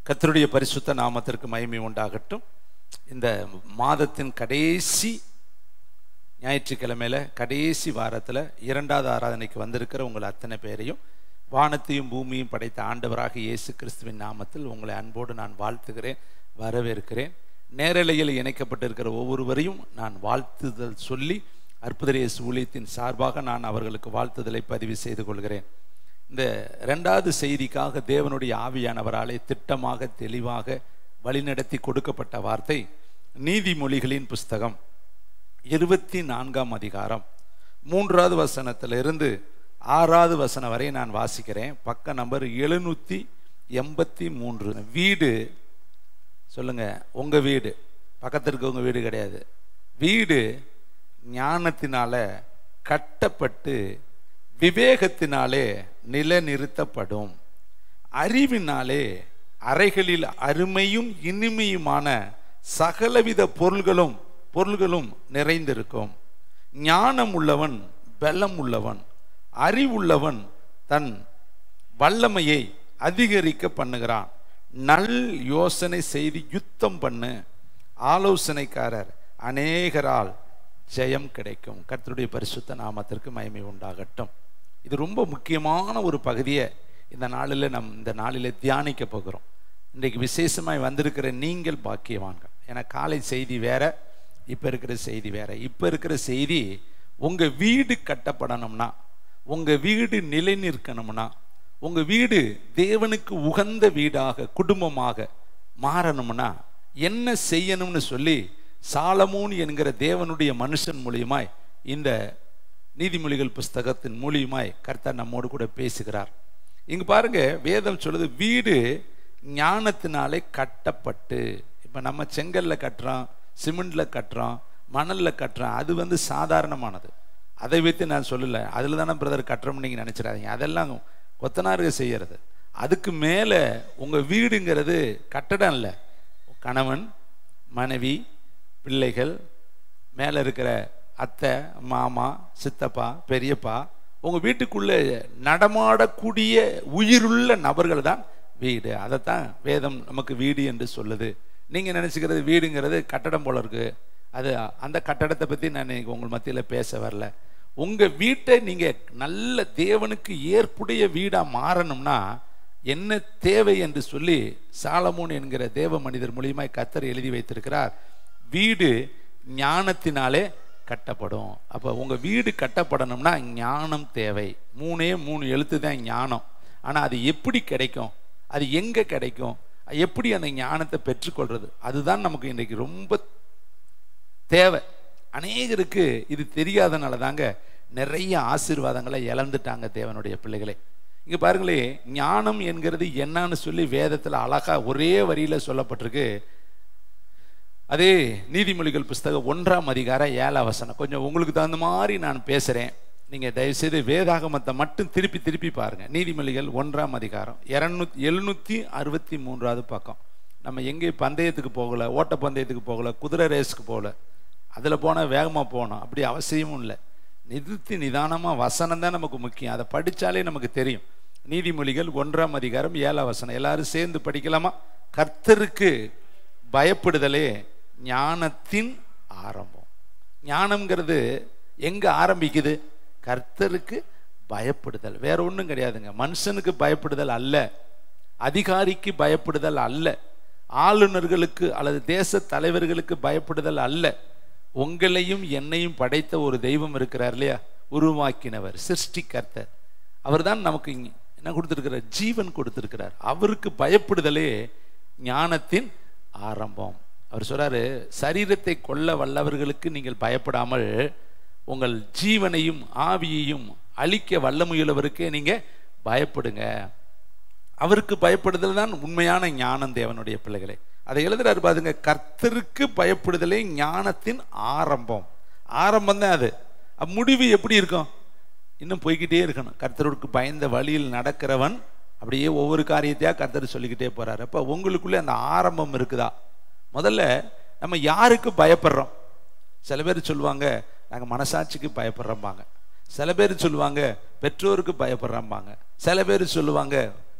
கர்த்தருடைய பரிசுத்த நாமத்திற்கு மகிமை உண்டாகட்டும். இந்த மாதத்தின் கடைசி ஞாயிற்றுக்கிழமையில கடைசி வாரத்தில் 2வது ஆராதனைக்கு வந்திருக்கிற உங்கள் அத்தனை பேரையும் வானத்தையும் பூமியும் படைத்த ஆண்டவராக இயேசு கிறிஸ்துவின் நாமத்தில் உங்களை அன்போடு நான் வாழ்த்துகிறேன், வரவேற்கிறேன். நேரலையில் இணைக்கப்பட்டிருக்கிற ஒவ்வொருவரையும் நான் வாழ்த்துதல் சொல்லி அற்புத இயேசு ஊழியத்தின் சார்பாக நான் அவர்களுக்கு வாழ்த்துதலை பதிவு செய்து கொள்கிறேன். இந்த 2வது செய்திக்காக தேவனுடைய ஆவியானவராலே திட்டமாக தெளிவாக வழிநடத்தி கொடுக்கப்பட்ட வார்த்தை நீதிமொழிகளின் புஸ்தகம் 24ஆம் அதிகாரம் 3வது வசனத்திலிருந்து 6வது வசனம் வரை நான் வாசிக்கிறேன். பக்க நம்பர் 783. வீடு சொல்லுங்க, உங்க வீடு, பக்கத்திற்கு உங்க வீடு கிடையாது. வீடு ஞானத்தினால கட்டப்பட்டு விவேகத்தினாலே நிலைநிறுத்தப்படும். அறிவினாலே அறைகளில் அருமையும் இனிமையுமான சகலவித பொருள்களும் நிறைந்திருக்கும். ஞானம் உள்ளவன் பலம் உள்ளவன், அறிவுள்ளவன் தன் வல்லமையை அதிகரிக்க பண்ணுகிறான். நல் யோசனை செய்து யுத்தம் பண்ணு, ஆலோசனைக்காரர் அநேகரால் ஜெயம் கிடைக்கும். கர்த்தருடைய பரிசுத்த நாமத்திற்கு மகிமை உண்டாகட்டும். இது ரொம்ப முக்கியமான ஒரு பகுதியை இந்த நாளில் தியானிக்க போகிறோம். இன்றைக்கு விசேஷமாய் வந்திருக்கிற நீங்கள் பாக்கியவான்கள். ஏன்னா காலை செய்தி வேற, இப்போ இருக்கிற செய்தி வேற. இப்போ இருக்கிற செய்தி உங்கள் வீடு கட்டப்படணும்னா, உங்கள் வீடு நிலை நிற்கணும்னா, உங்கள் வீடு தேவனுக்கு உகந்த வீடாக குடும்பமாக மாறணும்னா என்ன செய்யணும்னு சொல்லி சாலமோன் என்கிற தேவனுடைய மனுஷன் மூலியமாய் இந்த நீதிமொழிகள் புஸ்தகத்தின் மூலியமாய் கர்த்தர் நம்மோடு கூட பேசுகிறார். இங்க பாருங்க, வேதம் சொல்லுது வீடு ஞானத்தினாலே கட்டப்பட்டு. இப்போ நம்ம செங்கல்ல கட்டுறோம், சிமெண்ட்ல கட்டுறோம், மணல்ல கட்டுறோம். அது சாதாரணமானது. அதை வைத்து நான் சொல்லலை, அதில் தானே பிரதர் கட்டுறோம்னு நீங்கள் நினச்சிடாதீங்க. அதெல்லாம் கொத்தனார்கள் செய்யறது. அதுக்கு மேலே உங்கள் வீடுங்கிறது கட்டடம் இல்லை. கணவன், மனைவி, பிள்ளைகள், மேலே இருக்கிற அத்தை, மாமா, சித்தப்பா, பெரியப்பா, உங்கள் வீட்டுக்குள்ளே நடமாடக்கூடிய உயிருள்ள நபர்கள் தான் வீடு. அதைத்தான் வேதம் நமக்கு வீடு என்று சொல்லுது. நீங்கள் நினச்சிக்கிறது வீடுங்கிறது கட்டடம் போல இருக்கு. அது அந்த கட்டடத்தை பற்றி நான் உங்கள் மத்தியில் பேச வரல. உங்கள் வீட்டை நீங்கள் நல்ல தேவனுக்கு ஏற்புடைய வீடாக மாறணும்னா என்ன தேவை என்று சொல்லி சாலமோன் என்கிற தேவ மனிதர் மூலியமாய் கர்த்தர் எழுதி வைத்திருக்கிறார். வீடு ஞானத்தினாலே கட்டப்படும். அப்போ உங்கள் வீடு கட்டப்படணும்னா ஞானம் தேவை. 3 எழுத்து தான் ஞானம். ஆனால் அது எப்படி கிடைக்கும், அது எங்கே கிடைக்கும், எப்படி அந்த ஞானத்தை பெற்றுக்கொள்றது, அதுதான் நமக்கு இன்றைக்கு ரொம்ப தேவை. அநேகருக்கு இது தெரியாதனால தாங்க நிறைய ஆசீர்வாதங்களை இழந்துட்டாங்க தேவனுடைய பிள்ளைகளே. இங்கே பாருங்களே, ஞானம் என்கிறது என்னன்னு சொல்லி வேதத்தில் அழகா ஒரே வரியில் சொல்லப்பட்டிருக்கு. அதே நீதிமொழிகள் புஸ்தகம் 1ஆம் அதிகாரம் 7ஆம் வசனம். கொஞ்சம் உங்களுக்கு தகுந்த மாதிரி நான் பேசுகிறேன், நீங்கள் தயவுசெய்து வேதாகமத்தை மட்டும் திருப்பி பாருங்கள். நீதிமொழிகள் 1ஆம் அதிகாரம் 763வது பக்கம். நம்ம எங்கேயும் பந்தயத்துக்கு போகலை, ஓட்ட பந்தயத்துக்கு போகலை, குதிரை ரேஸுக்கு போகல, அதில் போனால் வேகமாக போகணும் அப்படி அவசியமும் இல்லை. நிறுத்தி நிதானமாக வசனம் தான் நமக்கு முக்கியம். அதை படித்தாலே நமக்கு தெரியும். நீதிமொழிகள் 1ஆம் அதிகாரம் 7ஆம் வசனம். எல்லாரும் சேர்ந்து படிக்கலாமா? கர்த்தருக்கு பயப்படுதலே ஞானத்தின் ஆரம்பம். ஞானம்ங்கிறது எங்கே ஆரம்பிக்குது? கர்த்தருக்கு பயப்படுதல். வேற ஒன்றும் கிடையாதுங்க. மனுஷனுக்கு பயப்படுதல் அல்ல, அதிகாரிக்கு பயப்படுதல் அல்ல, ஆளுநர்களுக்கு அல்லது தேச தலைவர்களுக்கு பயப்படுதல் அல்ல. உங்களையும் என்னையும் படைத்த ஒரு தெய்வம் இருக்கிறார் இல்லையா, உருவாக்கினவர், சிருஷ்டிகர்த்தர். அவர் தான் நமக்கு என்ன கொடுத்திருக்கிறார்? ஜீவன் கொடுத்திருக்கிறார். அவருக்கு பயப்படுதலே ஞானத்தின் ஆரம்பம். அவர் சொல்றாரு, சரீரத்தை கொல்ல வல்லவர்களுக்கு நீங்கள் பயப்படாமல் உங்கள் ஜீவனையும் ஆவியையும் அழிக்க வல்லமுயலவருக்கே நீங்க பயப்படுங்க. அவருக்கு பயப்படுதல் தான் உண்மையான ஞானம் தேவனுடைய பிள்ளைகளே. அதை எழுதுறாரு பாருங்க, கர்த்தருக்கு பயப்படுதலே ஞானத்தின் ஆரம்பம். ஆரம்பம் தான் அது. முடிவு எப்படி இருக்கும்? இன்னும் போய்கிட்டே இருக்கணும். கர்த்தருக்கு பயந்த வழியில் நடக்கிறவன் அப்படியே ஒவ்வொரு காரியத்தையா கர்த்தர் சொல்லிக்கிட்டே போறாரு. அப்ப உங்களுக்குள்ளே அந்த ஆரம்பம் இருக்குதா? முதல்ல நம்ம யாருக்கு பயப்படுறோம்? சில பேர் சொல்லுவாங்க நாங்கள் மனசாட்சிக்கு பயப்படுறோம்பாங்க. சில பேர் சொல்லுவாங்க பெற்றோருக்கு பயப்படுறோம்பாங்க. சில பேர் சொல்லுவாங்க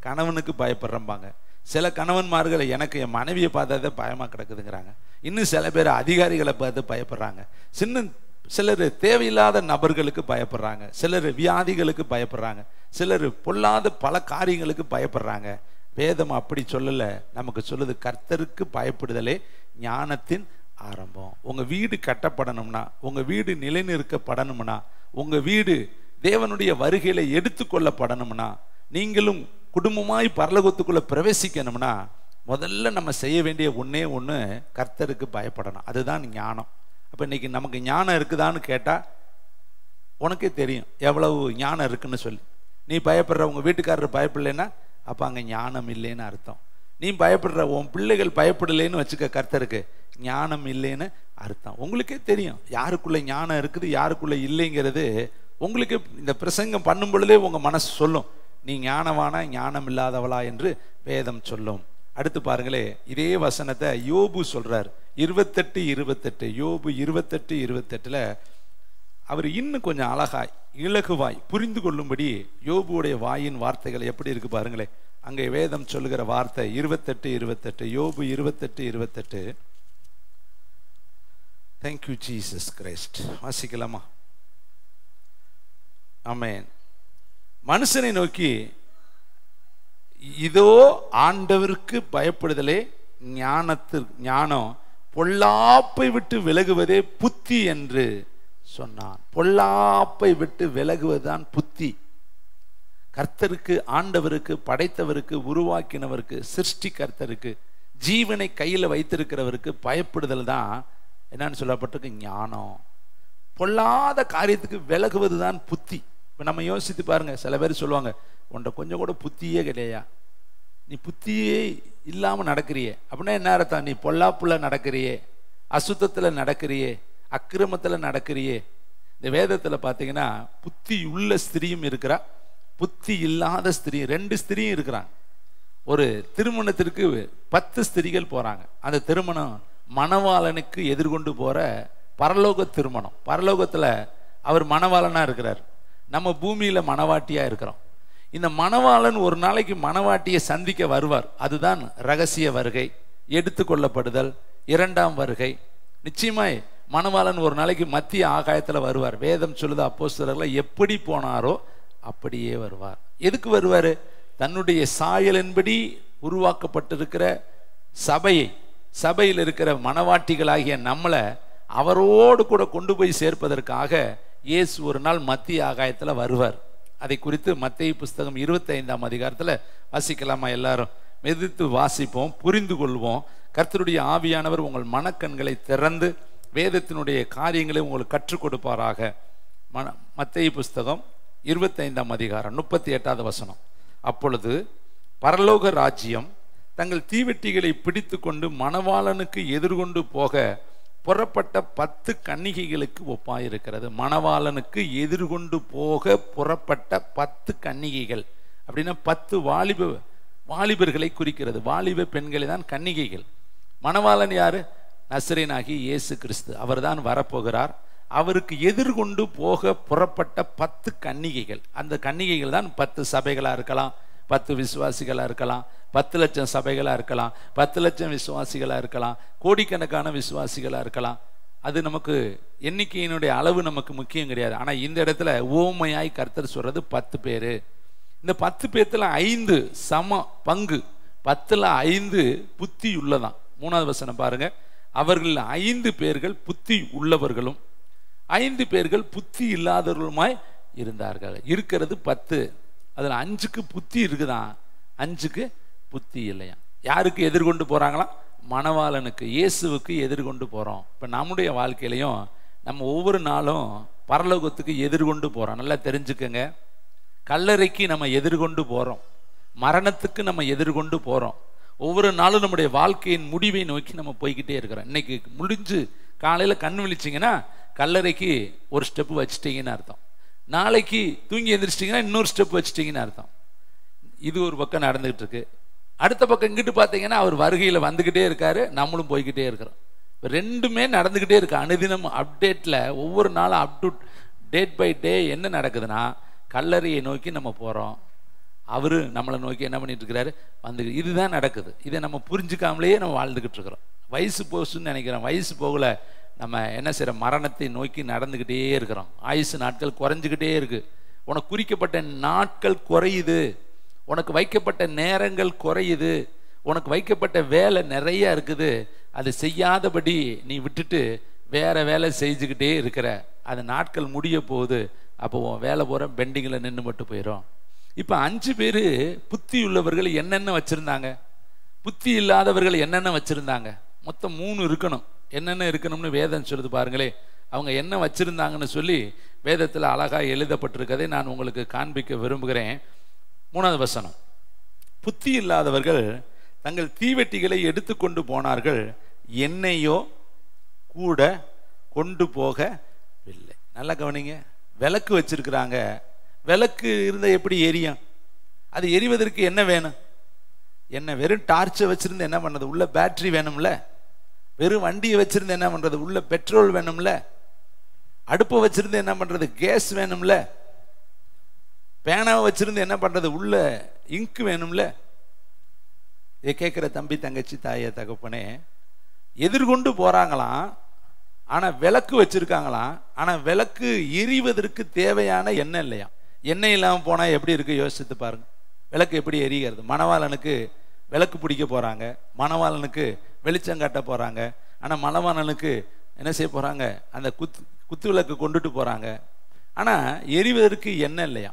கணவனுக்கு பயப்படுறோம்பாங்க. சில கணவன்மார்களை எனக்கு என் மனைவியை பார்த்தாதே பயமாக கிடக்குதுங்கிறாங்க. இன்னும் சில பேர் அதிகாரிகளை பார்த்து பயப்படுறாங்க. சிலர் தேவையில்லாத நபர்களுக்கு பயப்படுறாங்க, சிலர் வியாதிகளுக்கு பயப்படுறாங்க, சிலர் பொல்லாத பல காரியங்களுக்கு பயப்படுறாங்க. வேதம் அப்படி சொல்லலை, நமக்கு சொல்லுது கர்த்தருக்கு பயப்படுதலே ஞானத்தின் ஆரம்பம். உங்கள் வீடு கட்டப்படணும்னா, உங்கள் வீடு நிலைநிறுக்கப்படணும்னா, உங்கள் வீடு தேவனுடைய வருகையில் எடுத்துக்கொள்ளப்படணும்னா, நீங்களும் குடும்பமாய் பரலோகத்துக்குள்ளே பிரவேசிக்கணும்னா, முதல்ல நம்ம செய்ய வேண்டிய ஒன்றே ஒன்று, கர்த்தருக்கு பயப்படணும். அதுதான் ஞானம். அப்போ இன்னைக்கு நமக்கு ஞானம் இருக்குதான்னு கேட்டால் உனக்கே தெரியும் எவ்வளவு ஞானம் இருக்குன்னு சொல்லி. நீ பயப்படுற உங்கள் வீட்டுக்காரர் பயப்படலைன்னா அப்போ அங்கே ஞானம் இல்லைன்னு அர்த்தம். நீ பயப்படுற உன் பிள்ளைகள் பயப்படலைன்னு வச்சுக்க, கர்த்தருக்கு ஞானம் இல்லைன்னு அர்த்தம். உங்களுக்கே தெரியும் யாருக்குள்ளே ஞானம் இருக்குது யாருக்குள்ளே இல்லைங்கிறது. உங்களுக்கு இந்த பிரசங்கம் பண்ணும் பொழுதே உங்கள் மனசு சொல்லும், நீ ஞானவானா ஞானம் இல்லாதவளா என்று வேதம் சொல்லும். அடுத்து பாருங்களே, இதே வசனத்தை யோபு சொல்றார் 28:28. யோபு 28:28 அவர் இன்னும் கொஞ்சம் அழகாய் இலகுவாய் புரிந்து கொள்ளும்படி யோபுடைய வாயின் வார்த்தைகள் எப்படி இருக்கு பாருங்களே. அங்கே வேதம் சொல்லுகிற வார்த்தை 28:28. யோபு 28:28. Thank you Jesus Christ. வாசிக்கலாமா? ஆமென். மனுஷனை நோக்கி இதோ ஆண்டவருக்கு பயப்படுதலே ஞானம், பொல்லாப்பை விட்டு விலகுவதே புத்தி என்று சொன்னான். பொல்லாப்பை விட்டு விலகுவதுதான் புத்தி. கர்த்தருக்கு, ஆண்டவருக்கு, படைத்தவருக்கு, உருவாக்கினவருக்கு, சிருஷ்டி கர்த்தருக்கு, ஜீவனை கையில் வைத்திருக்கிறவருக்கு பயப்படுதல் தான் என்னன்னு சொல்லப்பட்டிருக்கு, ஞானம். பொல்லாத காரியத்துக்கு விலகுவது தான் புத்தி. இப்போ நம்ம யோசித்து பாருங்க, சில பேர் சொல்லுவாங்க, உன்ட கொஞ்சம் கூட புத்தியே கிடையா, நீ புத்தியே இல்லாமல் நடக்கிறியே. அப்படின்னா என்ன அர்த்தம்? நீ பொல்லாப்புல நடக்கிறியே, அசுத்தத்தில் நடக்கிறியே, அக்கிரமத்தில் நடக்கிறியே. இந்த வேதத்தில் பார்த்தீங்கன்னா புத்தி உள்ள ஸ்திரியும் இருக்கிறா, புத்தி இல்லாத ஸ்திரீ, 2 ஸ்திரியும் இருக்கிறாங்க. ஒரு திருமணத்திற்கு 10 ஸ்திரிகள் போகிறாங்க. அந்த திருமணம் மணவாளனுக்கு எதிர்கொண்டு போகிற பரலோக திருமணம். பரலோகத்தில் அவர் மணவாளனாக இருக்கிறார், நம்ம பூமியில் மணவாட்டியாக இருக்கிறோம். இந்த மணவாளன் ஒரு நாளைக்கு மணவாட்டியை சந்திக்க வருவார். அதுதான் ரகசிய வருகை, எடுத்துக்கொள்ளப்படுதல், 2ஆம் வருகை. நிச்சயமாய் மணவாளன் ஒரு நாளைக்கு மத்திய ஆகாயத்தில் வருவார். வேதம் சொல்லுது, அப்போஸ்தலர்களை எப்படி போனாரோ அப்படியே வருவார். எதுக்கு வருவார்? தன்னுடைய சாயலின்படி உருவாக்கப்பட்டிருக்கிற சபையில் இருக்கிற மணவாட்டிகளாகிய நம்மளை அவரோடு கூட கொண்டு போய் சேர்ப்பதற்காக இயேசு ஒரு நாள் மத்திய ஆகாயத்தில் வருவார். அதை குறித்து மத்தேயு புஸ்தகம் 25ஆம் அதிகாரத்தில் வாசிக்கலாமா? எல்லாரும் மெதித்து வாசிப்போம், புரிந்து கொள்வோம். கர்த்தருடைய ஆவியானவர் உங்கள் மனக்கண்களை திறந்து வேதத்தினுடைய காரியங்களை உங்களுக்கு கற்றுக் கொடுப்பாராக. மத்தேயு புஸ்தகம் 25ஆம் அதிகாரம் 38வது வசனம். அப்பொழுது பரலோக ராஜ்யம் தங்கள் தீவெட்டிகளை பிடித்து கொண்டு மணவாளனுக்கு எதிர்கொண்டு போக புறப்பட்ட 10 கன்னிகைகளுக்கு ஒப்பாயிருக்கிறது. மணவாளனுக்கு எதிர்கொண்டு போக புறப்பட்ட 10 கன்னிகைகள் அப்படின்னா 10 வாலிபர்களை குறிக்கிறது. வாலிப பெண்களை தான் கன்னிகைகள். மணவாளன் யாரு? நசரேயனாகிய இயேசு கிறிஸ்து. அவர் தான் வரப்போகிறார். அவருக்கு எதிர்கொண்டு போக புறப்பட்ட 10 கன்னிகைகள். அந்த கன்னிகைகள் தான் 10 சபைகளாக இருக்கலாம், 10 விசுவாசிகளாக இருக்கலாம், 10 லட்சம் சபைகளாக இருக்கலாம், 10 லட்சம் விசுவாசிகளாக இருக்கலாம், கோடிக்கணக்கான விசுவாசிகளாக இருக்கலாம். அது நமக்கு எண்ணிக்கையினுடைய அளவு நமக்கு முக்கியம் கிடையாது. ஆனால் இந்த இடத்துல ஓமையாய் கர்த்தர் சொல்றது 10 பேர். இந்த 10 பேர்த்துல 5 சம பங்கு, 10ல் 5 புத்தி உள்ளதான். 3வது வசனம் பாருங்க. அவர்கள் 5 பேர்கள் புத்தி உள்ளவர்களும் 5 பேர்கள் புத்தி இல்லாதவர்களுமாய் இருந்தார்கள். இருக்கிறது 10, அதில் 5க்கு புத்தி இருக்குதான், 5க்கு புத்தி இல்லையா. யாருக்கு எதிர்கொண்டு போறாங்களாம்? மணவாளனுக்கு, இயேசுவுக்கு எதிர்கொண்டு போறோம். இப்போ நம்முடைய வாழ்க்கையிலையும் நம்ம ஒவ்வொரு நாளும் பரலோகத்துக்கு எதிர்கொண்டு போறோம். நல்லா தெரிஞ்சுக்கங்க. கல்லறைக்கு நம்ம எதிர்கொண்டு போறோம், மரணத்துக்கு நம்ம எதிர்கொண்டு போறோம். ஒவ்வொரு நாளும் நம்முடைய வாழ்க்கையின் முடிவை நோக்கி நம்ம போய்கிட்டே இருக்கிறோம். இன்னைக்கு முடிஞ்சு காலையில் கண் விழிச்சிங்கன்னா கல்லறைக்கு ஒரு ஸ்டெப்பு வச்சுட்டீங்கன்னு அர்த்தம். நாளைக்கு தூங்கி எந்திரிச்சிட்டிங்கன்னா இன்னொரு ஸ்டெப் வச்சுட்டீங்கன்னு அர்த்தம். இது ஒரு பக்கம் நடந்துகிட்டு இருக்கு. அடுத்த பக்கம் இங்கிட்டு பார்த்தீங்கன்னா அவர் வருகையில் வந்துக்கிட்டே இருக்காரு, நம்மளும் போய்கிட்டே இருக்கிறோம். ரெண்டுமே நடந்துக்கிட்டே இருக்கு. அனுதினம் அப்டேட்டில் ஒவ்வொரு நாளும் டேட் பை டே என்ன நடக்குதுன்னா கல்லறையை நோக்கி நம்ம போகிறோம். அவரு நம்மளை நோக்கி என்ன பண்ணிட்டு இருக்கிறாரு வந்து. இதுதான் நடக்குது. இதை நம்ம புரிஞ்சுக்காமலேயே நம்ம வாழ்ந்துக்கிட்டு இருக்கிறோம். வயசு போச்சுன்னு நினைக்கிறோம். வயசு போகல, நம்ம என்ன செய்யற மரணத்தை நோக்கி நடந்துக்கிட்டே இருக்கிறோம். ஆயுசு நாட்கள் குறைஞ்சிக்கிட்டே இருக்கு. உனக்கு குறிக்கப்பட்ட நாட்கள் குறையுது, உனக்கு வைக்கப்பட்ட நேரங்கள் குறையுது, உனக்கு வைக்கப்பட்ட வேலை நிறைய இருக்குது. அது செய்யாதபடி நீ விட்டுட்டு வேற வேலை செஞ்சுக்கிட்டே இருக்கிற. அது நாட்கள் முடிய போகுது. அப்போ உன் வேலை போகிற பெண்டிங்கில் நின்று மட்டும் போயிடும். இப்போ 5 பேர் புத்தி உள்ளவர்கள் என்னென்ன வச்சுருந்தாங்க, புத்தி இல்லாதவர்கள் என்னென்ன வச்சுருந்தாங்க. மொத்தம் 3 இருக்கணும். என்னென்ன இருக்கணும்னு வேதம் சொல்லுது பாருங்களே. அவங்க என்ன வச்சுருந்தாங்கன்னு சொல்லி வேதத்தில் அழகாக எழுதப்பட்டிருக்கதை நான் உங்களுக்கு காண்பிக்க விரும்புகிறேன். 3வது வசனம். புத்தி இல்லாதவர்கள் தங்கள் தீவெட்டிகளை எடுத்துக்கொண்டு போனார்கள், எண்ணெயோ கூட கொண்டு போகவில்லை. நல்லா கவனிங்க. விளக்கு வச்சிருக்கிறாங்க. விளக்கு இருந்த எப்படி எரியும்? அது எரிவதற்கு என்ன வேணும்? என்ன வெறும் டார்ச்சை வச்சிருந்து என்ன பண்றது? உள்ள பேட்டரி வேணும்ல. வெறும் வண்டியை வச்சிருந்து என்ன பண்றது? உள்ள பெட்ரோல் வேணும்ல. அடுப்பை வச்சிருந்து என்ன பண்றது? கேஸ் வேணும்ல. பேனாவை வச்சிருந்து என்ன பண்றது? உள்ள இங்கு வேணும்ல. இதை கேட்கிற தம்பி, தங்கச்சி, தாய, தகப்பனே, எதிர்கொண்டு போறாங்களாம். ஆனா விளக்கு வச்சிருக்காங்களாம். ஆனா விளக்கு எரிவதற்கு தேவையான எண்ணெய் இல்லையா. எண்ணெய் இல்லாமல் போனா எப்படி இருக்கு யோசித்து பாருங்க. விளக்கு எப்படி எரிகிறது? மணவாளனுக்கு விளக்கு பிடிக்க போறாங்க, மணவாளனுக்கு வெளிச்சம் காட்ட போறாங்க. ஆனா மணவாளனுக்கு என்ன செய்ய போறாங்க? அந்த குத்து விளக்கு கொண்டுட்டு போறாங்க. ஆனா எரிவதற்கு எண்ணெய் இல்லையா.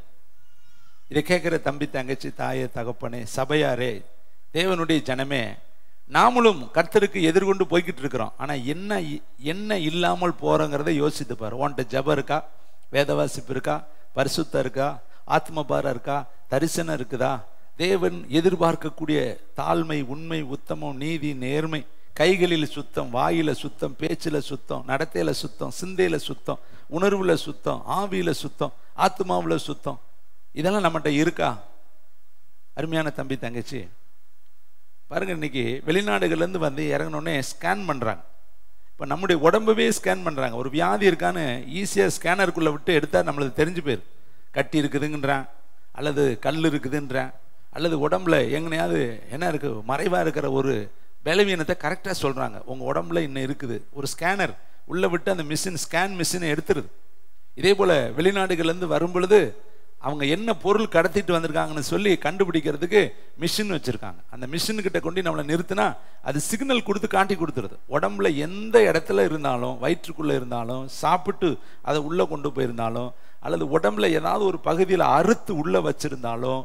இதை கேட்கிற தம்பி, தங்கச்சி, தாயே, தகப்பனே, சபையாரே, தேவனுடைய ஜனமே, நாமளும் கர்த்தருக்கு எதிர்கொண்டு போய்கிட்டு இருக்கிறோம். ஆனா என்ன இல்லாமல் போறோங்கிறத யோசித்து பாரு. உன்கிட்ட ஜபம் இருக்கா? வேதவாசிப்பு இருக்கா? பரிசுத்தம் இருக்கா? ஆத்மபாரம் இருக்கா? தரிசனம் இருக்குதா? தேவன் எதிர்பார்க்கக்கூடிய தாழ்மை, உண்மை, உத்தமம், நீதி, நேர்மை, கைகளில் சுத்தம், வாயில சுத்தம், பேச்சில சுத்தம், நடத்தையில சுத்தம், சிந்தையில சுத்தம், உணர்வுல சுத்தம், ஆவியில சுத்தம், ஆத்மாவுல சுத்தம், இதெல்லாம் நம்மகிட்ட இருக்கா? அருமையான தம்பி, தங்கச்சி பாருங்க. இன்னைக்கு வெளிநாடுகள்லேருந்து வந்து இறங்கினோடனே ஸ்கேன் பண்ணுறாங்க. இப்போ நம்முடைய உடம்பவே ஸ்கேன் பண்ணுறாங்க. ஒரு வியாதி இருக்கான்னு ஈஸியாக ஸ்கேனருக்குள்ளே விட்டு எடுத்தால் நம்மளுக்கு தெரிஞ்சு போயிரு. கட்டி இருக்குதுங்கன்றான், அல்லது கல் இருக்குதுன்றான், அல்லது உடம்புல எங்கனையாவது என்ன இருக்குது, மறைவாக இருக்கிற ஒரு பலவீனத்தை கரெக்டாக சொல்கிறாங்க. உங்கள் உடம்புல இன்னும் இருக்குது. ஒரு ஸ்கேனர் உள்ளே விட்டு அந்த மிஷின், ஸ்கேன் மிஷினை எடுத்துருது. இதே போல் வெளிநாடுகள்லேருந்து வரும் பொழுது அவங்க என்ன பொருள் கடத்திட்டு வந்திருக்காங்கன்னு சொல்லி கண்டுபிடிக்கிறதுக்கு மிஷின் வச்சிருக்காங்க. அந்த மிஷின்கிட்ட கொண்டு நம்மளை நிறுத்தினா அது சிக்னல் கொடுத்து காட்டி கொடுத்துருது. உடம்புல எந்த இடத்துல இருந்தாலும், வயிற்றுக்குள்ள இருந்தாலும், சாப்பிட்டு அதை உள்ள கொண்டு போயிருந்தாலும், அல்லது உடம்புல ஏதாவது ஒரு பகுதியில் அறுத்து உள்ள வச்சிருந்தாலும்,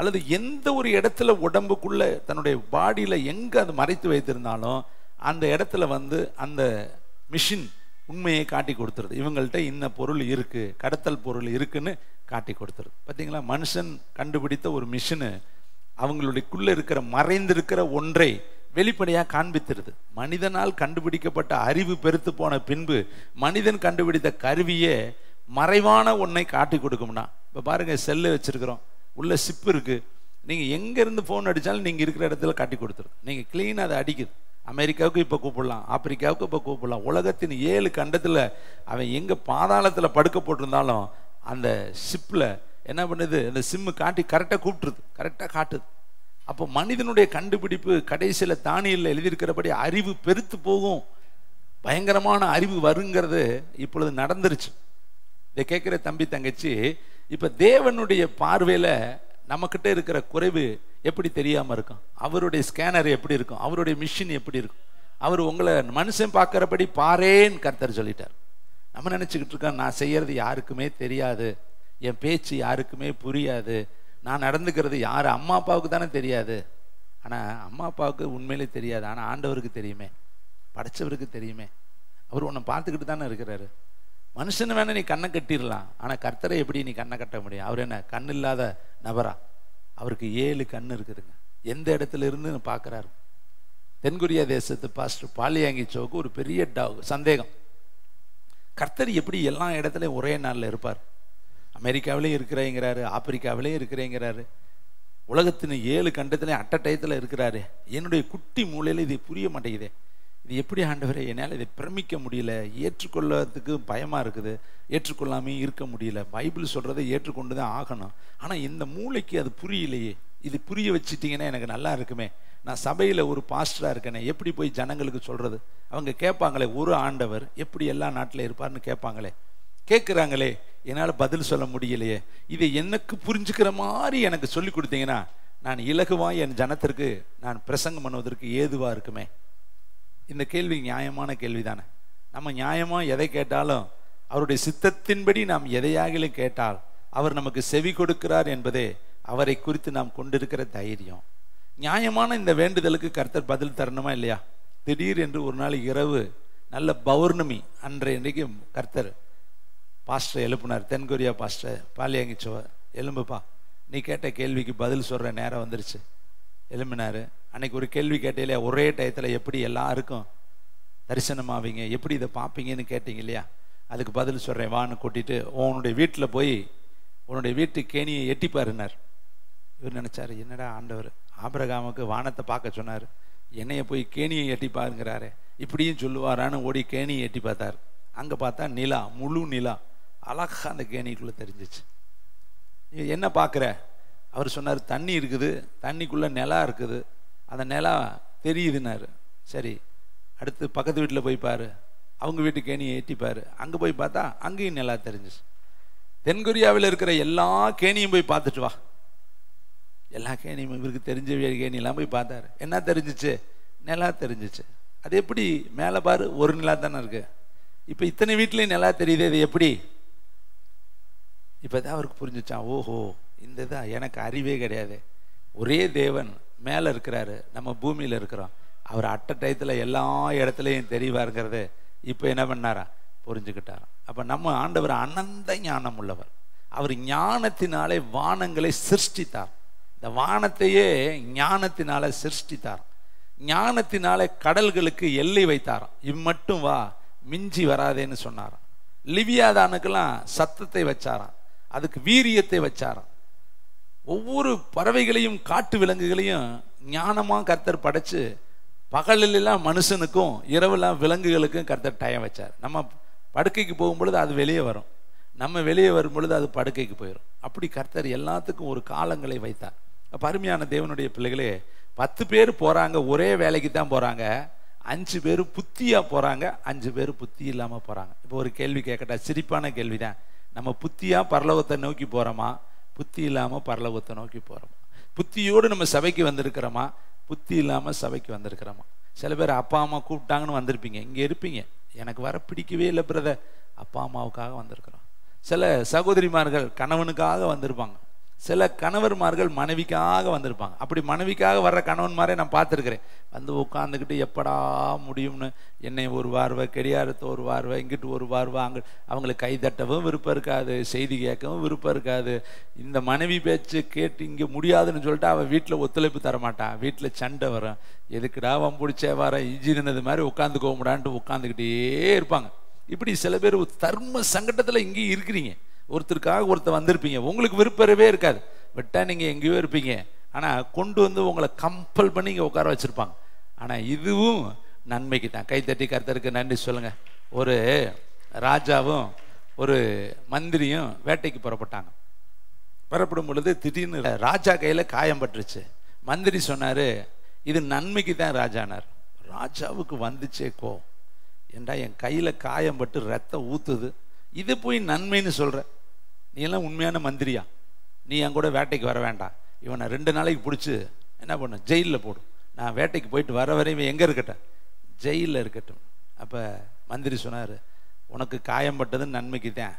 அல்லது எந்த ஒரு இடத்துல உடம்புக்குள்ள தன்னுடைய பாடியில எங்க அது மறைத்து வைத்திருந்தாலும் அந்த இடத்துல வந்து அந்த மிஷின் உண்மையை காட்டி கொடுத்துருது. இவங்கள்ட்ட இன்ன பொருள் இருக்கு, கடத்தல் பொருள் இருக்குன்னு காட்டி கொடுத்துருது. பார்த்தீங்களா? மனுஷன் கண்டுபிடித்த ஒரு மிஷினு அவங்களுடையக்குள்ள இருக்கிற மறைந்திருக்கிற ஒன்றை வெளிப்படையாக காண்பித்திருது. மனிதனால் கண்டுபிடிக்கப்பட்ட அறிவு பெருத்து போன பின்பு மனிதன் கண்டுபிடித்த கருவியே மறைவான ஒன்றை காட்டி கொடுக்கும்னா, இப்போ பாருங்க, செல்லு வச்சிருக்கிறோம், உள்ள சிப்பு இருக்கு. நீங்கள் எங்கேருந்து ஃபோன் அடித்தாலும் நீங்கள் இருக்கிற இடத்துல காட்டி கொடுத்துருது. நீங்கள் கிளீனாக அதை அடிக்குது. அமெரிக்காவுக்கு இப்போ கூப்பிடலாம், ஆப்பிரிக்காவுக்கு இப்போ கூப்பிடலாம். உலகத்தின் 7 கண்டத்தில் அவன் எங்கே பாதாளத்தில் படுக்க போட்டிருந்தாலும் அந்த ஷிப்பில் என்ன பண்ணுது, அந்த சிம்மு காட்டி கரெக்டாக கூப்பிட்டுருது, கரெக்டாக காட்டுது. அப்போ மனிதனுடைய கண்டுபிடிப்பு கடைசியில் தானியல்ல எழுதியிருக்கிறபடி அறிவு பெருத்து போகும், பயங்கரமான அறிவு வருங்கிறது இப்பொழுது நடந்துருச்சு. இதை கேட்குற தம்பி, தங்கச்சி, இப்போ தேவனுடைய பார்வையில் நம்மக்கிட்ட இருக்கிற குறைவு எப்படி தெரியாமல் இருக்கும்? அவருடைய ஸ்கேனர் எப்படி இருக்கும்? அவருடைய மிஷின் எப்படி இருக்கும்? அவர் உங்களை மனுஷன் பார்க்குறபடி பாரேன்னு கர்த்தர் சொல்லிட்டார். நம்ம நினச்சிக்கிட்டு இருக்கோம், நான் செய்யறது யாருக்குமே தெரியாது, என் பேச்சு யாருக்குமே புரியாது, நான் நடந்துக்கிறது யார் அம்மா அப்பாவுக்கு தானே தெரியாது. ஆனால் அம்மா அப்பாவுக்கு உண்மையிலே தெரியாது, ஆனால் ஆண்டவருக்கு தெரியுமே, படைச்சவருக்கு தெரியுமே. அவர் உன்னை பார்த்துக்கிட்டு தானே இருக்கிறாரு. மனுஷனை வேணா நீ கண்ணை கட்டிடலாம், ஆனால் கர்த்தரை எப்படி நீ கண்ணை கட்ட முடியும்? அவர் என்ன கண் இல்லாத நபரா? அவருக்கு 7 கண் இருக்குதுங்க. எந்த இடத்துல இருந்து பார்க்குறாரு. தென்கொரியா தேசத்து பாஸ்டர் பாலியாங்கி சோக்கு ஒரு பெரிய சந்தேகம், கர்த்தர் எப்படி எல்லா இடத்துலையும் ஒரே நாளில் இருப்பார்? அமெரிக்காவிலையும் இருக்கிறேங்கிறாரு, ஆப்பிரிக்காவிலையும் இருக்கிறேங்கிறாரு, உலகத்தின் 7 கண்டத்துலையும் அட்ட டயத்தில் இருக்கிறாரு. என்னுடைய குட்டி மூலையில் இது புரிய மாட்டேங்குதே. இது எப்படி ஆண்டவரே, என்னால் இதை பிரமிக்க முடியல, ஏற்றுக்கொள்ளறதுக்கு பயமாக இருக்குது, ஏற்றுக்கொள்ளாமே இருக்க முடியல, பைபிள் சொல்கிறத ஏற்றுக்கொண்டு தான் ஆகணும், ஆனால் இந்த மூளைக்கு அது புரியலையே, இது புரிய வச்சிட்டிங்கன்னா எனக்கு நல்லா இருக்குமே, நான் சபையில் ஒரு பாஸ்டராக இருக்கேனே, எப்படி போய் ஜனங்களுக்கு சொல்கிறது? அவங்க கேட்பாங்களே, ஒரு ஆண்டவர் எப்படி எல்லா நாட்டில் இருப்பார்னு கேட்பாங்களே, கேட்குறாங்களே, என்னால் பதில் சொல்ல முடியலையே, இதை எனக்கு புரிஞ்சுக்கிற மாதிரி எனக்கு சொல்லி கொடுத்தீங்கன்னா நான் இலகுவாக என் ஜனத்திற்கு நான் பிரசங்கம் பண்ணுவதற்கு ஏதுவாக இருக்குமே. இந்த கேள்வி நியாயமான கேள்வி தானே. நம்ம நியாயமாக எதை கேட்டாலும் அவருடைய சித்தத்தின்படி நாம் எதையாகிலும் கேட்டால் அவர் நமக்கு செவி கொடுக்கிறார் என்பதே அவரை குறித்து நாம் கொண்டிருக்கிற தைரியம். நியாயமான இந்த வேண்டுதலுக்கு கர்த்தர் பதில் தரணுமா இல்லையா? திடீர் என்று ஒரு நாள் இரவு நல்ல பௌர்ணமி இன்றைக்கு கர்த்தர் பாஸ்டரை எழுப்பினார். தென்கொரியா பாஸ்டர் பாலியாங்கிச்சோ, எலும்புப்பா, நீ கேட்ட கேள்விக்கு பதில் சொல்கிற நேரம் வந்துருச்சு. எழும்பினார். அன்னைக்கு ஒரு கேள்வி கேட்டே, ஒரே டயத்தில் எப்படி எல்லாருக்கும் தரிசனமாவீங்க, எப்படி இதை பார்ப்பீங்கன்னு கேட்டீங்க இல்லையா? அதுக்கு பதில் சொல்கிறேன் வான்னு கூட்டிட்டு உன்னுடைய வீட்டில் போய் உன்னுடைய வீட்டு கேணியை எட்டிப்பாருன்னார். இவர் நினச்சார், என்னடா ஆண்டவர் ஆபிரகாமுக்கு வானத்தை பார்க்க சொன்னார், என்னைய போய் கேணியை எட்டிப்பாருங்கிறாரு, இப்படியும் சொல்லுவாரான்னு ஓடி கேணியை எட்டி பார்த்தார். அங்கே பார்த்தா நிலா, முழு நிலா அழகா அந்த கேணிக்குள்ளே தெரிஞ்சிச்சு. என்ன பார்க்குற? அவர் சொன்னார், தண்ணி இருக்குது, தண்ணிக்குள்ளே நிலா இருக்குது, அந்த நிலா தெரியுதுன்னாரு. சரி, அடுத்து பக்கத்து வீட்டில் போய் பாரு, அவங்க வீட்டு கேணியை ஏற்றிப்பார். அங்கே போய் பார்த்தா அங்கேயும் நிலா தெரிஞ்சிச்சு. தென்கொரியாவில் இருக்கிற எல்லா கேணியும் போய் பார்த்துட்டு வா. எல்லா கேணியும் இவருக்கு தெரிஞ்ச கேணியெல்லாம் போய் பார்த்தாரு. என்ன தெரிஞ்சிச்சு? நிலா தெரிஞ்சிச்சு. அது எப்படி? மேலே பாரு, ஒரு நிலா தானே இருக்கு. இப்போ இத்தனை வீட்லேயும் நிலா தெரியுது, இது எப்படி? இப்போ தான் அவருக்கு புரிஞ்சிச்சான், ஓஹோ, இந்த தான் எனக்கு அறிவே கிடையாது, ஒரே தேவன் மேலே இருக்கிறாரு, நம்ம பூமியில் இருக்கிறோம், அவர் அட்ட டயத்தில் எல்லா இடத்துலையும் தெரிவாருங்கிறது இப்போ என்ன பண்ணாரா? புரிஞ்சுக்கிட்டாராம். அப்போ நம்ம ஆண்டவர் அனந்த ஞானம் உள்ளவர். அவர் ஞானத்தினாலே வானங்களை சிருஷ்டித்தார். இந்த வானத்தையே ஞானத்தினால சிருஷ்டித்தார். ஞானத்தினாலே கடல்களுக்கு எல்லை வைத்தாராம். இம்மட்டும் வா, மிஞ்சி வராதேன்னு சொன்னாராம். லிவியாதானுக்கெல்லாம் சத்தத்தை வச்சாராம், அதுக்கு வீரியத்தை வச்சாராம். ஒவ்வொரு பறவைகளையும் காட்டு விலங்குகளையும் ஞானமாக கர்த்தர் படைச்சு பகலிலெல்லாம் மனுஷனுக்கும் இரவுலாம் விலங்குகளுக்கும் கர்த்தர் டயம் வச்சார். நம்ம படுக்கைக்கு போகும் பொழுது அது வெளியே வரும், நம்ம வெளியே வரும் பொழுது அது படுக்கைக்கு போயிடும். அப்படி கர்த்தர் எல்லாத்துக்கும் ஒரு காலங்களை வைத்தார். அப்போ அருமையான தேவனுடைய பிள்ளைகளே, 10 பேர் போகிறாங்க, ஒரே வேலைக்கு தான் போகிறாங்க. 5 பேர் புத்தியாக போகிறாங்க, 5 பேர் புத்தி இல்லாமல் போகிறாங்க. இப்போ ஒரு கேள்வி கேட்கட்டா? சிரிப்பான கேள்வி தான். நம்ம புத்தியாக பரலோகத்தை நோக்கி போகிறோமா, புத்தி இல்லாமல் பரலோகத்தை நோக்கி போகிறோமா? புத்தியோடு நம்ம சபைக்கு வந்திருக்கிறோமா, புத்தி இல்லாமல் சபைக்கு வந்திருக்கிறோமா? சில பேர் அப்பா அம்மா கூப்பிட்டாங்கன்னு வந்திருப்பீங்க, இங்கே இருப்பீங்க, எனக்கு வர பிடிக்கவே இல்லை பிரதர், அப்பா அம்மாவுக்காக வந்திருக்கிறோம். சில சகோதரிமார்கள் கணவனுக்காக வந்திருப்பாங்க, சில கணவர்மார்கள் மனைவிக்காக வந்திருப்பாங்க. அப்படி மனைவிக்காக வர்ற கணவன்மாரே நான் பார்த்துருக்கிறேன். வந்து உட்காந்துக்கிட்டு எப்படா முடியும்னு என்னை ஒரு பார்வை, கெடியாரத்தை ஒரு பார்வை, இங்கிட்டு ஒரு பார்வை, அங்கே அவங்களுக்கு கை தட்டவும் விருப்பம் இருக்காது, செய்தி கேட்கவும் விருப்பம் இருக்காது. இந்த மனைவி பேச்சு கேட்டு இங்கே முடியாதுன்னு சொல்லிட்டு அவள் வீட்டில் ஒத்துழைப்பு தரமாட்டான், வீட்டில் சண்டை வரும். எதுக்குடா அவன் பிடிச்ச வர இன்ஜினியது மாதிரி உட்காந்துக்கோ முடியான்ட்டு உட்காந்துக்கிட்டே இருப்பாங்க. இப்படி சில பேர் தர்ம சங்கடத்தில் இங்கேயும் இருக்கிறீங்க. ஒருத்தருக்காக ஒருத்தர் வந்திருப்பீங்க, உங்களுக்கு விருப்பவே இருக்காது, விட்டா நீங்கள் எங்கேயோ இருப்பீங்க. ஆனால் கொண்டு வந்து உங்களை கம்பல் பண்ணி இங்கே உட்கார வச்சுருப்பாங்க. ஆனால் இதுவும் நன்மைக்கு தான். கைத்தட்டி கர்த்தருக்கு நன்றி சொல்லுங்க. ஒரு ராஜாவும் ஒரு மந்திரியும் வேட்டைக்கு புறப்பட்டாங்க. புறப்படும் பொழுது திடீர்னு ராஜா கையில் காயம் பட்டுருச்சு. மந்திரி சொன்னார், இது நன்மைக்கு தான் ராஜானார். ராஜாவுக்கு வந்துச்சேக்கோ, ஏண்டா என் கையில் காயம் பட்டு ரத்தம் ஊற்றுது, இது போய் நன்மைன்னு சொல்கிற, நீ எல்லாம் உண்மையான மந்திரியா? நீ என் கூட வேட்டைக்கு வர வேண்டாம், இவனை 2 நாளைக்கு பிடிச்சி என்ன பண்ண, ஜெயிலில் போடும், நான் வேட்டைக்கு போயிட்டு வர வரையும் எங்கே இருக்கட்டும், ஜெயிலில் இருக்கட்டும். அப்போ மந்திரி சொன்னார், உனக்கு காயம்பட்டது நன்மைக்கு தான்,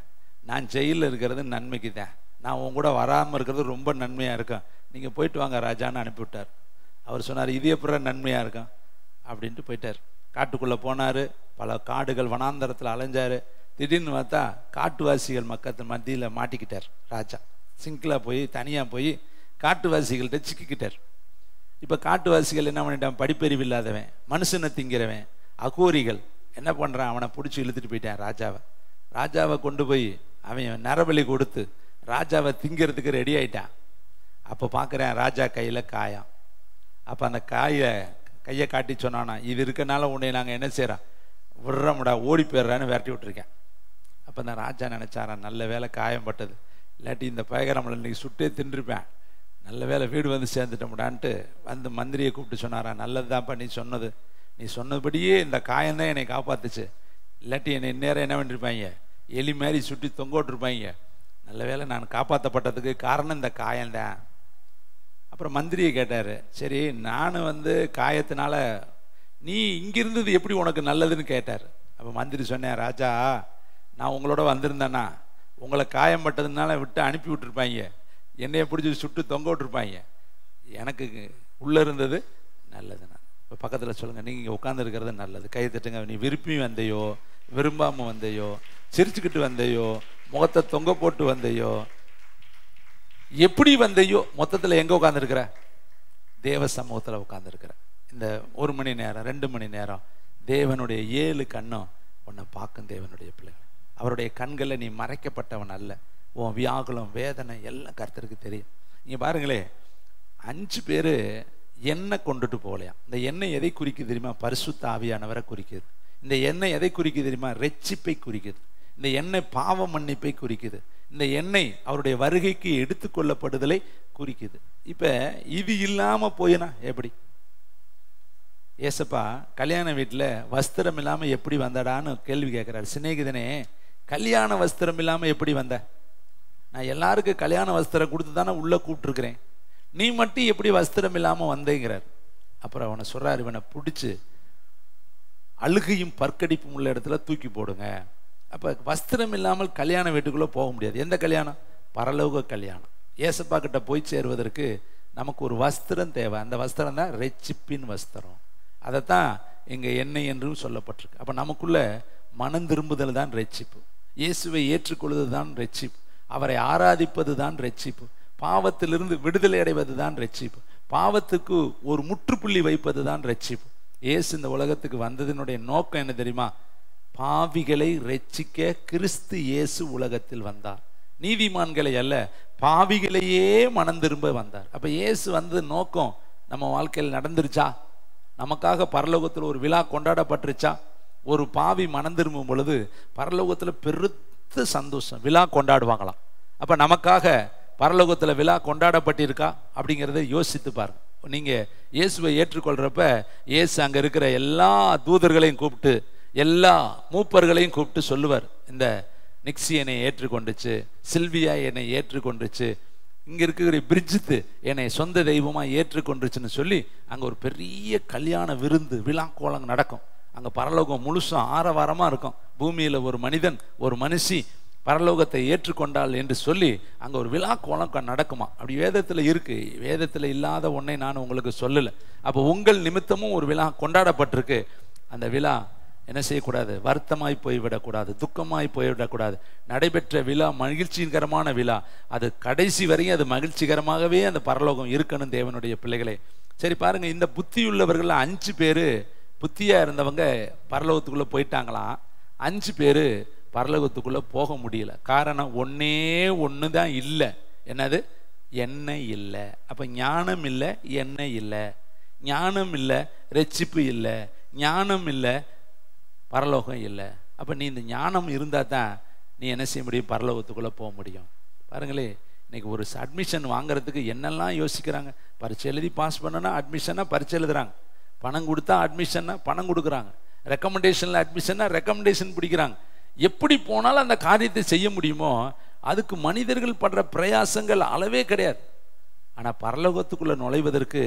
நான் ஜெயிலில் இருக்கிறது நன்மைக்கு தான், நான் உன் கூட வராமல் இருக்கிறது ரொம்ப நன்மையாக இருக்கும், நீங்கள் போயிட்டு வாங்க ராஜான்னு அனுப்பிவிட்டார். அவர் சொன்னார், இது எப்படி நன்மையாக இருக்கும் அப்படின்ட்டு போயிட்டார். காட்டுக்குள்ளே போனார், பல காடுகள் வனாந்தரத்தில் அலைஞ்சார். திடீர்னு பார்த்தா காட்டுவாசிகள் மக்கள் மத்தியில் மாட்டிக்கிட்டார். ராஜா சிங்கிளாக போய் தனியாக போய் காட்டுவாசிகள்கிட்ட சிக்கிக்கிட்டார். இப்போ காட்டுவாசிகள் என்ன பண்ணிட்டான், படிப்பறிவு இல்லாதவன், மனுஷனை திங்கிறவன், அகோரிகள் என்ன பண்ணுறான், அவனை பிடிச்சி இழுத்துட்டு போயிட்டான் ராஜாவை. ராஜாவை கொண்டு போய் அவன் நரபலி கொடுத்து ராஜாவை திங்கிறதுக்கு ரெடி ஆயிட்டான். அப்போ பார்க்குறேன் ராஜா கையில் காயம். அப்போ அந்த கையை காட்டி சொன்னானா, இது இருக்கனால உன்னை நாங்கள் என்ன செய்கிறோம், விடுறோம்டா, ஓடி போயிடுறான்னு விரட்டி விட்டுருக்கேன். அப்போ தான் ராஜா நினச்சாரா, நல்ல வேலை காயம்பட்டது, இல்லாட்டி இந்த பயங்கரமில் இன்னைக்கு சுட்டே தின்றுப்பேன், நல்ல வேலை வீடு வந்து சேர்ந்துட்டோம்டான்ட்டு வந்து மந்திரியை கூப்பிட்டு சொன்னாரா, நல்லது தான்ப்பா நீ சொன்னது, நீ சொன்னபடியே இந்த காயம்தான் என்னை காப்பாத்துச்சு, இல்லாட்டி என்னை இந்நேரம் என்ன பண்ணிருப்பாங்க, எலி மாதிரி சுட்டி தொங்கோட்டிருப்பாங்க, நல்ல வேலை நான் காப்பாற்றப்பட்டதுக்கு காரணம் இந்த காயம்தான். அப்புறம் மந்திரியை கேட்டார், சரி நான் வந்து காயத்தினால நீ இங்கிருந்தது எப்படி உனக்கு நல்லதுன்னு கேட்டார். அப்போ மந்திரி சொன்னேன், ராஜா நான் உங்களோட வந்திருந்தேன்னா உங்களை காயம்பட்டதுனால விட்டு அனுப்பி விட்டுருப்பாங்க, என்னைய பிடிச்சி சுட்டு தொங்க விட்டுருப்பாங்க, எனக்கு உள்ளே இருந்தது நல்லதுண்ணா. இப்போ பக்கத்தில் சொல்லுங்கள், நீங்கள் இங்கே உட்காந்துருக்கிறது நல்லது, கை தட்டுங்க. நீ விரும்பி வந்தையோ விரும்பாமல் வந்தையோ, சிரிச்சுக்கிட்டு வந்தையோ முகத்தை தொங்க போட்டு வந்தையோ, எப்படி வந்தையோ, மொத்தத்தில் எங்கே உட்காந்துருக்கிற, தேவ சமூகத்தில் உட்காந்துருக்கிற. இந்த 1 மணி நேரம் 2 மணி நேரம் தேவனுடைய 7 கண்ணும் உன்னை பார்க்கும். தேவனுடைய பிள்ளைகள், அவருடைய கண்களில் நீ மறைக்கப்பட்டவன் அல்ல. உன் வியாகுலம் வேதனை எல்லாம் கர்த்தருக்கு தெரியும். நீங்கள் பாருங்களே, 5 பேர் எண்ணெய் கொண்டுட்டு போகலையா. இந்த எண்ணெய் எதை குறிக்குது தெரியுமா? பரிசுத்த ஆவியானவரை குறிக்குது. இந்த எண்ணெய் எதை குறிக்குது தெரியுமா? ரெட்சிப்பை குறிக்குது. இந்த எண்ணெய் பாவ மன்னிப்பை குறிக்குது. இந்த எண்ணெய் அவருடைய வருகைக்கு எடுத்துக்கொள்ளப்படுதலை குறிக்குது. இப்போ இது இல்லாமல் போயினா எப்படி? ஏசப்பா கல்யாண வீட்டில் வஸ்திரம் இல்லாமல் எப்படி வந்தடான்னு கேள்வி கேட்குறாரு. சிநேகிதனே, கல்யாண வஸ்திரம் இல்லாமல் எப்படி வந்த? நான் எல்லாருக்கும் கல்யாண வஸ்திரம் கொடுத்து தானே உள்ளே கூப்பிட்டுருக்கிறேன், நீ மட்டும் எப்படி வஸ்திரம் இல்லாமல் வந்தேங்கிறார். அப்புறம் அவனை சொல்கிறார், இவனை பிடிச்சி அழுகையும் பற்கடிப்பும் உள்ள இடத்துல தூக்கி போடுங்க. அப்போ வஸ்திரம் இல்லாமல் கல்யாண வீட்டுக்குள்ளே போக முடியாது. எந்த கல்யாணம்? பரலோக கல்யாணம். ஏசப்பா கிட்ட போய் சேருவதற்கு நமக்கு ஒரு வஸ்திரம் தேவை. அந்த வஸ்திரம் தான் ரெட்சிப்பின் வஸ்திரம். அதைத்தான் இங்கே எண்ணெய் என்றும் சொல்லப்பட்டிருக்கு. அப்போ நமக்குள்ள மனம் திரும்புதல் தான் ரெட்சிப்பு. இயேசுவை ஏற்றுக்கொள்வது தான் ரெட்சிப்பு. அவரை ஆராதிப்பது தான் ரெட்சிப்பு. பாவத்திலிருந்து விடுதலை அடைவது தான் ரெட்சிப்பு. பாவத்துக்கு ஒரு முற்றுப்புள்ளி வைப்பது தான் ரெட்சிப்பு. இயேசு இந்த உலகத்துக்கு வந்ததினுடைய நோக்கம் என்ன தெரியுமா? பாவிகளை ரெட்சிக்க கிறிஸ்து இயேசு உலகத்தில் வந்தார். நீதிமான்களை அல்ல, பாவிகளையே மனம் திரும்ப வந்தார். அப்ப இயேசு வந்தது நோக்கம் நம்ம வாழ்க்கையில் நடந்துருச்சா? நமக்காக பரலோகத்தில் ஒரு விழா கொண்டாடப்பட்டுருச்சா? ஒரு பாவி மனம் திரும்பும் பொழுது பரலோகத்தில் பெருத்த சந்தோஷம், விழா கொண்டாடுவாங்களாம். அப்ப நமக்காக பரலோகத்தில் விழா கொண்டாடப்பட்டிருக்கா அப்படிங்கிறத யோசித்து பாருங்க. நீங்க இயேசுவை ஏற்றுக்கொள்றப்ப இயேசு அங்க இருக்கிற எல்லா தூதர்களையும் கூப்பிட்டு எல்லா மூப்பர்களையும் கூப்பிட்டு சொல்லுவார், இந்த நிக்ஸி என்னை ஏற்றுக்கொண்டுச்சு, சில்வியா என்னை ஏற்றுக்கொண்டுச்சு, இங்க இருக்கிற பிரிட்ஜித்து என்னை சொந்த தெய்வமா ஏற்றுக்கொண்டுச்சுன்னு சொல்லி அங்க ஒரு பெரிய கல்யாண விருந்து விழா கோலம் நடக்கும். அங்க பரலோகம் முழுசும் ஆரவாரமா இருக்கும். பூமியில ஒரு மனிதன் ஒரு மனுஷி பரலோகத்தை ஏற்றுக்கொண்டாள் என்று சொல்லி அங்க ஒரு விழா கோலம் நடக்குமா. அப்படி வேதத்துல இருக்கு. வேதத்துல இல்லாத ஒன்றை நான் உங்களுக்கு சொல்லல. அப்போ உங்கள் நிமித்தமும் ஒரு விழா கொண்டாடப்பட்டிருக்கு. அந்த விழா என்ன செய்யக்கூடாது? வருத்தமாய் போய்விடக்கூடாது, துக்கமாய் போய்விடக்கூடாது. நடைபெற்ற விழா மகிழ்ச்சிகரமான விழா. அது கடைசி வரையும் அது மகிழ்ச்சிகரமாகவே அந்த பரலோகம் இருக்கணும் தேவனுடைய பிள்ளைகளே. சரி பாருங்க, இந்த புத்தியுள்ளவர்கள் 5 பேர் புத்தியா இருந்தவங்க பரலோகத்துக்குள்ள போயிட்டாங்களாம். 5 பேர் பரலோகத்துக்குள்ள போக முடியல. காரணம் ஒன்னே ஒன்று தான் இல்லை. என்னது? எண்ணெய் இல்லை. அப்ப ஞானம் இல்லை, எண்ணெய் இல்லை. ஞானம் இல்லை, ரெட்சிப்பு இல்லை. ஞானம் இல்லை, பரலோகம் இல்லை. அப்ப நீ இந்த ஞானம் இருந்தா தான் நீ என்ன செய்ய முடியும்? பரலோகத்துக்குள்ள போக முடியும். பாருங்களே, இன்னைக்கு ஒரு அட்மிஷன் வாங்குறதுக்கு என்னெல்லாம் யோசிக்கிறாங்க. பரீட்சை எழுதி பாஸ் பண்ணனா அட்மிஷனா பரீட்சை எழுதுறாங்க, பணம் கொடுத்தா அட்மிஷன்னா பணம் கொடுக்குறாங்க, ரெக்கமெண்டேஷன்ல அட்மிஷன்னா ரெக்கமெண்டேஷன் பிடிக்கிறாங்க. எப்படி போனாலும் அந்த காரியத்தை செய்ய முடியுமோ அதுக்கு மனிதர்கள் படுற பிரயாசங்கள் அளவே கிடையாது. ஆனா பரலோகத்துக்குள்ள நுழைவதற்கு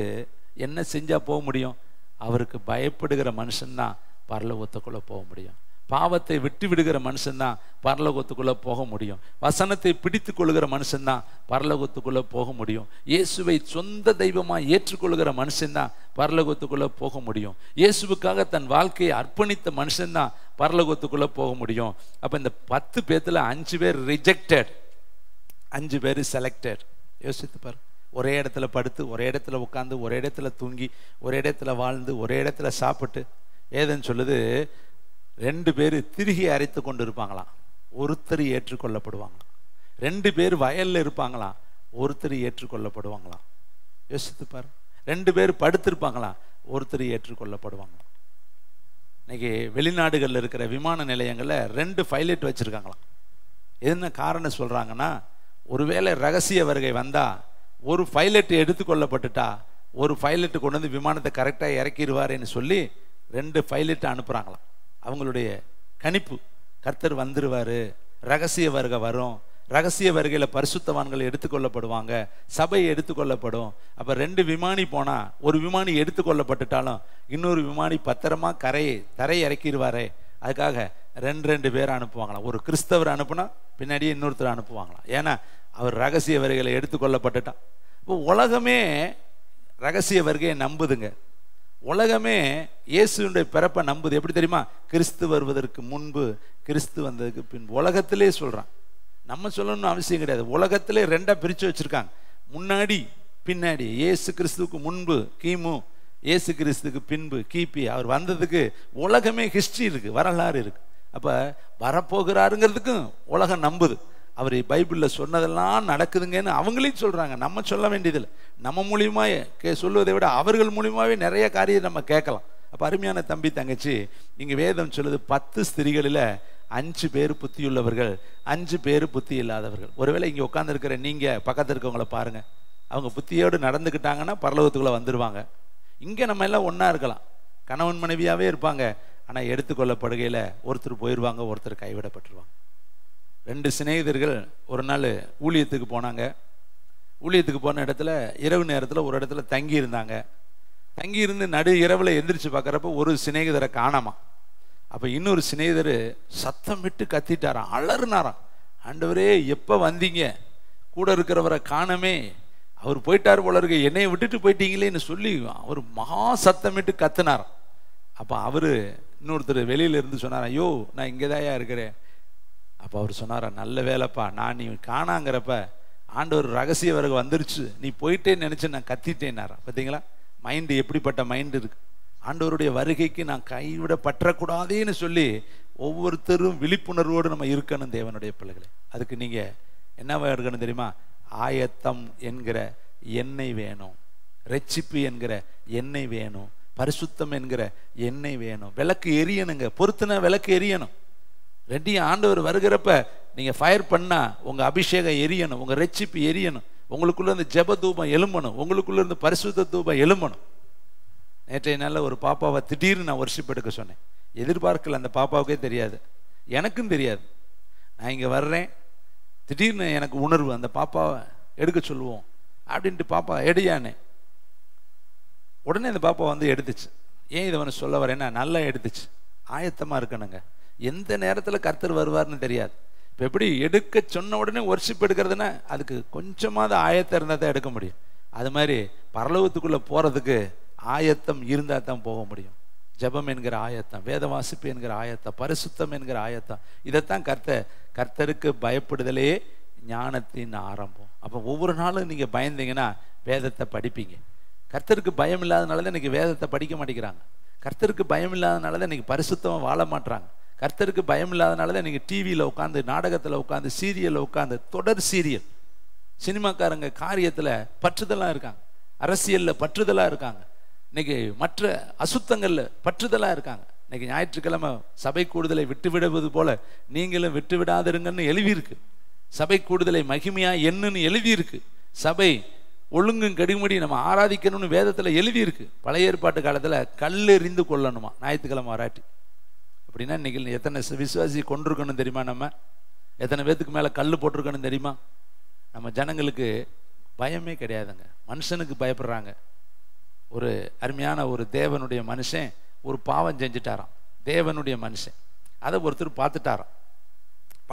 என்ன செஞ்சா போக முடியும்? அவருக்கு பயப்படுகிற மனுஷன்தான் பரலோகத்துக்குள்ள போக முடியும். பாவத்தை விட்டு விடுகிற மனுஷன்தான் பரலோகத்துக்குள்ள போக முடியும். வசனத்தை பிடித்து கொள்ளுகிற மனுஷன்தான் பரலோகத்துக்குள்ள போக முடியும். இயேசுவை சொந்த தெய்வமா ஏற்றுக்கொள்ளுகிற மனுஷன்தான் பரலோகத்துக்குள்ள போக முடியும். இயேசுவுக்காக தன் வாழ்க்கையை அர்ப்பணித்த மனுஷன்தான் பரலோகத்துக்குள்ள போக முடியும். அப்ப இந்த 10 பேர்த்துல 5 பேர் ரிஜெக்டட், 5 பேர் செலக்டட். யோசித்து பாரு. ஒரே இடத்துல படுத்து, ஒரே இடத்துல உட்காந்து, ஒரே இடத்துல தூங்கி, ஒரே இடத்துல வாழ்ந்து, ஒரே இடத்துல சாப்பிட்டு. ஏதன்னு சொல்லுது, 2 பேர் திருகி அரைத்து கொண்டு இருப்பாங்களாம், ஒருத்தர் ஏற்றுக்கொள்ளப்படுவாங்களாம். 2 பேர் வயல்ல இருப்பாங்களாம், ஒருத்தர் ஏற்றுக்கொள்ளப்படுவாங்களாம். யோசித்து பாரு. 2 பேர் படுத்திருப்பாங்களாம், ஒருத்தர் ஏற்றுக்கொள்ளப்படுவாங்க. இன்னைக்கு வெளிநாடுகளில் இருக்கிற விமான நிலையங்களில் 2 பைலட் வச்சுருக்காங்களாம். என்ன காரணம் சொல்கிறாங்கன்னா, ஒருவேளை ரகசிய வருகை வந்தால் ஒரு பைலட் எடுத்துக்கொள்ளப்பட்டுட்டா ஒரு பைலட்டு கொண்டு வந்து விமானத்தை கரெக்டாக இறக்கிடுவாருன்னு சொல்லி 2 பைலட்டை அனுப்புகிறாங்களாம். அவங்களுடைய கணிப்பு, கர்த்தர் வந்துடுவார், ரகசிய வருகை வரும், ரகசிய வருகையில் பரிசுத்தவான்கள் எடுத்துக்கொள்ளப்படுவாங்க, சபை எடுத்துக்கொள்ளப்படும். அப்போ 2 விமானி போனால் ஒரு விமானி எடுத்துக்கொள்ளப்பட்டுட்டாலும் இன்னொரு விமானி பத்திரமா தரை இறக்கிடுவாரே, அதுக்காக 2 பேரை அனுப்புவாங்களாம். ஒரு கிறிஸ்தவர் அனுப்புனா பின்னாடியே இன்னொருத்தர் அனுப்புவாங்களாம். ஏன்னா அவர் ரகசிய வருகையில் எடுத்துக்கொள்ளப்பட்டுட்டான். இப்போ உலகமே ரகசிய வருகையை நம்புதுங்க. உலகமே இயேசுடைய பிறப்பை நம்புது. எப்படி தெரியுமா? கிறிஸ்து வருவதற்கு முன்பு, கிறிஸ்து வந்ததுக்கு பின்பு. உலகத்திலே சொல்றான், நம்ம சொல்லணும்னு அவசியம் கிடையாது. உலகத்திலே 2 பிரிச்சு வச்சிருக்காங்க, முன்னாடி பின்னாடி. இயேசு கிறிஸ்துவுக்கு முன்பு கிமு, இயேசு கிறிஸ்துக்கு பின்பு கிபி. அவர் வந்ததுக்கு உலகமே ஹிஸ்டரி இருக்கு, வரலாறு இருக்கு. அப்ப வரப்போகிறாருங்கிறதுக்கும் உலகம் நம்புது. அவர் பைபிளில் சொன்னதெல்லாம் நடக்குதுங்கன்னு அவங்களையும் சொல்றாங்க, நம்ம சொல்ல வேண்டியதில்லை. நம்ம மூலியமா சொல்வதை விட அவர்கள் மூலியமாவே நிறைய காரியம் நம்ம கேட்கலாம். அப்ப அருமையான தம்பி தங்கச்சி, இங்க வேதம் சொல்லுது 10 ஸ்திரீகளில் 5 பேர் புத்தியுள்ளவர்கள், 5 பேர் புத்தி இல்லாதவர்கள். ஒருவேளை இங்க உட்கார்ந்து இருக்கிற நீங்க பக்கத்தில் இருக்கவங்கள பாருங்க, அவங்க புத்தியோடு நடந்துக்கிட்டாங்கன்னா பரலோகத்துக்குள்ள வந்துடுவாங்க. இங்க நம்ம எல்லாம் ஒன்னா இருக்கலாம், கணவன் மனைவியாவே இருப்பாங்க, ஆனா எடுத்துக்கொள்ளப்படுகையில ஒருத்தர் போயிடுவாங்க, ஒருத்தர் கைவிடப்பட்டுருவாங்க. 2 சிநேகிதர்கள் ஒரு நாள் ஊழியத்துக்கு போனாங்க. ஊழியத்துக்கு போன இடத்துல இரவு நேரத்தில் ஒரு இடத்துல தங்கி இருந்தாங்க. தங்கி இருந்து நடு இரவில் எந்திரிச்சு பார்க்குறப்ப ஒரு சிநேகிதரை காணாமா. அப்போ இன்னொரு சிநேகிதர் சத்தம் விட்டு கத்திட்டாராம், அலறுனாராம், ஆண்டவரே எப்போ வந்தீங்க, கூட இருக்கிறவரை காணமே, அவர் போயிட்டார் போல இருக்கு, என்னையை விட்டுட்டு போயிட்டீங்களேன்னு சொல்லி அவர் மகா சத்தமிட்டு கத்துனாராம். அப்போ அவரு இன்னொருத்தர் வெளியில இருந்து சொன்னாரா, ஐயோ நான் இங்கேதாயா இருக்கிறேன். அப்போ அவர் சொன்னாரா, நல்ல வேலைப்பா, நான் நீ காணாங்கிறப்ப ஆண்டவர் ரகசிய வருகை வந்துருச்சு, நீ போயிட்டேன்னு நினைச்சு நான் கத்திட்டேன்னாரா. பார்த்தீங்களா மைண்டு எப்படிப்பட்ட மைண்டு இருக்கு. ஆண்டவருடைய வருகைக்கு நான் கைவிட பற்றக்கூடாதேன்னு சொல்லி ஒவ்வொருத்தரும் விழிப்புணர்வோடு நம்ம இருக்கணும் தேவனுடைய பிள்ளைகளை. அதுக்கு நீங்க என்னவா இருக்கணும் தெரியுமா? ஆயத்தம் என்கிற எண்ணெய் வேணும், ரட்சிப்பு என்கிற எண்ணெய் வேணும், பரிசுத்தம் என்கிற எண்ணெய் வேணும். விளக்கு எரியணுங்க, பொருத்தின விளக்கு எரியணும். ரெண்டி ஆண்டவர் வருகிறப்ப நீங்க ஃபயர் பண்ணா உங்க அபிஷேகம் எரியணும், உங்க ரட்சிப்பு எரியணும், உங்களுக்குள்ள இருந்து ஜெப தூபம் எழும்பணும், உங்களுக்குள்ள இருந்து பரிசுத்த தூபம் எழும்பணும். நேற்றைய நாளில் ஒரு பாப்பாவை திடீர்னு நான் வர்ஷிப் எடுக்க சொன்னேன். எதிர்பார்க்கல, அந்த பாப்பாவுக்கே தெரியாது, எனக்கும் தெரியாது. நான் இங்கே வர்றேன், திடீர்னு எனக்கு உணர்வு, அந்த பாப்பாவை எடுக்க சொல்லுவோம் அப்படின்ட்டு பாப்பா எடுயானே. உடனே அந்த பாப்பா வந்து எடுத்துச்சு. ஏன் இதை வந்து சொல்ல வரேன்னா, நல்லா எடுத்துச்சு. ஆயத்தமாக இருக்கணுங்க, எந்த நேரத்தில் கர்த்தர் வருவார்னு தெரியாது. இப்போ எப்படி எடுக்க சொன்ன உடனே வர்ஷிப் எடுக்கிறதுனா அதுக்கு கொஞ்சமாவது ஆயத்தம் இருந்தால் தான் எடுக்க முடியும். அது மாதிரி பரலோகத்துக்குள்ளே போகிறதுக்கு ஆயத்தம் இருந்தால் தான் போக முடியும். ஜெபம் என்கிற ஆயத்தம், வேத வாசிப்பு என்கிற ஆயத்தம், பரிசுத்தம் என்கிற ஆயத்தம், இதைத்தான் கர்த்தருக்கு பயப்படுதலே ஞானத்தின் ஆரம்பம். அப்போ ஒவ்வொரு நாளும் நீங்கள் பயந்தீங்கன்னா வேதத்தை படிப்பீங்க. கர்த்தருக்கு பயம் இல்லாதனால தான் இன்னைக்கு வேதத்தை படிக்க மாட்டேங்கிறாங்க. கர்த்தருக்கு பயம் இல்லாதனால தான் இன்னைக்கு பரிசுத்தமாக வாழ மாட்டாங்க. கர்த்தருக்கு பயம் இல்லாதனால தான் இன்னைக்கு டிவியில் உட்காந்து, நாடகத்தில் உட்காந்து, சீரியலில் உட்காந்து, தொடர் சீரியல், சினிமாக்காரங்க காரியத்தில் பற்றுதலாக இருக்காங்க, அரசியலில் பற்றுதலாக இருக்காங்க, இன்னைக்கு மற்ற அசுத்தங்களில் பற்றுதலாக இருக்காங்க. இன்னைக்கு ஞாயிற்றுக்கிழமை சபை கூடுதலை விட்டு விடுவது போல நீங்களும் விட்டு விடாதிருங்கன்னு எழுதியிருக்கு. சபை கூடுதலை மகிமையா என்னன்னு எழுதியிருக்கு. சபை ஒழுங்கும் கெடுமடி நம்ம ஆராதிக்கணும்னு வேதத்தில் எழுதியிருக்கு. பழைய ஏற்பாட்டு காலத்தில் கல் எறிந்து கொள்ளணுமா ஞாயிற்றுக்கிழமை வராட்டி. அப்படின்னா இன்னைக்கு எத்தனை விசுவாசி கொண்டிருக்கணும் தெரியுமா? நம்ம எத்தனை பேத்துக்கு மேலே கல் போட்டிருக்கணும் தெரியுமா? நம்ம ஜனங்களுக்கு பயமே கிடையாதுங்க, மனுஷனுக்கு பயப்படுறாங்க. ஒரு அருமையான ஒரு தேவனுடைய மனுஷன் ஒரு பாவம் செஞ்சுட்டாராம், தேவனுடைய மனுஷன். அதை ஒருத்தர் பார்த்துட்டாராம்.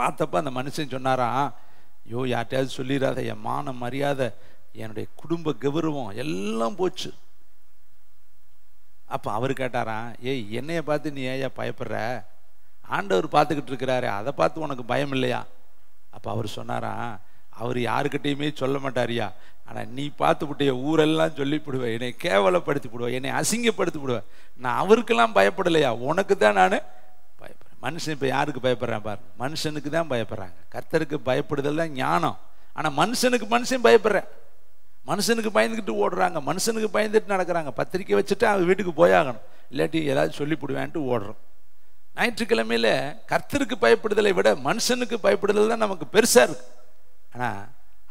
பார்த்தப்ப அந்த மனுஷன் சொன்னாராம், ஐயோ யார்ட்டையாவது சொல்லிடாத, என் மான மரியாதை, என்னுடைய குடும்ப கௌரவம் எல்லாம் போச்சு. அப்போ அவர் கேட்டாராம், ஏய் என்னைய பார்த்து நீ ஏயா பயப்படுற? ஆண்டவர் பார்த்துக்கிட்டு இருக்கிறாரு, அதை பார்த்து உனக்கு பயம் இல்லையா? அப்போ அவர் சொன்னாராம், அவர் யாருக்கிட்டையுமே சொல்ல மாட்டாரியா, ஆனால் நீ பார்த்து விட்டிய ஊரெல்லாம் சொல்லிவிடுவேன், என்னை கேவலப்படுத்தி விடுவேன், என்னை அசிங்கப்படுத்தி விடுவேன், நான் அவருக்கெல்லாம் பயப்படலையா, உனக்கு தான் நான் பயப்படுறேன். மனுஷன் இப்போ யாருக்கு பயப்படுறேன் பாரு, மனுஷனுக்கு தான் பயப்படுறாங்க. கர்த்தருக்கு பயப்படுதல் தான் ஞானம். ஆனால் மனுஷனுக்கு மனுஷன் பயப்படுறேன். மனுஷனுக்கு பயந்துக்கிட்டு ஓடுறாங்க, மனுஷனுக்கு பயந்துட்டு நடக்கிறாங்க. பத்திரிக்கை வச்சுட்டு அவங்க வீட்டுக்கு போயாகணும், இல்லாட்டி ஏதாவது சொல்லிவிடுவேன்ட்டு ஓடுறோம். ஞாயிற்றுக்கிழமையில கர்த்தருக்கு பயப்படுதலை விட மனுஷனுக்கு பயப்படுதல் தான் நமக்கு பெருசா இருக்கு. ஆனா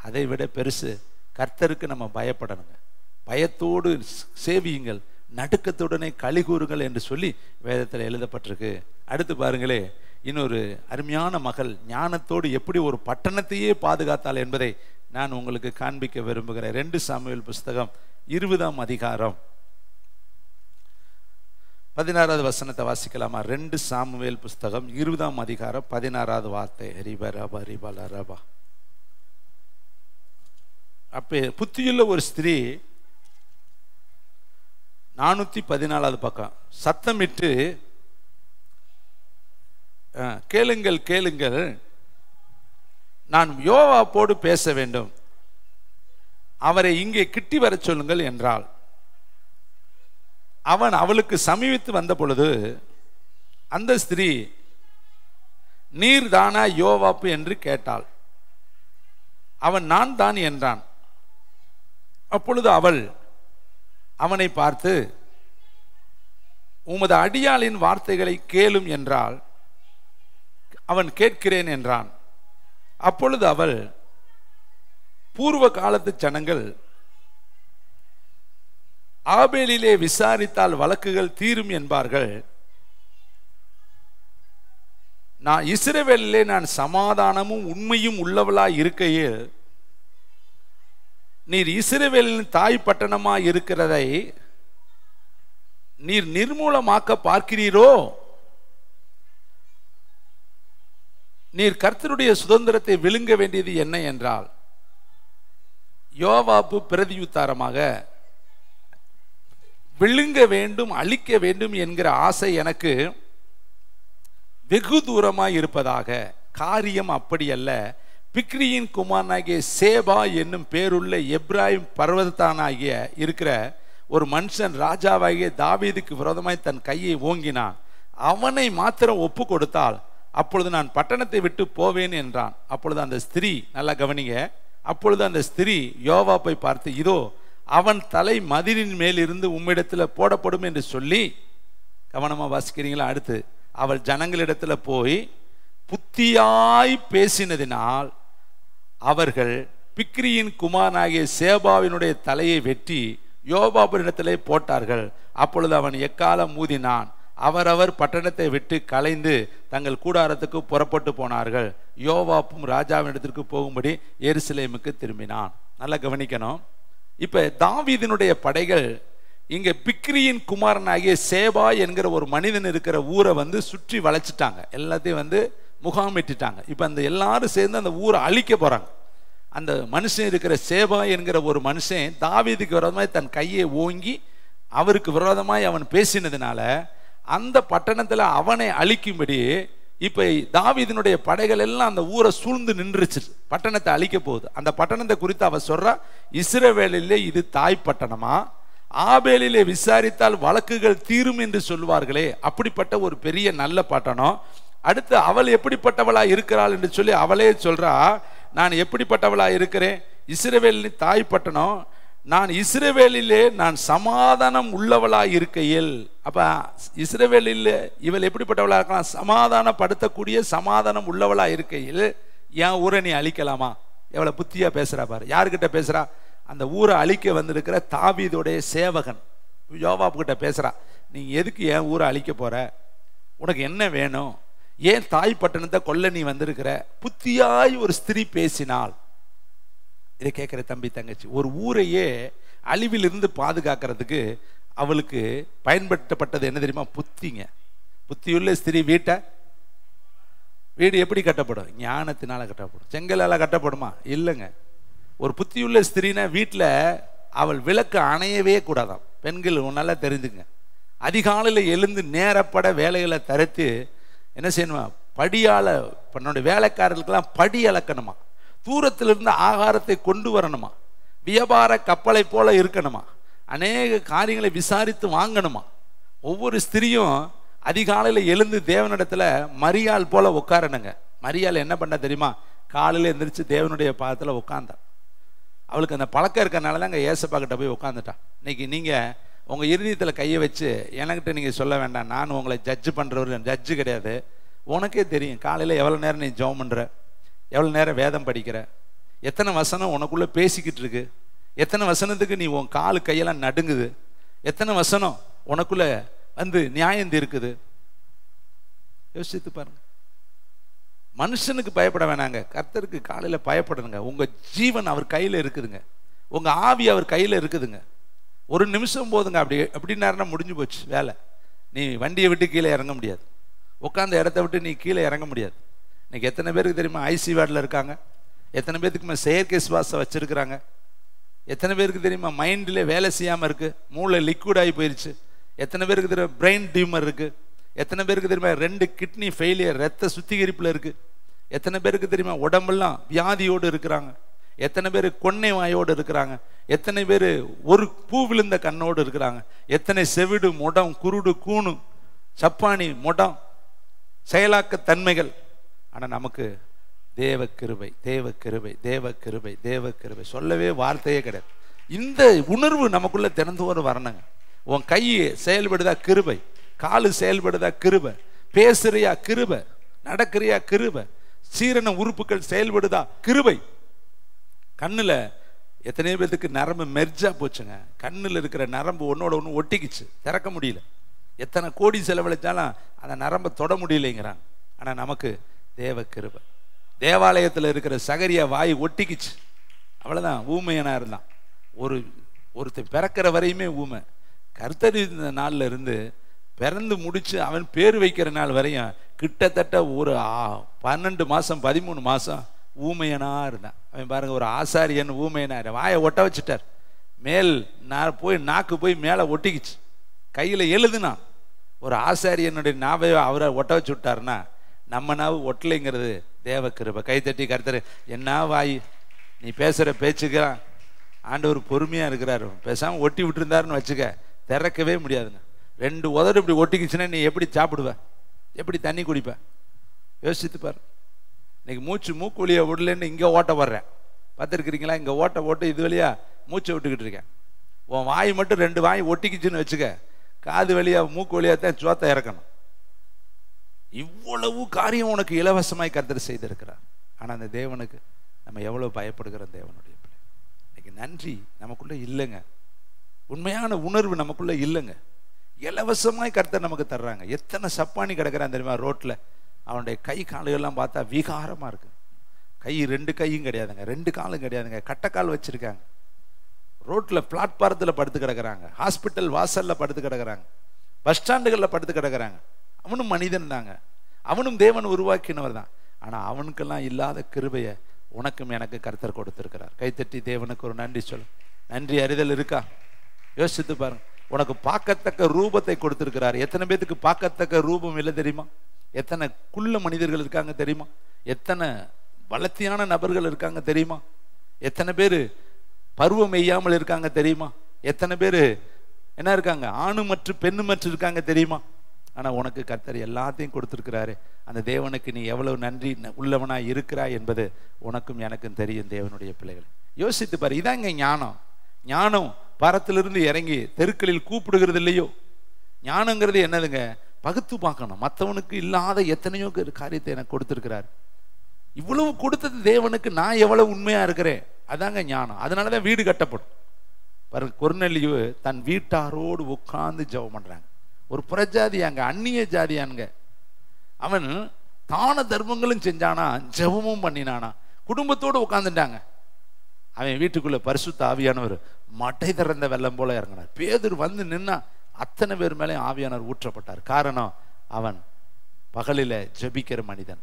அதை விட பெருசு கர்த்தருக்கு நம்ம பயப்படணுங்க. பயத்தோடு சேவியுங்கள், நடுக்கத்துடனே களி கூறுங்கள் என்று சொல்லி வேதத்தில் எழுதப்பட்டிருக்கு. அடுத்து பாருங்களே, இன்னொரு அருமையான மகள் ஞானத்தோடு எப்படி ஒரு பட்டணத்தையே பாதுகாத்தாள் என்பதை நான் உங்களுக்கு காண்பிக்க விரும்புகிறேன். 2 சாமுவேல் புஸ்தகம் 20ஆம் அதிகாரம் 16வது வசனத்தை வாசிக்கலாமா? 2 சாமுவேல் புஸ்தகம் 20ஆம் அதிகாரம் 16வது வார்த்தை. ரிபரபா ரிபலரபா. அப்ப புத்தியுள்ள ஒரு ஸ்திரீ 414வது பக்கம் சத்தமிட்டு, கேளுங்கள் கேளுங்கள், நான் யோவாபோடு பேச வேண்டும், அவரை இங்கே கிட்டி வர சொல்லுங்கள் என்றாள். அவன் அவளுக்கு சமீபித்து வந்த பொழுது அந்த ஸ்திரீ, நீர் தானா யோவாப்பு என்று கேட்டாள். அவன் நான் தான் என்றான். அப்பொழுது அவள் அவனை பார்த்து, உமது அடியாளின் வார்த்தைகளை கேளும் என்றாள். அவன் கேட்கிறேன் என்றான். அப்பொழுது அவள், பூர்வ காலத்து ஜனங்கள் ஆபேலிலே விசாரித்தால் வழக்குகள் தீரும் என்பார்கள். நான் இஸ்ரவேலிலே நான் சமாதானமும் உண்மையும் உள்ளவளாய் இருக்கையில் நீர் இஸ்ரவேலின் தாய் பட்டணமாய் இருக்கிறதை நீர் நிர்மூலமாக்க பார்க்கிறீரோ? நீர் கர்த்தருடைய சுதந்திரத்தை விழுங்க வேண்டியது என்ன என்றால், யோவாபு பிரதியுத்தாரமாக, விழுங்க வேண்டும், அழிக்க வேண்டும் என்கிற ஆசை எனக்கு வெகு தூரமாய் இருப்பதாக. காரியம் அப்படி அல்ல. பிக்ரியின் குமாரனாகிய சேபா என்னும் பேருள்ள எப்ராயிம் பர்வதத்தானாகிய இருக்கிற ஒரு மனுஷன் ராஜாவாகிய தாவீதுக்கு விரோதமாய் தன் கையை ஓங்கினான். அவனை மாத்திரம் ஒப்பு கொடுத்தால் அப்பொழுது நான் பட்டணத்தை விட்டு போவேன் என்றான். அப்பொழுது அந்த ஸ்திரீ, நல்லா கவனிங்க, அப்பொழுது அந்த ஸ்திரீ யோவாபை பார்த்து, இதோ அவன் தலை மதிலின் மேல் இருந்து உம்மிடத்தில் போடப்படும் என்று சொல்லி, கவனமா வாசிக்கிறீங்களா? அடுத்து, அவள் ஜனங்களிடத்துல போய் புத்தியாய் பேசினதினால் அவர்கள் பிக்ரியின் குமாரனாகிய சேபாவினுடைய தலையை வெட்டி யோவாபினிடத்திலே போட்டார்கள். அப்பொழுது அவன் எக்காலம் ஊதினான். அவரவர் பட்டணத்தை விட்டு கலைந்து தங்கள் கூடாரத்துக்கு புறப்பட்டு போனார்கள். யோவாப்பும் ராஜாவினிடத்திற்கு போகும்படி எருசலேமுக்கு திரும்பினான். நல்லா கவனிக்கணும். இப்ப தாவீதினுடைய படைகள் இங்க பிக்ரியின் குமாரனாகிய சேபா என்கிற ஒரு மனிதன் இருக்கிற ஊரை சுற்றி வளைச்சிட்டாங்க, எல்லாத்தையும் முகாமிட்டுட்டாங்க. இப்ப அந்த எல்லாரும் சேர்ந்து அந்த ஊரை அழிக்க போறாங்க. அந்த மனுஷன் இருக்கிற சேபா என்கிற ஒரு மனுஷன் தாவீதுக்கு விரோதமாய் தன் கையை ஓங்கி அவருக்கு விரோதமாய் அவன் பேசினதுனால அந்த பட்டணத்துல அவனை அழிக்கும்படி இப்ப தாவீதினுடைய படைகள் எல்லாம் அந்த ஊரை சூழ்ந்து நின்றுச்சு. பட்டணத்தை அழிக்க போகுது. அந்த பட்டணத்தை குறித்து அவ சொல்றா, இஸ்ரவேலிலே இது தாய் பட்டணமா? ஆபேலிலே விசாரித்தால் வழக்குகள் தீரும் என்று சொல்வார்களே, அப்படிப்பட்ட ஒரு பெரிய நல்ல பட்டணம். அடுத்து அவள் எப்படிப்பட்டவளா இருக்கிறாள் என்று சொல்லி அவளே சொல்றா, நான் எப்படிப்பட்டவளா இருக்கிறேன்? இஸ்ரவேலின் தாய் பட்டணம், நான் இஸ்ரவேலிலே நான் சமாதானம் உள்ளவளா இருக்கையில். அப்ப இஸ்ரவேலில் இவள் எப்படிப்பட்டவளா இருக்கலாம்? சமாதானப்படுத்தக்கூடிய சமாதானம் உள்ளவளா இருக்கையில் என் ஊரை நீ அழிக்கலாமா? எவ்வளவு புத்தியா பேசுறா பாரு. யாருக்கிட்ட பேசுறா? அந்த ஊரை அழிக்க வந்திருக்கிற தாவீதுடைய சேவகன் யோவாபு கிட்ட பேசுறா. நீ எதுக்கு என் ஊரை அழிக்க போற? உனக்கு என்ன வேணும்? ஏன் தாய் பட்டணத்தை கொல்ல நீ வந்திருக்கிற? புத்தியாய் ஒரு ஸ்திரீ பேசினாள். இதை கேட்கிற தம்பி தங்கச்சி, ஒரு ஊரையே அழிவிலிருந்து பாதுகாக்கிறதுக்கு அவளுக்கு பயன்படுத்தப்பட்டது என்ன தெரியுமா? புத்திங்க. புத்தியுள்ள ஸ்திரீ வீடு எப்படி கட்டப்படும்? ஞானத்தினால கட்டப்படும். செங்கலால கட்டப்படுமா? இல்லைங்க. ஒரு புத்தியுள்ள ஸ்திரீனா வீட்டில் அவள் விளக்கு அணையவே கூடாதான். பெண்கள் நல்லா தெரிஞ்சுங்க. அதிகாலையில் எழுந்து நேரப்பட வேலைகளை தரத்து என்ன செய்யணுமா? படியால பண்ணோட வேலைக்காரர்களுக்கெல்லாம் படி அளக்கணுமா? தூரத்திலிருந்து ஆகாரத்தை கொண்டு வரணுமா? வியாபார கப்பலை போல இருக்கணுமா? அநேக காரியங்களை விசாரித்து வாங்கணுமா? ஒவ்வொரு ஸ்திரியும் அதிகாலையில் எழுந்து தேவனிடத்துல மரியாள் போல உட்காரணுங்க. மரியாள் என்ன பண்ண தெரியுமா? காலையில் எந்திரிச்சு தேவனுடைய பாதத்தில் உட்கார்ந்தா. அவளுக்கு அந்த பழக்கம் இருக்கிறனால தான் அங்கே ஏசப்பா கிட்ட போய் உட்காந்துட்டான். இன்னைக்கு நீங்கள் உங்கள் இருதயத்தில் கையை வச்சு எனக்கிட்ட நீங்கள் சொல்ல வேண்டாம், நான் உங்களை ஜட்ஜு பண்ணுறவர் ஜட்ஜு கிடையாது. உனக்கே தெரியும் காலையில் எவ்வளோ நேரம் நீ ஜெபம் பண்ணுற, எவ்வளோ நேரம் வேதம் படிக்கிற, எத்தனை வசனம் உனக்குள்ளே பேசிக்கிட்டு இருக்கு, எத்தனை வசனத்துக்கு நீ உன் காலு கையெல்லாம் நடுங்குது, எத்தனை வசனம் உனக்குள்ளே வந்து நியாயம் இருக்குது. யோசித்து பாருங்க. மனுஷனுக்கு பயப்பட வேணாங்க, கர்த்தருக்கு காலையில் பயப்படணுங்க. உங்கள் ஜீவன் அவர் கையில் இருக்குதுங்க, உங்கள் ஆவி அவர் கையில் இருக்குதுங்க. ஒரு நிமிஷம் போதுங்க, அப்படின்னாருன்னா முடிஞ்சு போச்சு வேலை. நீ வண்டியை விட்டு கீழே இறங்க முடியாது, உட்காந்த இடத்த விட்டு நீ கீழே இறங்க முடியாது. இன்னைக்கு எத்தனை பேருக்கு தெரியுமா ஐசி வார்டில் இருக்காங்க, எத்தனை பேருக்கு செயற்கை சுவாசம் வச்சிருக்கிறாங்க, எத்தனை பேருக்கு தெரியுமா மைண்டில் வேலை செய்யாமல் இருக்குது, மூளை லிக்விட் ஆகி போயிடுச்சு, எத்தனை பேருக்கு தெரியுமா பிரெயின் டியூமர் இருக்குது, எத்தனை பேருக்கு தெரியுமா 2 கிட்னி ஃபெயிலியர் ரத்த சுத்திகரிப்பில் இருக்குது, எத்தனை பேருக்கு தெரியுமா உடம்பெல்லாம் வியாதியோடு இருக்கிறாங்க, எத்தனை பேர் கொன்னை வாயோடு இருக்கிறாங்க, எத்தனை பேர் ஒரு பூ விழுந்த கண்ணோடு இருக்கிறாங்க, எத்தனை செவிடு முடம் குருடு கூணு சப்பானி முடம் செயலாக்க தன்மைகள். ஆனால் நமக்கு தேவ கிருபை தேவ கிருபை தேவ கிருபை தேவ கிருபை சொல்லவே வார்த்தையே கிடையாது. இந்த உணர்வு நமக்குள்ள தினந்தோறும் வரணுங்க. உன் கை செயல்படுதா கிருபை, காலு செயல்படுதா கிருபை, பேசுறியா கிருபை, நடக்கிறியா கிருபை, சீரண உறுப்புகள் செயல்படுதா கிருபை. கண்ணுல எத்தனை பேருக்கு நரம்பு மெர்ஜா போச்சுங்க, கண்ணுல இருக்கிற நரம்பு ஒன்னோட ஒன்று ஒட்டிக்குச்சு, திறக்க முடியல. எத்தனை கோடி செலவழிச்சாலும் அந்த நரம்பை தொட முடியலைங்கிறாங்க. ஆனா நமக்கு தேவ கிருபை. தேவாலயத்தில் இருக்கிற சகரியா வாய் ஒட்டிக்குச்சு, அவ்வளவுதான், ஊமையனா இருந்தான். ஒருத்தர் பிறக்கிற வரையுமே ஊமை. கர்த்தர் இந்த நாள்ல இருந்து பிறந்து முடிச்சு அவன் பேர் வைக்கிற நாள் வரையும் கிட்டத்தட்ட ஒரு 12 மாசம் 13 மாசம் ஊமையனா இருந்தான். அவன் பாருங்க, ஒரு ஆசாரியன் ஊமையனா வாயை ஒட்ட வச்சுட்டார். மேல் போய் நாக்கு போய் மேலே ஒட்டிக்குச்சு, கையில் எழுதுனான். ஒரு ஆசாரியனுடைய நாவை அவரை ஒட்ட வச்சு விட்டாருன்னா நம்ம நாவு ஒட்டலைங்கிறது தேவ கிருபை. கைத்தட்டி கர்த்தர், என்ன வாய் நீ பேசுகிற பேச்சுக்கிறான் ஆண்டவர் பொறுமையாக இருக்கிறாரு. பேசாமல் ஒட்டி விட்டுருந்தாருன்னு வச்சுக்க, திறக்கவே முடியாதுங்க. 2 உதடு இப்படி ஒட்டிக்குச்சுன்னா நீ எப்படி சாப்பிடுவ, எப்படி தண்ணி குடிப்ப? யோசித்து பாரு. இன்னைக்கு மூக்கு வழியா விடலன்னு இங்கே ஓட்ட வர்றேன், பார்த்துருக்கிறீங்களா? இங்கே ஓட்ட ஓட்டு இது வழியா மூச்சை விட்டுக்கிட்டு இருக்கேன். உன் வாய் மட்டும் 2 வாய் ஒட்டிக்குச்சுன்னு வச்சுக்க, காது வழியா மூக்கு வழியா தான் சோத்தை இறக்கணும். இவ்வளவு காரியம் உனக்கு இலவசமாய் கர்த்தர் செய்திருக்கிறார். ஆனால் அந்த தேவனுக்கு நம்ம எவ்வளவு பயப்படுகிறோம். தேவனுடைய பிள்ளை இன்னைக்கு நன்றி நமக்குள்ள இல்லைங்க, உண்மையான உணர்வு நமக்குள்ள இல்லைங்க. இலவசமாய் கர்த்தர் நமக்கு தர்றாங்க. எத்தனை சப்பானி கிடக்கிறான் தெரியுமா ரோட்ல, அவனுடைய கை காலுகள்லாம் பார்த்தா விகாரமா இருக்கு. கை 2 கையும் கிடையாதுங்க, 2 காலும் கிடையாதுங்க, கட்டைக்கால் வச்சிருக்காங்க. ரோட்ல பிளாட்பாரத்தில் படுத்து கிடக்கிறாங்க, ஹாஸ்பிட்டல் வாசல்ல படுத்து கிடக்கிறாங்க, பஸ் ஸ்டாண்டுகளில் படுத்து கிடக்கிறாங்க. அவனும் மனிதன் தாங்க, அவனும் தேவன் உருவாக்கினவர் தான். ஆனா அவனுக்கெல்லாம் இல்லாத கிருபையை உனக்கும் எனக்கு கர்த்தர் கொடுத்திருக்கிறார். கைத்தட்டி தேவனுக்கு ஒரு நன்றி சொல்லு. நன்றி அறிதல் இருக்கா? யோசித்து பாருங்க. உனக்கு பார்க்கத்தக்க ரூபத்தை கொடுத்திருக்கிறார். எத்தனை பேத்துக்கு பார்க்கத்தக்க ரூபம் இல்லை தெரியுமா? எத்தனை குள்ள மனிதர்கள் இருக்காங்க தெரியுமா? எத்தனை வளர்த்தியான நபர்கள் இருக்காங்க தெரியுமா? எத்தனை பேர் பருவம் எய்யாமல் இருக்காங்க தெரியுமா? எத்தனை பேர் என்ன இருக்காங்க, ஆணுமற்று பெண்ணுமற்று இருக்காங்க தெரியுமா? ஆனா உனக்கு கர்த்தர் எல்லாத்தையும் கொடுத்திருக்கிறாரு. அந்த தேவனுக்கு நீ எவ்வளவு நன்றி உள்ளவனாய் இருக்கிறாய் என்பது உனக்கும் எனக்கும் தெரியும். தேவனுடைய பிள்ளைகள் யோசித்து பாரு. இதாங்க ஞானம். ஞானம் பரத்திலிருந்து இறங்கி தெருக்களில் கூப்பிடுகிறது இல்லையோ. ஞானங்கிறது என்னதுங்க? பகுத்து பார்க்கணும். மற்றவனுக்கு இல்லாத எத்தனையோ காரியத்தை எனக்கு கொடுத்திருக்கிறார். இவ்வளவு கொடுத்தது தேவனுக்கு நான் எவ்வளவு உண்மையா இருக்கிறேன், அதாங்க ஞானம். அதனாலதான் வீடு கட்டப்படும். பாருங்க, கொர்நேலியு தன் வீட்டாரோடு உட்கார்ந்து ஜெபம் பண்றாங்க. ஒரு புறஜாதியாங்க, அந்நிய ஜாதியானுங்க. அவன் தான தர்மங்களும் செஞ்சானா, ஜெபமும் பண்ணினானா, குடும்பத்தோடு உட்கார்ந்துட்டாங்க. அவன் வீட்டுக்குள்ள பரிசுத்த ஆவியானவர் மட்டை திறந்த வெள்ளம் போல இறங்கினார். பேதுரு வந்து நின்னா அத்தனை பேர் மேலே ஆவியானவர் ஊற்றப்பட்டார். காரணம், அவன் பகலில ஜெபிக்கிற மனிதன்.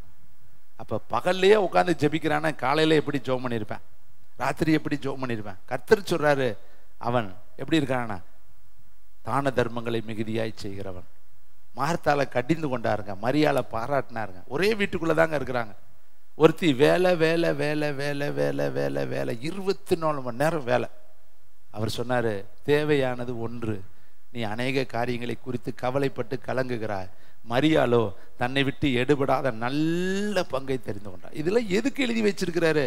அப்ப பகல்லையே உட்காந்து ஜெபிக்கிறானா, காலையில எப்படி ஜெபம் பண்ணியிருப்பேன், ராத்திரி எப்படி ஜெபம் பண்ணியிருப்பேன்? கர்த்தர் சொல்றாரு, அவன் எப்படி இருக்கானா, தான தர்மங்களை மிகுதியாய் செய்கிறவன். மார்த்தால கடிந்து கொண்டாருங்க, மரியாதை பாராட்டினாருங்க. ஒரே வீட்டுக்குள்ளதாங்க இருக்கிறாங்க. ஒருத்தி வேலை வேலை வேலை வேலை வேலை வேலை வேலை 24 மணி நேரம் வேலை. அவர் சொன்னாரு, தேவையானது ஒன்று, நீ அநேக காரியங்களை குறித்து கவலைப்பட்டு கலங்குகிறாய். மரியாளோ தன்னை விட்டு எடுபடாத நல்ல பங்கை தெரிந்து கொண்டார். இதெல்லாம் எதுக்கு எழுதி வச்சிருக்கிறாரு?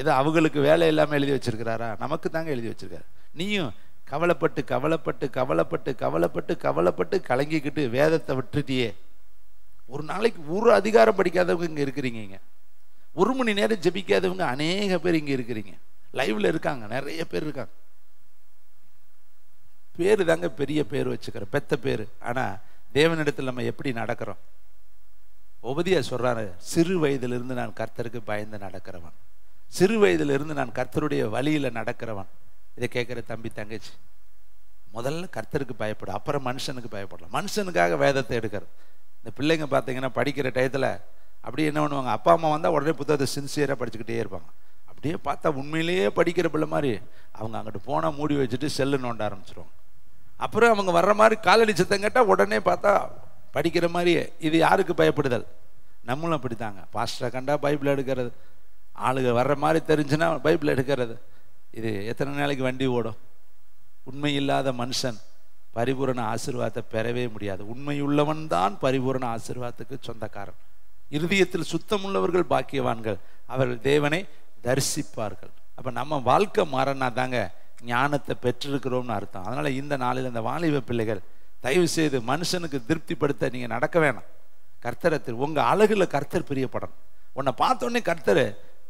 ஏதோ அவங்களுக்கு வேலை இல்லாமல் எழுதி வச்சிருக்கிறாரா? நமக்கு தாங்க எழுதி வச்சிருக்காரு. நீயும் கவலைப்பட்டு கவலைப்பட்டு கவலைப்பட்டு கவலைப்பட்டு கவலைப்பட்டு கலங்கிக்கிட்டு வேதத்தை விட்டுட்டியே. ஒரு நாளைக்கு ஒரு அதிகாரம் படிக்காதவங்க இங்கே இருக்கிறீங்க. இங்கே 1 மணி நேரம் ஜெபிக்காதவங்க அநேக பேர் இங்கே இருக்கிறீங்க. லைவ்ல இருக்காங்க, நிறைய பேர் இருக்காங்க. பேரு தாங்க பெரிய பேர் வச்சுக்கிறோம், பெத்த பேர். ஆனால் தேவனிடத்தில் நம்ம எப்படி நடக்கிறோம்? உபதியா சொல்றாரு, சிறு வயதிலிருந்து நான் கர்த்தருக்கு பயந்து நடக்கிறவன், சிறு வயதிலிருந்து நான் கர்த்தருடைய வழியில நடக்கிறவன். இதை கேட்குற தம்பி தங்கச்சி, முதல்ல கர்த்தருக்கு பயப்படு, அப்புறம் மனுஷனுக்கு பயப்படலாம். மனுஷனுக்காக வேதத்தை எடுக்கிறது. இந்த பிள்ளைங்க பார்த்தீங்கன்னா படிக்கிற டயத்தில் அப்படியே என்ன பண்ணுவாங்க, அப்பா அம்மா வந்தால் உடனே புத்தகத்தை சின்சியராக படிச்சுக்கிட்டே இருப்பாங்க. அப்படியே பார்த்தா உண்மையிலேயே படிக்கிற பிள்ளை மாதிரி அவங்க அங்கிட்டு போனால் மூடி வச்சுட்டு செல்லு நோண்ட ஆரம்பிச்சிருவாங்க. அப்புறம் அவங்க வர்ற மாதிரி காலடி சத்தம் கேட்டால் உடனே பார்த்தா படிக்கிற மாதிரியே. இது யாருக்கு பயப்படுதல்? நம்மளும் அப்படித்தாங்க. பாஸ்டரை கண்டா பைபிள் எடுக்கிறது, ஆளுங்க வர்ற மாதிரி தெரிஞ்சுன்னா பைபிள் எடுக்கிறது. இது எத்தனை நாளைக்கு வண்டி ஓடும்? உண்மை இல்லாத மனுஷன் பரிபூரண ஆசீர்வாதத்தை பெறவே முடியாது. உண்மையுள்ளவன் தான் பரிபூரண ஆசீர்வாதத்துக்கு சொந்தக்காரன். இருதயத்தில் சுத்தமுள்ளவர்கள் பாக்கியவான்கள், அவர்கள் தேவனை தரிசிப்பார்கள். அப்ப நம்ம வாழ்க்கை மாறனா தாங்க ஞானத்தை பெற்றிருக்கிறோம்னு அர்த்தம். அதனால இந்த நாளில் இந்த வாலிப பிள்ளைகள் தயவு செய்து மனுஷனுக்கு திருப்திப்படுத்த நீங்க நடக்க வேணாம். கர்த்தரை உங்க அழகுல கர்த்தர் பிரியப்படணும். உன்னை பார்த்தோன்னே கர்த்தர்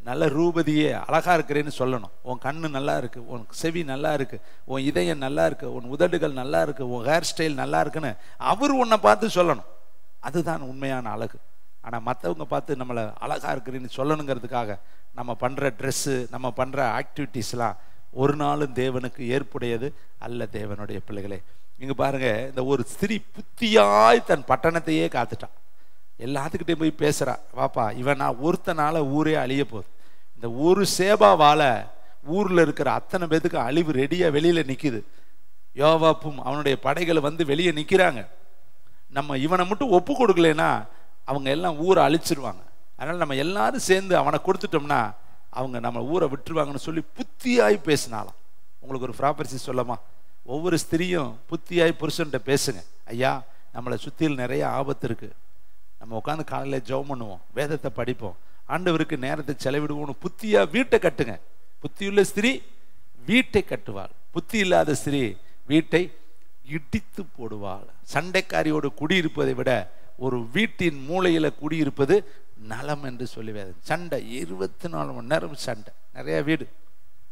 நல்ல ரூபதியே அழகா இருக்கிறேன்னு சொல்லணும். உன் கண்ணு நல்லா இருக்கு, உன் செவி நல்லா இருக்கு, உன் இதயம் நல்லா இருக்கு, உன் உதடுகள் நல்லா இருக்கு, உன் ஹேர் ஸ்டைல் நல்லா இருக்குன்னு அவர் உன்னை பார்த்து சொல்லணும். அதுதான் உண்மையான அழகு. ஆனால் மற்றவங்க பார்த்து நம்மளை அழகா இருக்கிறேன்னு சொல்லணுங்கிறதுக்காக நம்ம பண்ற ட்ரெஸ்ஸு, நம்ம பண்ற ஆக்டிவிட்டீஸ்லாம் ஒரு நாளும் தேவனுக்கு ஏற்புடையது அல்ல. தேவனுடைய பிள்ளைகளே, இங்க பாருங்க, இந்த ஒரு ஸ்திரீ புத்தியாய் தன் பட்டணத்தையே காத்துட்டான். எல்லாத்துக்கிட்டே போய் பேசுறா, வாப்பா இவன் நான் ஒருத்தனால ஊரே அழிய போகுது. இந்த ஒரு சேபாவால ஊர்ல இருக்கிற அத்தனை பேத்துக்கு அழிவு ரெடியா வெளியில நிக்குது. யோவாப்பும் அவனுடைய படைகளை வந்து வெளியே நிக்கிறாங்க. நம்ம இவனை மட்டும் ஒப்பு கொடுக்கலன்னா அவங்க எல்லாம் ஊரை அழிச்சிருவாங்க. அதனால நம்ம எல்லாரும் சேர்ந்து அவனை கொடுத்துட்டோம்னா அவங்க நம்ம ஊரை விட்டுருவாங்கன்னு சொல்லி புத்தியாய் பேசினாலாம். உங்களுக்கு ஒரு ப்ராப்பர்சி சொல்லமா? ஒவ்வொரு ஸ்திரியும் புத்தியாய் புருஷன்கிட்ட பேசுங்க. ஐயா, நம்மளை சுத்தியில் நிறைய ஆபத்து இருக்கு, நம்ம உட்காந்து காலையில் ஜெபம் பண்ணுவோம், வேதத்தை படிப்போம், ஆண்டவருக்கு நேரத்தை செலவிடுவோம்னு புத்தியா வீட்டை கட்டுங்க. புத்தியுள்ள ஸ்திரீ வீட்டை கட்டுவாள், புத்தி இல்லாத ஸ்திரீ வீட்டை இடித்து போடுவாள். சண்டைக்காரியோடு குடியிருப்பதை விட ஒரு வீட்டின் மூலையில குடியிருப்பது நலம் என்று சொல்லி வேதம். சண்டை 24 மணி நேரம் சண்டை. நிறைய வீடு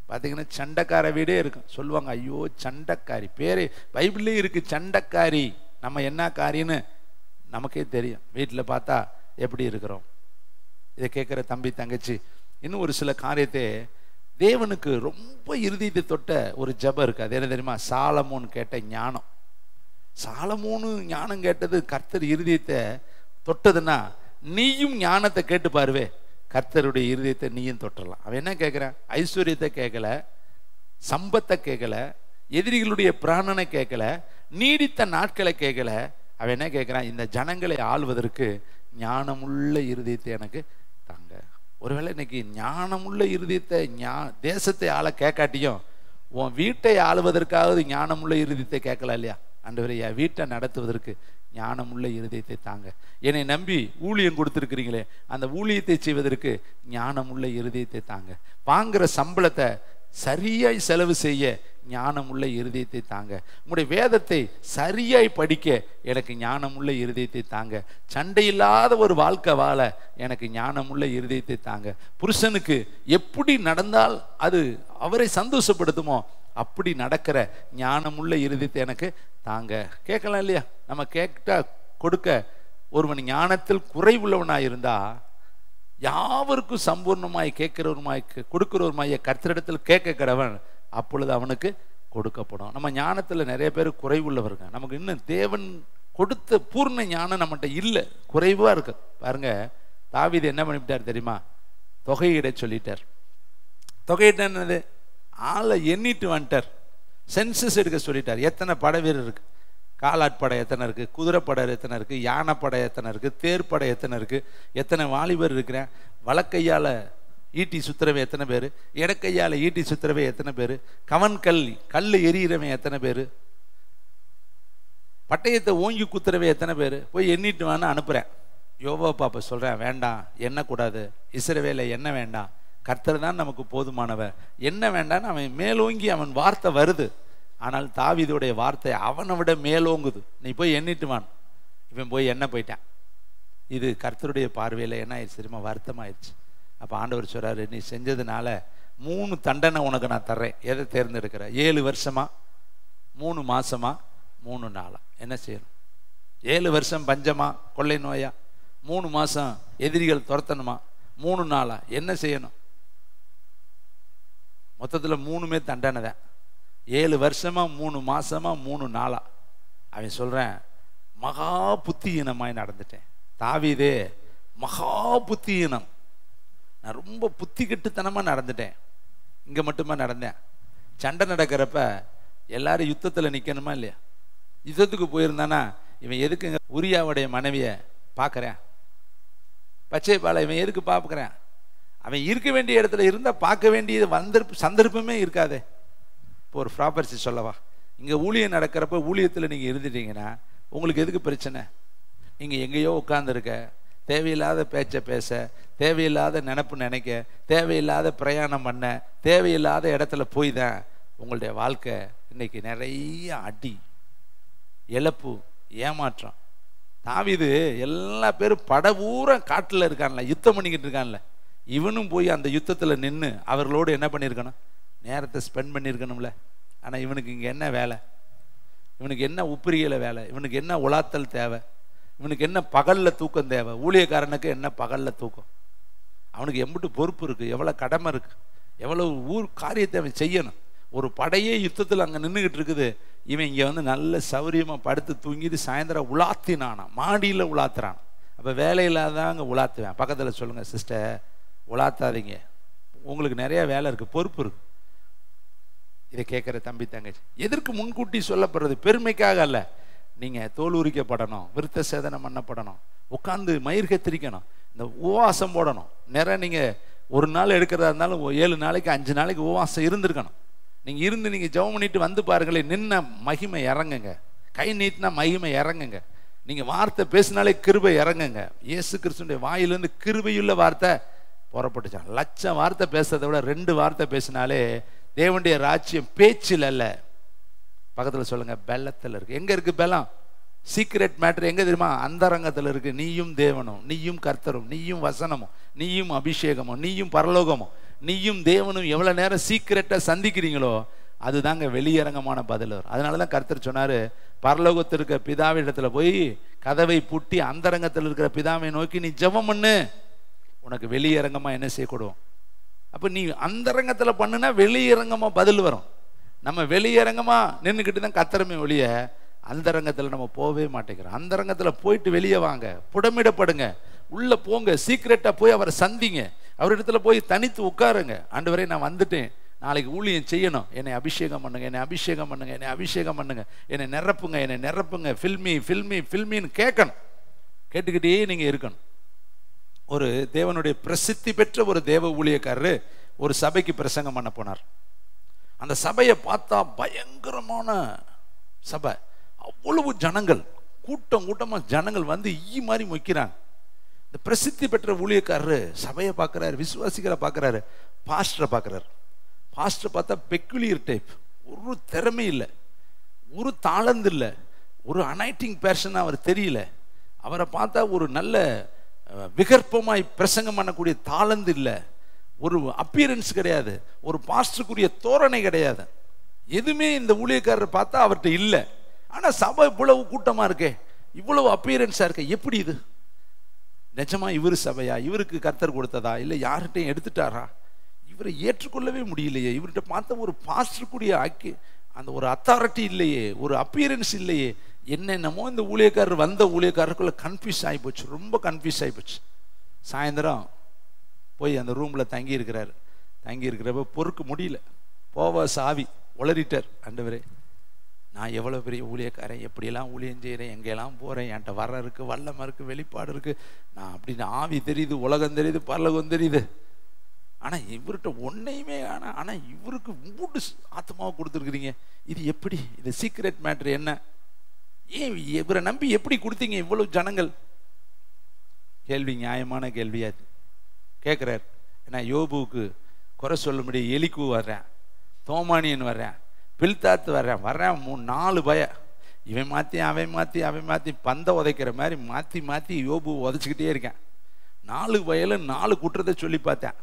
பார்த்தீங்கன்னா சண்டைக்கார வீடே இருக்கும். சொல்லுவாங்க, ஐயோ சண்டைக்காரி, பேரே பைபிள்லே இருக்கு சண்டைக்காரி. நம்ம என்ன காரின்னு நமக்கே தெரியும். வீட்டில் பார்த்தா எப்படி இருக்கிறோம்? இதை கேட்குற தம்பி தங்கச்சி, இன்னும் ஒரு சில காரியத்தை தேவனுக்கு ரொம்ப இருதயத்தை தொட்ட ஒரு ஜெபம் இருக்கு. அது என்ன தெரியுமா? சாலமோன் கேட்ட ஞானம். சாலமோனு ஞானம் கேட்டது கர்த்தர் இருதயத்தை தொட்டதுன்னா நீயும் ஞானத்தை கேட்டு பாருவே, கர்த்தருடைய இருதயத்தை நீயும் தொட்டலாம். அவன் என்ன கேட்குறான்? ஐஸ்வர்யத்தை கேட்கல, சம்பத்தை கேட்கல, எதிரிகளுடைய பிராணனை கேட்கல, நீடித்த நாட்களை கேட்கல. அவன் என்ன கேட்குறான்? இந்த ஜனங்களை ஆள்வதற்கு ஞானமுள்ள இருதயத்தை எனக்கு தாங்க. ஒருவேளை இன்னைக்கு ஞானமுள்ள இருதயத்தை தேசத்தை ஆள கேட்காட்டியும் உன் வீட்டை ஆளுவதற்காவது ஞானமுள்ள இருதயத்தை கேட்கலாம் இல்லையா? ஆண்டவரே, என் வீட்டை நடத்துவதற்கு ஞானமுள்ள இருதயத்தை தாங்க. என்னை நம்பி ஊழியம் கொடுத்துருக்கிறீங்களே, அந்த ஊழியத்தை செய்வதற்கு ஞானமுள்ள இருதயத்தை தாங்க. வாங்குற சம்பளத்தை சரியாய் செலவு செய்ய ஞானமுள்ள இருதயத்தை தாங்க. உங்களுடைய வேதத்தை சரியாய் படிக்க எனக்கு ஞானமுள்ள இருதயத்தை தாங்க. சண்டை இல்லாத ஒரு வாழ்க்கை வாழ எனக்கு ஞானமுள்ள இருதயத்தை தாங்க. புருஷனுக்கு எப்படி நடந்தால் அது அவரை சந்தோஷப்படுத்துமோ அப்படி நடக்கிற ஞானமுள்ள இருதயத்தை எனக்கு தாங்க. கேட்கலாம் இல்லையா? நம்ம கேட்டா கொடுக்க ஒருவன் ஞானத்தில் குறைவுள்ளவனாய் இருந்தா யாவருக்கும் சம்பூர்ணமாய் கேட்கிறவருமாய் கொடுக்கிறவருமாய் கர்த்தரிடத்தில் கேட்க கடவன், அப்பொழுது அவனுக்கு கொடுக்கப்படும். நம்ம ஞானத்துல நிறைய பேர் குறைவுள்ளவருங்க. நமக்கு இன்னும் தேவன் கொடுத்த பூர்ண ஞானம் நம்மகிட்ட இல்லை, குறைவா இருக்கு. பாருங்க, தாவீது என்ன பண்ணிவிட்டார் தெரியுமா? தொகையிட சொல்லிட்டார். தொகையிட்ட என்னது? ஆளை எண்ணிட்டு வந்துட்டார். சென்சஸ் எடுக்க சொல்லிட்டார். எத்தனை படை வீரர் இருக்கு, காலாட்படை எத்தனை இருக்கு, குதிரைப்படை எத்தனை இருக்கு, யானைப்படை எத்தனை இருக்கு, தேர்ப்படை எத்தனை இருக்கு, எத்தனை வாலிபர் இருக்கிறேன், வலக்கையால ஈட்டி சுத்துறவை எத்தனை பேர், இடக்கையால ஈட்டி சுத்துறவை எத்தனை பேர், கவன் கல் எரியிறவன் எத்தனை பேர், பட்டயத்தை ஓங்கி குத்துறவை எத்தனை பேர், போய் எண்ணிட்டு வான்னு அனுப்புறேன். யோவா பாப்பா சொல்றேன், வேண்டாம், எண்ணக்கூடாது, இஸ்ரவேலை எண்ண வேண்டாம், கர்த்தர் தான் நமக்கு போதுமானவர். என்ன வேண்டான்னு அவன் மேலோங்கி அவன் வார்த்தை வருது. ஆனால் தாவீதுடைய வார்த்தை அவனை விட மேலோங்குது. நீ போய் எண்ணிட்டு வான். இவன் போய் எண்ண போயிட்டான். இது கர்த்தருடைய பார்வையில் என்ன ஆயிடுச்சு தெரியுமா? வருத்தமாயிடுச்சு. அப்போ ஆண்டவர் சொல்றாரு, நீ செஞ்சதுனால 3 தண்டனை உனக்கு நான் தர்றேன். எதை தேர்ந்தெடுக்கிற? 7 வருஷமா, 3 மாசமா, 3 நாளா? என்ன செய்யணும்? 7 வருஷம் பஞ்சமா, கொள்ளை நோயா? 3 மாசம் எதிரிகள் துரத்தணுமா? 3 நாளா? என்ன செய்யணும்? மொத்தத்தில் 3மே தண்டனை தான். 7 வருஷமா, 3 மாசமா, 3 நாளா? அவன் சொல்றேன், மகா புத்தியீனமாய் நடந்துட்டேன். தாவீதே, மகா புத்தியீனம், நான் ரொம்ப புத்தி கெட்டுத்தனமாக நடந்துட்டேன். இங்கே மட்டுமா நடந்தேன்? சண்டை நடக்கிறப்ப எல்லாரும் யுத்தத்தில் நிற்கணுமா இல்லையா? யுத்தத்துக்கு போயிருந்தானா இவன் எதுக்குங்க உரியாவுடைய மனைவியை பார்க்குறேன்? பச்சை பாலை இவன் எதுக்கு பார்க்குறேன்? அவன் இருக்க வேண்டிய இடத்துல இருந்தால் பார்க்க வேண்டியது சந்தர்ப்பமே இருக்காதே. இப்போ ஒரு ப்ராப்பர்சி சொல்லவா, இங்கே ஊழியம் நடக்கிறப்ப ஊழியத்தில் நீங்கள் இருந்துட்டீங்கன்னா உங்களுக்கு எதுக்கு பிரச்சனை? நீங்கள் எங்கேயோ உட்காந்துருக்க, தேவையில்லாத பேச்சை பேச, தேவையில்லாத நினைப்பு நினைக்க, தேவையில்லாத பிரயாணம் பண்ண, தேவையில்லாத இடத்துல போய் தான் உங்களுடைய வாழ்க்கை இன்னைக்கு நிறைய அடி, இழப்பு, ஏமாற்றம். தாவீது எல்லா பேரும் படபூரா காட்டில் இருக்கான்ல, யுத்தம் பண்ணிக்கிட்டு இருக்கான்ல, இவனும் போய் அந்த யுத்தத்தில் நின்று அவர்களோடு என்ன பண்ணியிருக்கணும்? நேரத்தை ஸ்பெண்ட் பண்ணியிருக்கணும்ல. ஆனால் இவனுக்கு இங்கே என்ன வேலை? இவனுக்கு என்ன உப்பிரியலை வேலை? இவனுக்கு என்ன உலாத்தல் தேவை? இவனுக்கு என்ன பகலில் தூக்கம் தேவை? ஊழியக்காரனுக்கு என்ன பகலில் தூக்கம்? அவனுக்கு எம்பிட்டு பொறுப்பு இருக்குது, எவ்வளோ கடமை இருக்குது, எவ்வளோ காரியத்தை அவன் செய்யணும். ஒரு படையே யுத்தத்தில் அங்கே நின்றுக்கிட்டு இருக்குது. இவன் இங்கே வந்து நல்ல சௌரியமாக படுத்து தூங்கிட்டு சாயந்தரம் உலாத்தினானா, மாடியில் உலாத்துறான். அப்போ வேலையில்லாதான் அங்கே உலாத்துவேன். பக்கத்தில் சொல்லுங்கள், சிஸ்டர் உலாத்தாதீங்க, உங்களுக்கு நிறைய வேலை இருக்குது, பொறுப்பு இருக்குது. இதை கேட்குற தம்பி தங்கச்சி, எதற்கு முன்கூட்டி சொல்லப்படுறது? பெருமைக்காக அல்ல. நீங்கள் தோல் உரிக்கப்படணும், விருத்த சேதனம் பண்ணப்படணும், உட்காந்து மயிர் கத்திரிக்கணும், இந்த உபவாசம் போடணும். நிறைய நீங்கள் ஒரு நாள் எடுக்கிறதா இருந்தாலும் 7 நாளைக்கு 5 நாளைக்கு உபவாசம் இருந்திருக்கணும். நீங்கள் இருந்து நீங்கள் ஜெபம் பண்ணிட்டு வந்து பாருங்களேன், நின்ன மகிமை இறங்குங்க, கை நீட்டினா மகிமை இறங்குங்க. நீங்கள் வார்த்தை பேசினாலே கிருபை இறங்குங்க. இயேசு கிறிஸ்துடைய வாயிலிருந்து கிருபையுள்ள வார்த்தை புறப்பட்டுச்சான். 1,00,000 வார்த்தை பேசுறதை விட 2 வார்த்தை பேசினாலே தேவனுடைய ராஜ்யம் பேச்சில் அல்ல, பக்கத்தில் சொல்லுங்க, பெல்லத்தில் இருக்கு. எங்க இருக்கு பெல்லம்? சீக்ரெட் மேட்டர் எங்க தெரியுமா? அந்தரங்கத்தில் இருக்கு. நீயும் தேவனும், நீயும் கர்த்தரும், நீயும் வசனமும், நீயும் அபிஷேகமும், நீயும் பரலோகமும், நீயும் தேவனும் எவ்வளவு நேரம் சீக்கிரட்டா சந்திக்கிறீங்களோ அதுதாங்க வெளியரங்கமான பதில் வரும். அதனாலதான் கர்த்தர் சொன்னாரு, பரலோகத்தில் இருக்கிற பிதாவிடத்துல போய் கதவை பூட்டி அந்தரங்கத்தில் இருக்கிற பிதாவை நோக்கி நீ ஜெபம் பண்ணு, உனக்கு வெளியரங்கமா என்ன செய்யக்கூடும். அப்ப நீ அந்தரங்கத்துல பண்ணுனா வெளியரங்கமா பதில் வரும். நம்ம வெளியரங்கமா நின்றுக்கிட்டு தான் கத்தரமே ஒழிய அந்தரங்கத்தில் நம்ம போகவே மாட்டேங்கிறோம். அந்தரங்கத்தில் போயிட்டு வெளியே வாங்க, புடமிடப்படுங்க, உள்ள போங்க, சீக்கிரட்டா போய் அவரை சந்திங்க, அவரிடத்துல போய் தனித்து உட்காருங்க. ஆண்டவரே நான் வந்துட்டேன், நாளைக்கு ஊழியம் செய்யணும், என்னை அபிஷேகம் பண்ணுங்க, என்னை அபிஷேகம் பண்ணுங்க, என்னை அபிஷேகம் பண்ணுங்க, என்னை நிரப்புங்க, என்னை நிரப்புங்க, ஃபில்மி ஃபில்மி ஃபில்மின்னு கேட்கணும். கேட்டுக்கிட்டே நீங்க இருக்கணும். ஒரு தேவனுடைய பிரசித்தி பெற்ற ஒரு தேவ ஊழியக்காரரு ஒரு சபைக்கு பிரசங்கம் பண்ண போனார். அந்த சபையை பார்த்தா பயங்கரமான சபை, அவ்வளவு ஜனங்கள், கூட்டம் கூட்டமா ஜனங்கள் வந்து ஈ மாதிரி மொக்கிறாங்க. இந்த பிரசித்தி பெற்ற ஊழியக்காரரு சபையை பார்க்குறாரு, விசுவாசிகளை பார்க்குறாரு, பாஸ்டரை பார்க்குறாரு. பாஸ்டர் பார்த்தா பெக்குலியர் டைப், ஒரு திறமை இல்லை, ஒரு தாளந்து இல்லை, ஒரு அனைட்டிங் பேர்சன் அவர் தெரியல. அவரை பார்த்தா ஒரு நல்ல விகற்பமாய் பிரசங்கம் பண்ணக்கூடிய தாளந்து இல்லை, ஒரு அப்பியரன்ஸ் கிடையாது, ஒரு பாஸ்டருக்குரிய தோரணை கிடையாது, எதுவுமே இந்த ஊழியக்காரர் பார்த்தா அவர்கிட்ட இல்லை. ஆனா சபை இவ்வளவு கூட்டமா இருக்கே, இவ்வளவு அப்பியரன்ஸா இருக்க, எப்படி இது நிஜமா இவரு சபையா, இவருக்கு கர்த்தர் கொடுத்ததா, இல்லை யார்கிட்டையும் எடுத்துட்டாரா, இவரை ஏற்றுக்கொள்ளவே முடியலையே, இவர்கிட்ட பார்த்த ஒரு பாஸ்டருக்குரிய அந்த ஒரு அத்தாரிட்டி இல்லையே, ஒரு அப்பியரன்ஸ் இல்லையே, என்னென்னமோ இந்த ஊழியக்காரர் வந்த ஊழியக்காரருக்குள்ள கன்ஃபியூஸ் ஆகிப்போச்சு, ரொம்ப கன்ஃபியூஸ் ஆகிப்போச்சு. சாயந்தரம் போய் அந்த ரூமில் தங்கி இருக்கிறப்ப பொறுக்க முடியல, போவ சாவி உளறிட்டார். ஆண்டவரே நான் எவ்வளோ பெரிய ஊழியக்காரன், எப்படியெல்லாம் ஊழியம் செய்கிறேன், எங்கெல்லாம் போகிறேன், என்கிட்ட வர இருக்குது, வல்லமை இருக்குது, வெளிப்பாடு இருக்குது, நான் அப்படின்னு ஆவி தெரியுது, உலகம் தெரியுது, பரலோகம் தெரியுது, ஆனால் இவர்கிட்ட ஒன்றையுமே ஆனால் இவருக்கு மூட்டு ஆத்மாவை கொடுத்துருக்குறீங்க, இது எப்படி, இது சீக்ரெட் மேட்ரு என்ன, ஏன் இவரை நம்பி எப்படி கொடுத்தீங்க இவ்வளவு ஜனங்கள்? கேள்வி நியாயமான கேள்வியா கேட்குறார். ஏன்னா யோபுவுக்கு குறை சொல்லும்படி எலிக்கு வர்றேன், தோமானியன் வர்றேன், பில்தாத்து வர்றேன் 4 பய. இவன் மாற்றி அவன் மாற்றி பந்தை உதைக்கிற மாதிரி மாற்றி யோபு உதைச்சிக்கிட்டே இருக்கேன். 4 பயலும் 4 குற்றத்தை சொல்லி பார்த்தேன்.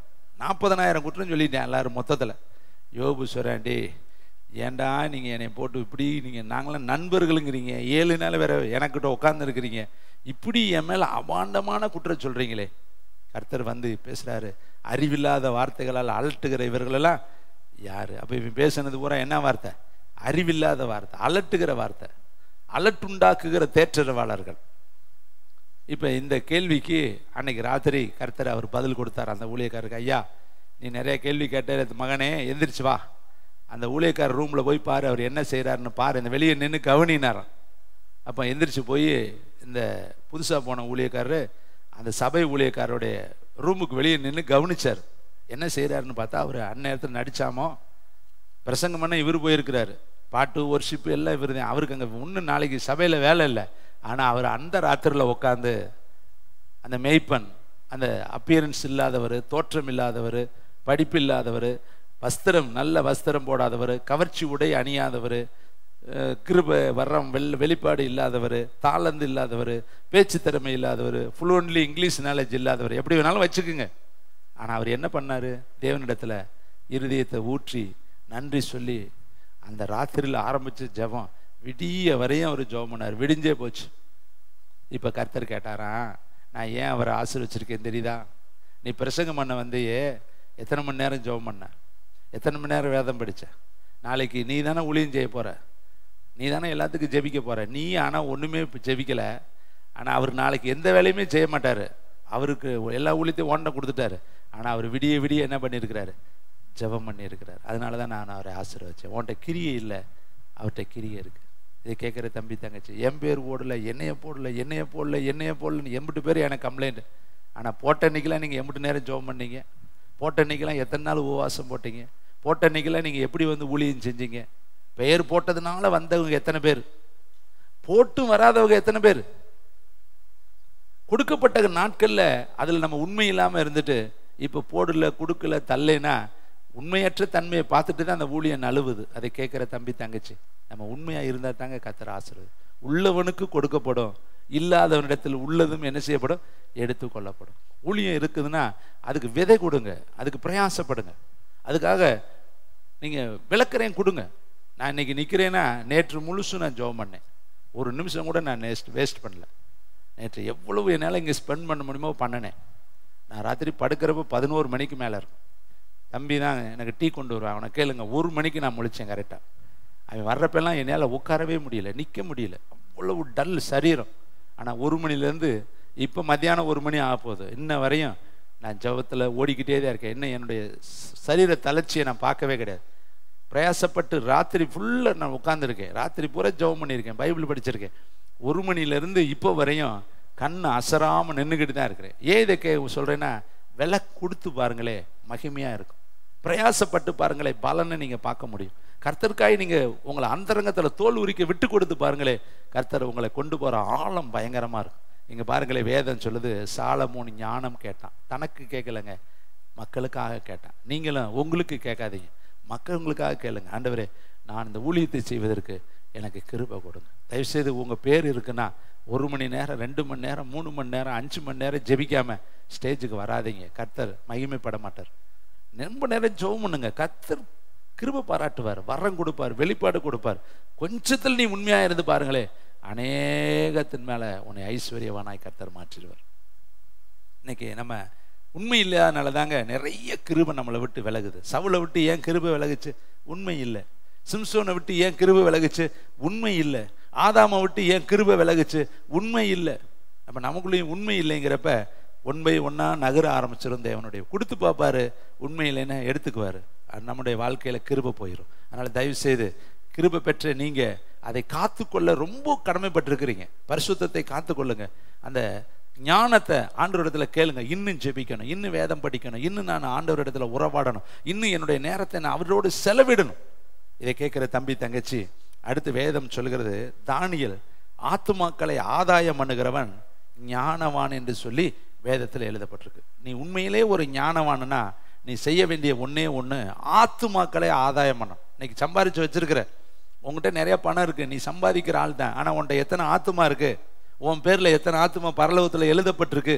40,000 குற்றம் சொல்லிட்டேன் எல்லாரும் மொத்தத்தில். யோபு சொல்கிறேன், டே ஏண்டா நீங்கள் என்னை போட்டு இப்படி, நீங்கள் நாங்களாம் நண்பர்களுங்கிறீங்க, 7 நாள் வேற எனக்கிட்ட உட்காந்துருக்கிறீங்க, இப்படி என் மேலே அபாண்டமான குற்றம் சொல்கிறீங்களே. கர்த்தர் வந்து பேசுகிறாரு, அறிவில்லாத வார்த்தைகளால் அலட்டுகிற இவர்களெல்லாம் யார்? அப்போ இவன் பேசுனது பூரா என்ன வார்த்தை? அறிவில்லாத வார்த்தை, அலட்டுகிற வார்த்தை, அலட்டுண்டாக்குகிற தேற்றரவாளர்கள். இப்போ இந்த கேள்விக்கு அன்னைக்கு ராத்திரி கர்த்தர் அவர் பதில் கொடுத்தார் அந்த ஊழியக்காரருக்கு. ஐயா, நீ நிறைய கேள்வி கேட்ட மகனே, எந்திரிச்சு வா, அந்த ஊழியக்காரர் ரூமில் போய் பாரு, அவர் என்ன செய்கிறாருன்னு பாரு, இந்த வெளியே நின்று கவனினாராம். அப்போ எந்திரிச்சு போய் இந்த புதுசாக போன ஊழியக்காரரு அந்த சபை ஊழியக்காரருடைய ரூமுக்கு வெளியே நின்று கவனிச்சார். என்ன செய்கிறாருன்னு பார்த்தா, அவர் அந்நேரத்தில் நடிச்சாமோ பிரசங்கம் பண்ண இவர் போயிருக்கிறாரு, பாட்டு ஒர்ஷிப்பு எல்லாம் இவர் தான். அவருக்கு அங்கே இன்னும் நாளைக்கு சபையில் வேலை இல்லை. ஆனால் அவர் அந்த ராத்திரியில் உட்காந்து அந்த மேய்ப்பன், அந்த அப்பியரன்ஸ் இல்லாதவர், தோற்றம் இல்லாதவர், படிப்பு இல்லாதவர், வஸ்திரம் நல்ல வஸ்திரம் போடாதவர், கவர்ச்சி உடை அணியாதவர், கிருபை வர்றம் வெளிப்பாடு இல்லாதவர், தாளந்து இல்லாதவர், பேச்சு திறமை இல்லாதவர், ஃப்ளூவன்ட்லி இங்கிலீஷ் நாலேஜ் இல்லாதவர், எப்படி வேணாலும் வச்சுக்குங்க. ஆனால் அவர் என்ன பண்ணார்? தேவனிடத்தில் இருதயத்தை ஊற்றி நன்றி சொல்லி அந்த ராத்திரியில் ஆரம்பித்த ஜெபம் விடிய வரையும் அவர் ஜெபம் பண்ணார். விடிஞ்சே போச்சு. இப்போ கர்த்தர் கேட்டாராம், நான் ஏன் அவரை ஆசீர்வச்சிருக்கேன் தெரியுதா? நீ பிரசங்கம் பண்ண வந்தையே, எத்தனை மணி நேரம் ஜெபம் பண்ண, எத்தனை மணி நேரம் வேதம் படித்த, நாளைக்கு நீ தானே ஊழியம் செய்ய போகிற, நீ தானே எல்லாத்துக்கும் ஜெபிக்க போகிற. நீ ஆனால் ஒன்றுமே ஜெபிக்கலை. ஆனால் அவர் நாளைக்கு எந்த வேலையுமே செய்ய மாட்டார், அவருக்கு எல்லா ஊழியத்தையும் ஒன்றை கொடுத்துட்டாரு. ஆனால் அவர் விடிய விடிய என்ன பண்ணியிருக்கிறாரு? ஜெபம் பண்ணியிருக்கிறார். அதனால தான் நான் அவரை ஆசீர்வச்சேன். உன்கிட்ட கிரியை இல்லை, அவர்கிட்ட கிரியை இருக்குது. இதை கேட்குற தம்பி தங்கச்சி, என் பேர் ஓடலை, என்னைய போடலன்னு எம்பிட்டு பேர் எனக்கு கம்ப்ளைண்ட். ஆனால் போட்ட அன்னைக்கெலாம் நீங்கள் எம்பிட்டு நேரம் ஜெபம் பண்ணீங்க? போட்ட அன்னைக்கெலாம் எத்தனை நாள் உபவாசம் போட்டீங்க? போட்ட அன்னைக்கெல்லாம் நீங்கள் எப்படி வந்து ஊழியம் செஞ்சீங்க? பெயர் போட்டதுனால வந்தவங்க எத்தனை பேர்? போட்டும் வராதவங்க எத்தனை பேர்? கொடுக்கப்பட்ட நாட்களில் அதில் நம்ம உண்மை இல்லாமல் இருந்துட்டு இப்போ போடல, கொடுக்கல, தள்ளைனா உண்மையற்ற தன்மையை பார்த்துட்டு தான் அந்த ஊழியம் நழுவுது. அதை கேட்குற தம்பி தங்கச்சி, நம்ம உண்மையாக இருந்தால் தாங்க கர்த்தர் ஆசீர்வாதம். உள்ளவனுக்கு கொடுக்கப்படும், இல்லாதவனிடத்தில் உள்ளதும் என்ன செய்யப்படும்? எடுத்து கொள்ளப்படும். ஊழியம் இருக்குதுன்னா அதுக்கு விதை கொடுங்க, அதுக்கு பிரயாசப்படுங்க. அதுக்காக நீங்கள் விளக்குறேன் கொடுங்க. நான் இன்னைக்கு நிற்கிறேன்னா நேற்று முழுசும் நான் ஜெபம் பண்ணேன். ஒரு நிமிஷம் கூட நான் வேஸ்ட் பண்ணல. நேற்று எவ்வளவு என்னால் இங்கே ஸ்பெண்ட் பண்ண முடியுமோ பண்ணினேன். நான் ராத்திரி படுக்கிறப்ப 11 மணிக்கு மேலே இருக்கும். தம்பி தான் எனக்கு டீ கொண்டு வருவான், அவனை கேளுங்க. 1 மணிக்கு நான் முழித்தேன் கரெக்டாக. அவன் வர்றப்பெல்லாம் என்னால் உட்காரவே முடியல, நிற்க முடியல, அவ்வளவு டல் சரீரம். ஆனால் 1 மணிலேருந்து இப்போ மத்தியானம் 1 மணி ஆக போகுது, இன்ன வரையும் நான் ஜெபத்தில் ஓடிக்கிட்டே தான் இருக்கேன். இன்னும் என்னுடைய சரீர தளர்ச்சியை நான் பார்க்கவே கிடையாது. பிரயாசப்பட்டு ராத்திரி ஃபுல்லாக நான் உட்காந்துருக்கேன், ராத்திரி பூரா ஜெபம் பண்ணியிருக்கேன், பைபிள் படிச்சிருக்கேன். 1 மணிலேருந்து இப்போ வரையும் கண் அசராமல் நின்றுக்கிட்டு தான் இருக்கிறேன். ஏன் இதை சொல்கிறேன்னா, விலை கொடுத்து பாருங்களே, மகிமையாக இருக்கும். பிரயாசப்பட்டு பாருங்களே, பலனை நீங்கள் பார்க்க முடியும். கர்த்தருக்காய் நீங்கள் உங்களை அந்தரங்கத்தில் தோல் உரிக்க விட்டு கொடுத்து பாருங்களே, கர்த்தர் உங்களை கொண்டு போகிற ஆழம் பயங்கரமாக இருக்கும். இங்கே பாருங்களே, வேதம் சொல்லுது, சாலமோன் ஞானம் கேட்டான். தனக்கு கேட்கலைங்க, மக்களுக்காக கேட்டான். நீங்களும் உங்களுக்கு கேட்காதீங்க, மக்களுக்காக கேளுங்க. ஆண்டவரே, நான் இந்த ஊழியத்தை செய்வதற்கு எனக்கு கிருபை கொடுங்க. தயவுசெய்து உங்கள் பேர் இருக்குன்னா 1 மணி நேரம், 2 மணி நேரம், 3 மணி நேரம், 5 மணி நேரம் ஜெபிக்காம ஸ்டேஜுக்கு வராதிங்க. கர்த்தர் மகிமைப்பட மாட்டார். ரொம்ப நேரம் ஜெபம் பண்ணுங்க, கர்த்தர் கிருபை பாராட்டுவார், வரம் கொடுப்பார், வெளிப்பாடு கொடுப்பார். கொஞ்சத்தில் நீ உண்மையாக இருந்து பாருங்களே, அநேகத்தின் மேலே உன்னை ஐஸ்வர்யவானாய் கர்த்தர் மாற்றிடுவார். இன்னைக்கு நம்ம உண்மை இல்லாதனால தாங்க நிறைய கிருபை நம்மளை விட்டு விலகுது. சவுலை விட்டு ஏன் கிருபை விலகுச்சு? உண்மை இல்லை. சிம்சோனை விட்டு ஏன் கிருபை விலகுச்சு? உண்மை இல்லை. ஆதாமை விட்டு ஏன் கிருபை விலகுச்சு? உண்மை இல்லை. நம்ம நமக்குள்ளேயும் உண்மை இல்லைங்கிறப்ப 1 by 1 நகர ஆரம்பிச்சிடும். தேவனுடைய கொடுத்து பார்ப்பாரு, உண்மை இல்லைன்னா எடுத்துக்குவார். நம்முடைய வாழ்க்கையில் கிருபை போயிடும். அதனால் தயவு செய்து கிருபை பெற்ற நீங்கள் அதை காத்துக்கொள்ள ரொம்ப கடமைப்பட்டிருக்கிறீங்க. பரிசுத்தத்தை காத்துக்கொள்ளுங்க. அந்த ஞானத்தை ஆண்டவரிடத்துல கேளுங்க. இன்னும் ஜெபிக்கணும், இன்னும் வேதம் படிக்கணும், இன்னும் நான் ஆண்டவரிடத்துல உறவாடணும், இன்னும் என்னுடைய நேரத்தை நான் அவரோடு செலவிடணும். இதை கேட்குற தம்பி தங்கச்சி, அடுத்து வேதம் சொல்கிறது, தானியேல் ஆத்துமாக்களை ஆதாயம் பண்ணுகிறவன் ஞானவான் என்று சொல்லி வேதத்தில் எழுதப்பட்டிருக்கு. நீ உண்மையிலே ஒரு ஞானவானுனா நீ செய்ய வேண்டிய ஒன்றே ஒன்று, ஆத்துமாக்களை ஆதாயம் பண்ணணும். இன்னைக்கு சம்பாதிச்சு வச்சிருக்கிற, உங்ககிட்ட நிறைய பணம் இருக்குது, நீ சம்பாதிக்கிற ஆள் தான். ஆனால் உன்கிட்ட எத்தனை ஆத்துமா இருக்குது? உன் பேரில் எத்தனை ஆத்துமா பரலோகத்தில் எழுதப்பட்டிருக்கு?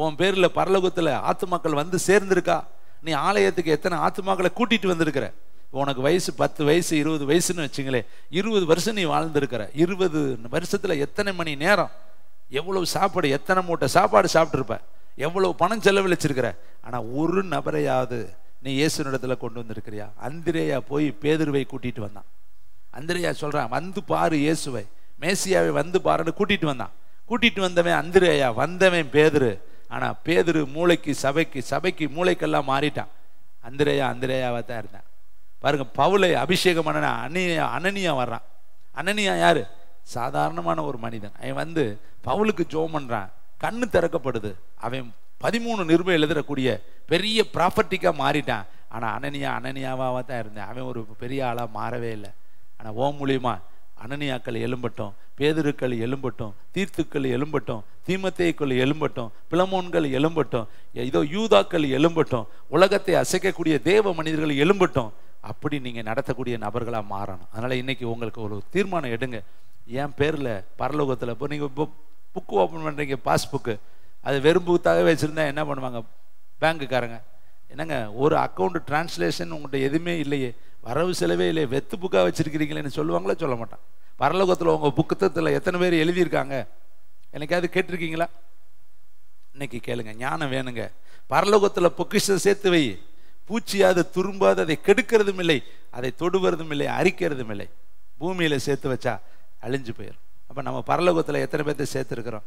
உன் பேரில் பரலோகத்தில் ஆத்துமாக்கள் வந்து சேர்ந்துருக்கா? நீ ஆலயத்துக்கு எத்தனை ஆத்துமாக்களை கூட்டிகிட்டு வந்திருக்கிற? உனக்கு வயசு 10 வயசு 20 வயசுன்னு வச்சுங்களேன், 20 வருஷம் நீ வாழ்ந்துருக்கிற. 20 வருஷத்தில் எத்தனை மணி நேரம், எவ்வளவு சாப்பாடு, எத்தனை மூட்டை சாப்பாடு சாப்பிட்ருப்ப, எவ்வளவு பணம் செலவழிச்சிருக்கிற. ஆனால் ஒரு நபரையாவது நீ இயேசுனிடத்துல கொண்டு வந்திருக்கிறியா? அந்திரேயா போய் பேதுருவை கூட்டிட்டு வந்தான். அந்திரேயா சொல்றான், வந்து பாரு இயேசுவை, மேசியாவை வந்து பாருன்னு கூட்டிட்டு வந்தான். கூட்டிட்டு வந்தவன் அந்திரேயா, வந்தவன் பேதுரு. ஆனா பேதுரு மூளைக்கு சபைக்கு மூளைக்கெல்லாம் மாறிட்டான். அந்திரேயாவை தான் இருந்தான். பாருங்க, பவுலை அபிஷேகம் பண்ண அனனியா வர்றான். அனனியா யாரு? சாதாரணமான ஒரு மனிதன். அவன் வந்து பவுலுக்கு ஜெபம் பண்றான், கண்ணு திறக்கப்படுது. அவன் 13 நிருபம் எழுதக்கூடிய பெரிய ப்ராப்பர்ட்டிக்கா மாறிட்டான். ஆனா அனனியாவாக தான் இருந்தேன். அவன் ஒரு பெரிய ஆளா மாறவே இல்லை. ஆனா ஓ மூலியமா அனனியாக்கள் எழும்பட்டும், பேதுருக்கள் எழும்பட்டும், தீர்த்துக்கள் எழும்பட்டும், தீமத்தேயுக்கள் எழும்பட்டும், பிலமோன்கள் எழும்பட்டும், இதோ யூதாக்கள் எழும்பட்டும், உலகத்தை அசைக்கக்கூடிய தேவ மனிதர்கள் எழும்பட்டும். அப்படி நீங்க நடத்தக்கூடிய நபர்களா மாறணும். அதனால இன்னைக்கு உங்களுக்கு ஒரு தீர்மானம் எடுங்க. என் பேர்ல பரலோகத்துல இப்போ நீங்க இப்போ புக்கு ஓப்பன் பண்றீங்க, பாஸ்புக்கு, அது வெறும் புக்காகவே வச்சிருந்தா என்ன பண்ணுவாங்க பேங்குக்காரங்க? என்னங்க ஒரு அக்கௌண்ட் டிரான்ஸ்லேஷன் உங்கள்கிட்ட எதுவுமே இல்லையே, வரவு செலவே இல்லையே, வெத்து புக்காக வச்சிருக்கிறீங்களேன்னு சொல்லுவாங்களா? சொல்ல மாட்டான். பரலோகத்தில் உங்க புத்தகத்தில் எத்தனை பேர் எழுதியிருக்காங்க எனக்காவது கேட்டிருக்கீங்களா? இன்னைக்கு கேளுங்க, ஞானம் வேணுங்க. பரலோகத்தில் பொக்கிஷம் சேர்த்து வை, பூச்சியாவது துரும்பாது, அதை கெடுக்கிறதும் இல்லை, அதை தொடுவதும் இல்லை, அரிக்கிறதும் இல்லை. பூமியில சேர்த்து வச்சா அழிஞ்சு போயிடும். அப்ப நம்ம பரலோகத்தில் எத்தனை பேர்த்தை சேர்த்துருக்கிறோம்?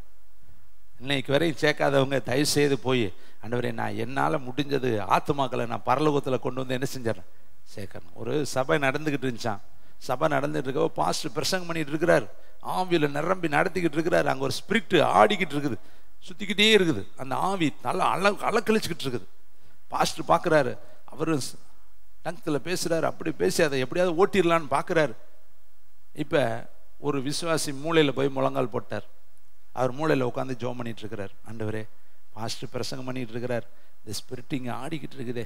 இன்னைக்கு வரையும் சேர்க்காதவங்க தயவு செய்து போய், ஆண்டவரே நான் என்னால் முடிஞ்சது ஆத்துமாக்களை நான் பரலோகத்தில் கொண்டு வந்து என்ன செஞ்சிடறேன், சேர்க்கணும். ஒரு சபை நடந்துக்கிட்டு இருந்துச்சான். சபை நடந்துட்டு இருக்க பாஸ்டர் பிரசங்கம் பண்ணிட்டு இருக்கிறார், ஆவியில நிரம்பி நடத்திக்கிட்டு இருக்கிறார். அங்கே ஒரு ஸ்பிரிட் ஆடிக்கிட்டு இருக்குது, சுத்திக்கிட்டே இருக்குது. அந்த ஆவி நல்லா அலக்கழிச்சுக்கிட்டு இருக்குது. பாஸ்டர் பார்க்குறாரு, அவரு டங்க்ல பேசுறாரு. அப்படி பேசி அதை எப்படியாவது ஓட்டிடலான்னு பார்க்குறாரு. இப்போ ஒரு விசுவாசி மூளையில் போய் முழங்கால் போட்டார். அவர் மூளையில் உட்காந்து ஜெபம் பண்ணிட்டு இருக்கிறார். ஆண்டவரே, பாஸ்டர் பிரசங்கம் பண்ணிட்டு இருக்கிறார், இந்த ஸ்பிரிட் இங்கே ஆடிக்கிட்டு இருக்குதே,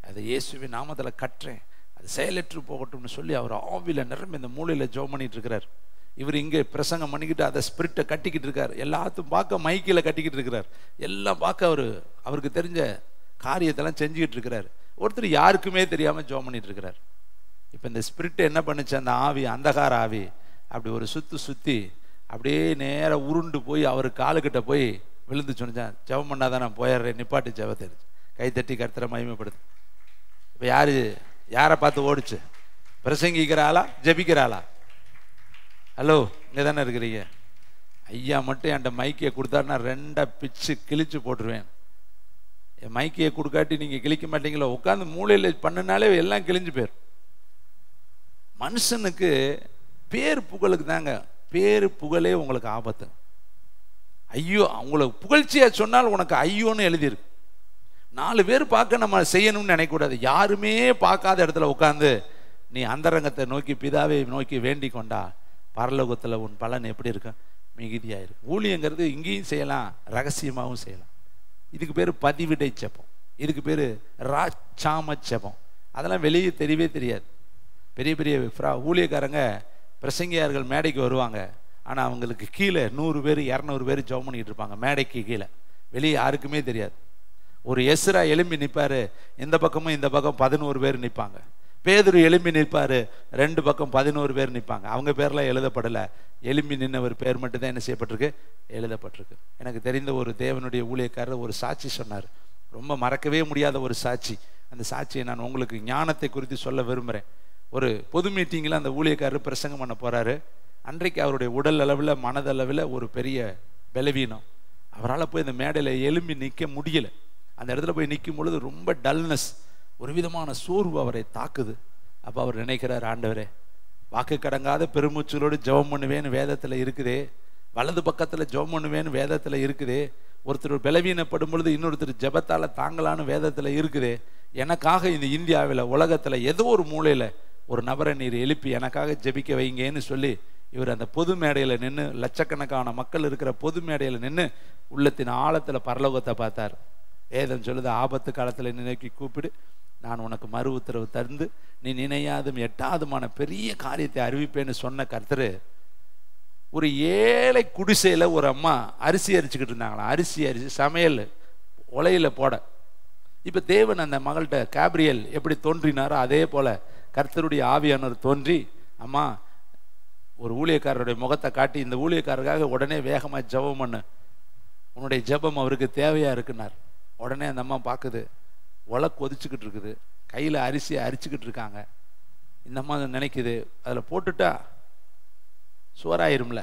அதை இயேசுவின் நாமத்தில் கட்டுறேன், அது செயலற்று போகட்டும்னு சொல்லி அவர் ஆவியில் நிரம்பி இந்த மூளையில் ஜெபம் பண்ணிட்டு இருக்கிறார். இவர் இங்கே பிரசங்கம் பண்ணிக்கிட்டு அதை ஸ்பிரிட்டை கட்டிக்கிட்டு இருக்கார். எல்லாத்தையும் பார்க்க மைக்கில் கட்டிக்கிட்டு இருக்கிறார். எல்லாம் பார்க்க அவருக்கு தெரிஞ்ச காரியத்தெல்லாம் செஞ்சுக்கிட்டு இருக்கிறார். ஒருத்தர் யாருக்குமே தெரியாமல் ஜெபம் பண்ணிட்டு இருக்கிறார். இப்போ இந்த ஸ்பிரிட் என்ன பண்ணுச்சு, அந்த ஆவி, அந்தகார ஆவி அப்படி ஒரு சுற்றி அப்படியே நேராக உருண்டு போய் அவர் காலுக்கிட்ட போய் விழுந்து சொன்னான், ஜெபம் பண்ணாதான் நான் போயிடுறேன், நிப்பாட்டு ஜெபத்தை. கைத்தட்டி கர்த்தரை மகிமைப்படுது. இப்போ யாரை பார்த்து ஓடிச்சு? பிரசங்கிக்கிறாளா ஜெபிக்கிறாளா? ஹலோ, இங்கே தானே இருக்கிறீங்க? ஐயா மட்டும் என்கிட்ட மைக்கியை கொடுத்தாருன்னா 2 பிச்சு கிழிச்சு போட்டுருவேன். என் மைக்கியை கொடுக்காட்டி நீங்கள் கிழிக்க மாட்டீங்களோ? உட்காந்து மூளையில் பண்ணினாலே எல்லாம் கிழிஞ்சு போயிடும். மனுஷனுக்கு பேர் புகழுக்கு தாங்க, பேரு புகழே உங்களுக்கு ஆபத்து. ஐயோ, உங்களுக்கு புகழ்ச்சியா சொன்னால் உனக்கு ஐயோன்னு எழுதியிருக்கு. 4 பேர் பார்க்க நம்ம செய்யணும்னு நினைக்கக்கூடாது. யாருமே பார்க்காத இடத்துல உட்காந்து நீ அந்தரங்கத்தை நோக்கி, பிதாவை நோக்கி வேண்டிக் கொண்டா பரலோகத்தில் உன் பலன் எப்படி இருக்கும்? மிகுதியாயிருக்கு. ஊழியங்கிறது இங்கேயும் செய்யலாம், ரகசியமாகவும் செய்யலாம். இதுக்கு பேர் பதிவிடை ஜெபம், இதுக்கு பேர் ராச்சாம ஜெபம். அதெல்லாம் வெளியே தெரியவே தெரியாது. பெரிய பெரிய ஊழியக்காரங்க பிரசங்கியார்கள் மேடைக்கு வருவாங்க, ஆனால் அவங்களுக்கு கீழே 100 பேர் 200 பேர் ஜெபம் பண்ணிட்டு இருப்பாங்க. மேடைக்கு கீழே வெளியே யாருக்குமே தெரியாது. ஒரு எஸ்ரா எழும்பி நிற்பாரு, இந்த பக்கமும் இந்த பக்கம் 11 பேர் நிற்பாங்க. பேதுரு எழும்பி நிற்பாரு, 2 பக்கம் 11 பேர் நிற்பாங்க. அவங்க பேர்லாம் எழுதப்படலை, எழும்பி நின்னவர் பேர் மட்டும்தான் என்ன செய்யப்பட்டிருக்கு, எழுதப்பட்டிருக்கு. எனக்கு தெரிந்த ஒரு தேவனுடைய ஊழியக்காரர் ஒரு சாட்சி சொன்னார், ரொம்ப மறக்கவே முடியாத ஒரு சாட்சி. அந்த சாட்சியை நான் உங்களுக்கு ஞானத்தை குறித்து சொல்ல விரும்புகிறேன். ஒரு பொது மீட்டிங்கில் அந்த ஊழியக்காரர் பிரசங்கம் பண்ண போகிறாரு. அன்றைக்கு அவருடைய உடல் அளவில் மனதளவில் ஒரு பெரிய பலவீனம். அவரால் போய் இந்த மேடையில் எழும்பி நிற்க முடியல. அந்த இடத்துல போய் நிற்கும் பொழுது ரொம்ப டல்னஸ், ஒரு விதமான சோர்வு அவரை தாக்குது. அப்போ அவர் நினைக்கிறார், ஆண்டவரே, வாக்கு கடங்காத பெருமூச்சலோடு ஜெபம் பண்ணுவேன்னு வேதத்தில் இருக்குதே, வலது பக்கத்தில் ஜெபம் பண்ணுவேன்னு வேதத்தில் இருக்குதே, ஒருத்தர் பலவீனப்படும் பொழுது இன்னொருத்தர் ஜெபத்தால் தாங்கலான்னு வேதத்தில் இருக்குதே, எனக்காக இந்த இந்தியாவில் உலகத்தில் ஏதோ ஒரு மூலையில் ஒரு நபரை நீர் எழுப்பி எனக்காக ஜெபிக்க வைங்கன்னு சொல்லி இவர் அந்த பொது மேடையில் நின்று, லட்சக்கணக்கான மக்கள் இருக்கிற பொது மேடையில் நின்று உள்ளத்தின் ஆழத்தில் பரலோகத்தை பார்த்தார். வேதம் சொல்லுது, ஆபத்து காலத்தில் நினைக்கி கூப்பிடு, நான் உனக்கு மறு உத்தரவு தந்து நீ நினையாதும் எட்டாதுமான பெரிய காரியத்தை அறிவிப்பேன்னு சொன்ன கர்த்தர், ஒரு ஏழை குடிசையில் ஒரு அம்மா அரிசி அரிச்சுக்கிட்டு இருந்தாங்களாம். அரிசி சமையல் உலையில் போட. இப்போ தேவன் அந்த மகள்கிட்ட கேப்ரியல் எப்படி தோன்றினாரோ அதே போல் கர்த்தருடைய ஆவியானவர் தோன்றி, அம்மா ஒரு ஊழியக்காரருடைய முகத்தை காட்டி, இந்த ஊழியக்காரருக்காக உடனே வேகமாக ஜெபம் பண்ணு, உன்னுடைய ஜெபம் அவருக்கு தேவையாக இருக்குனார். உடனே அந்த அம்மா பார்க்குது, ஒலை கொதிச்சுக்கிட்டு இருக்குது, கையில் அரிசியை அரிச்சுக்கிட்டு இருக்காங்க. இந்த அம்மா நினைக்குது, அதில் போட்டுட்டா சோறாயிரும்ல.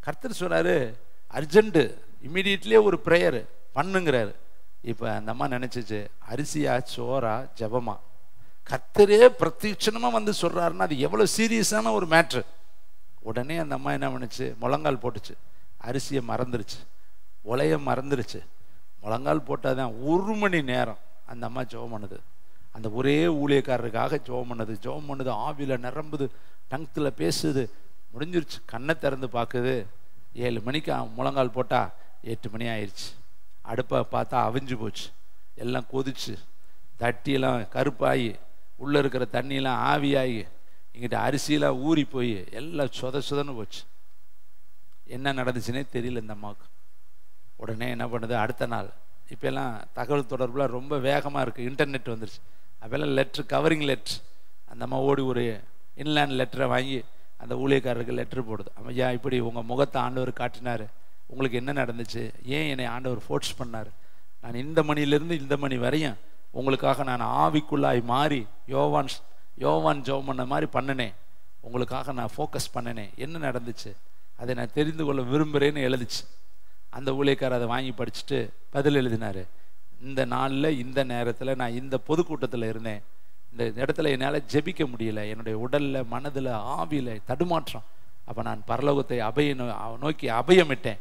கர்த்தர் சொல்கிறாரு, அர்ஜென்ட்டு இம்மிடியட்லியே ஒரு ப்ரேயர் பண்ணுங்கிறாரு. இப்போ அந்த அம்மா நினச்சிச்சு, அரிசியா சோறா ஜெபமா? கர்த்தரே பிரத்யட்சணமாக வந்து சொல்கிறாருன்னா அது எவ்வளோ சீரியஸான ஒரு மேட்ரு. உடனே அந்த அம்மா என்ன பண்ணுச்சு, முழங்கால் போட்டுச்சு. அரிசியை மறந்துருச்சு, உலைய மறந்துருச்சு. முழங்கால் போட்டால் தான் 1 மணி நேரம் அந்த அம்மா ஜெபம் பண்ணுது. அந்த ஒரே ஊழியக்காரருக்காக ஜெபம் பண்ணுது. ஆவியில் நிரம்புது, டங்த்தில் பேசுது. முடிஞ்சிருச்சு. கண்ணை திறந்து பார்க்குது, 7 மணிக்கு முழங்கால் போட்டால் 8 மணி ஆயிடுச்சு. அடுப்பை பார்த்தா அவிஞ்சு போச்சு, எல்லாம் கொதிச்சு, தட்டியெல்லாம் கருப்பாகி, உள்ளே இருக்கிற தண்ணியெல்லாம் ஆவியாகி, இங்கிட்ட அரிசியெல்லாம் ஊறி போய் எல்லாம் சொதன்னு போச்சு. என்ன நடந்துச்சுன்னே தெரியல இந்த அம்மாவுக்கு. உடனே என்ன பண்ணுது, அடுத்த நாள், இப்போல்லாம் தகவல் தொடர்புலாம் ரொம்ப வேகமாக இருக்குது, இன்டர்நெட் வந்துருச்சு. அப்போல்லாம் லெட்ரு, கவரிங் லெட்ரு. அந்த அம்மா ஓடி ஒரு இன்லேண்ட் லெட்டரை வாங்கி அந்த ஊழியக்காரருக்கு லெட்ரு போடுது. ஐயா, இப்படி உங்கள் முகத்தை ஆண்டவர் காட்டினார், உங்களுக்கு என்ன நடந்துச்சு, ஏன் என்னை ஆண்டவர் ஃபோர்ஸ் பண்ணார், நான் இந்த மணிலேருந்து இந்த மணி வரையும் உங்களுக்காக நான் ஆவிக்குள்ளாய் மாறி யோவான் ஜெபம் பண்ண மாதிரி பண்ணினேன், உங்களுக்காக நான் ஃபோக்கஸ் பண்ணினேன், என்ன நடந்துச்சு அதை நான் தெரிந்து கொள்ள விரும்புகிறேன்னு எழுதிச்சு. அந்த ஊழியக்காரர் அதை வாங்கி படிச்சுட்டு பதில் எழுதினார், இந்த நாளில் இந்த நேரத்தில் நான் இந்த பொதுக்கூட்டத்தில் இருந்தேன், இந்த இடத்துல என்னால் ஜெபிக்க முடியல, என்னுடைய உடலில் மனதில் ஆவியில் தடுமாற்றம். அப்போ நான் பரலோகத்தை நோக்கி அபயமிட்டேன்.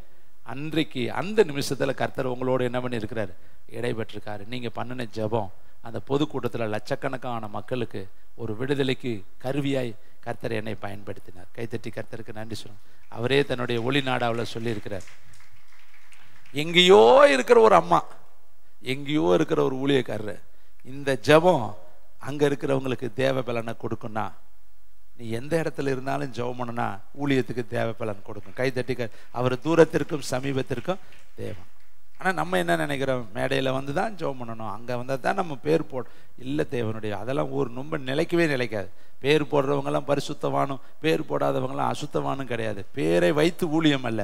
அன்றைக்கு அந்த நிமிஷத்தில் கர்த்தர் உங்களோடு என்ன பண்ணியிருக்கிறார், இடைபெற்றிருக்காரு. நீங்கள் பண்ணின ஜெபம் அந்த பொதுக்கூட்டத்தில் லட்சக்கணக்கான மக்களுக்கு ஒரு விடுதலைக்கு கருவியாய் கர்த்தர் என்னை பயன்படுத்தினார். கைத்தட்டி கர்த்தருக்கு நன்றி சொல்லுங்க. அவரே தன்னுடைய ஒளி நாடாவில் சொல்லியிருக்கிறார். எங்கேயோ இருக்கிற ஒரு அம்மா, எங்கேயோ இருக்கிற ஒரு ஊழியக்காரர், இந்த ஜெபம் அங்கே இருக்கிறவங்களுக்கு தேவை பலனை கொடுக்குன்னா, நீ எந்த இடத்துல இருந்தாலும் ஜெபம் பண்ணுனா ஊழியத்துக்கு தேவை பலன் கொடுக்கும். கைத்தட்டி அவர் தூரத்திற்கும் சமீபத்திற்கும் தேவன். ஆனால் நம்ம என்ன நினைக்கிறோம், மேடையில் வந்து தான் ஜெபம் பண்ணணும், அங்கே வந்தால் தான் நம்ம பேர் இல்லை தேவனுடைய, அதெல்லாம் ஒரு ரொம்ப நிலைக்காது. பேர் போடுறவங்கெல்லாம் பரிசுத்தவானும், பேர் போடாதவங்களாம் அசுத்தவானும் கிடையாது. பேரை வைத்து ஊழியம் அல்ல,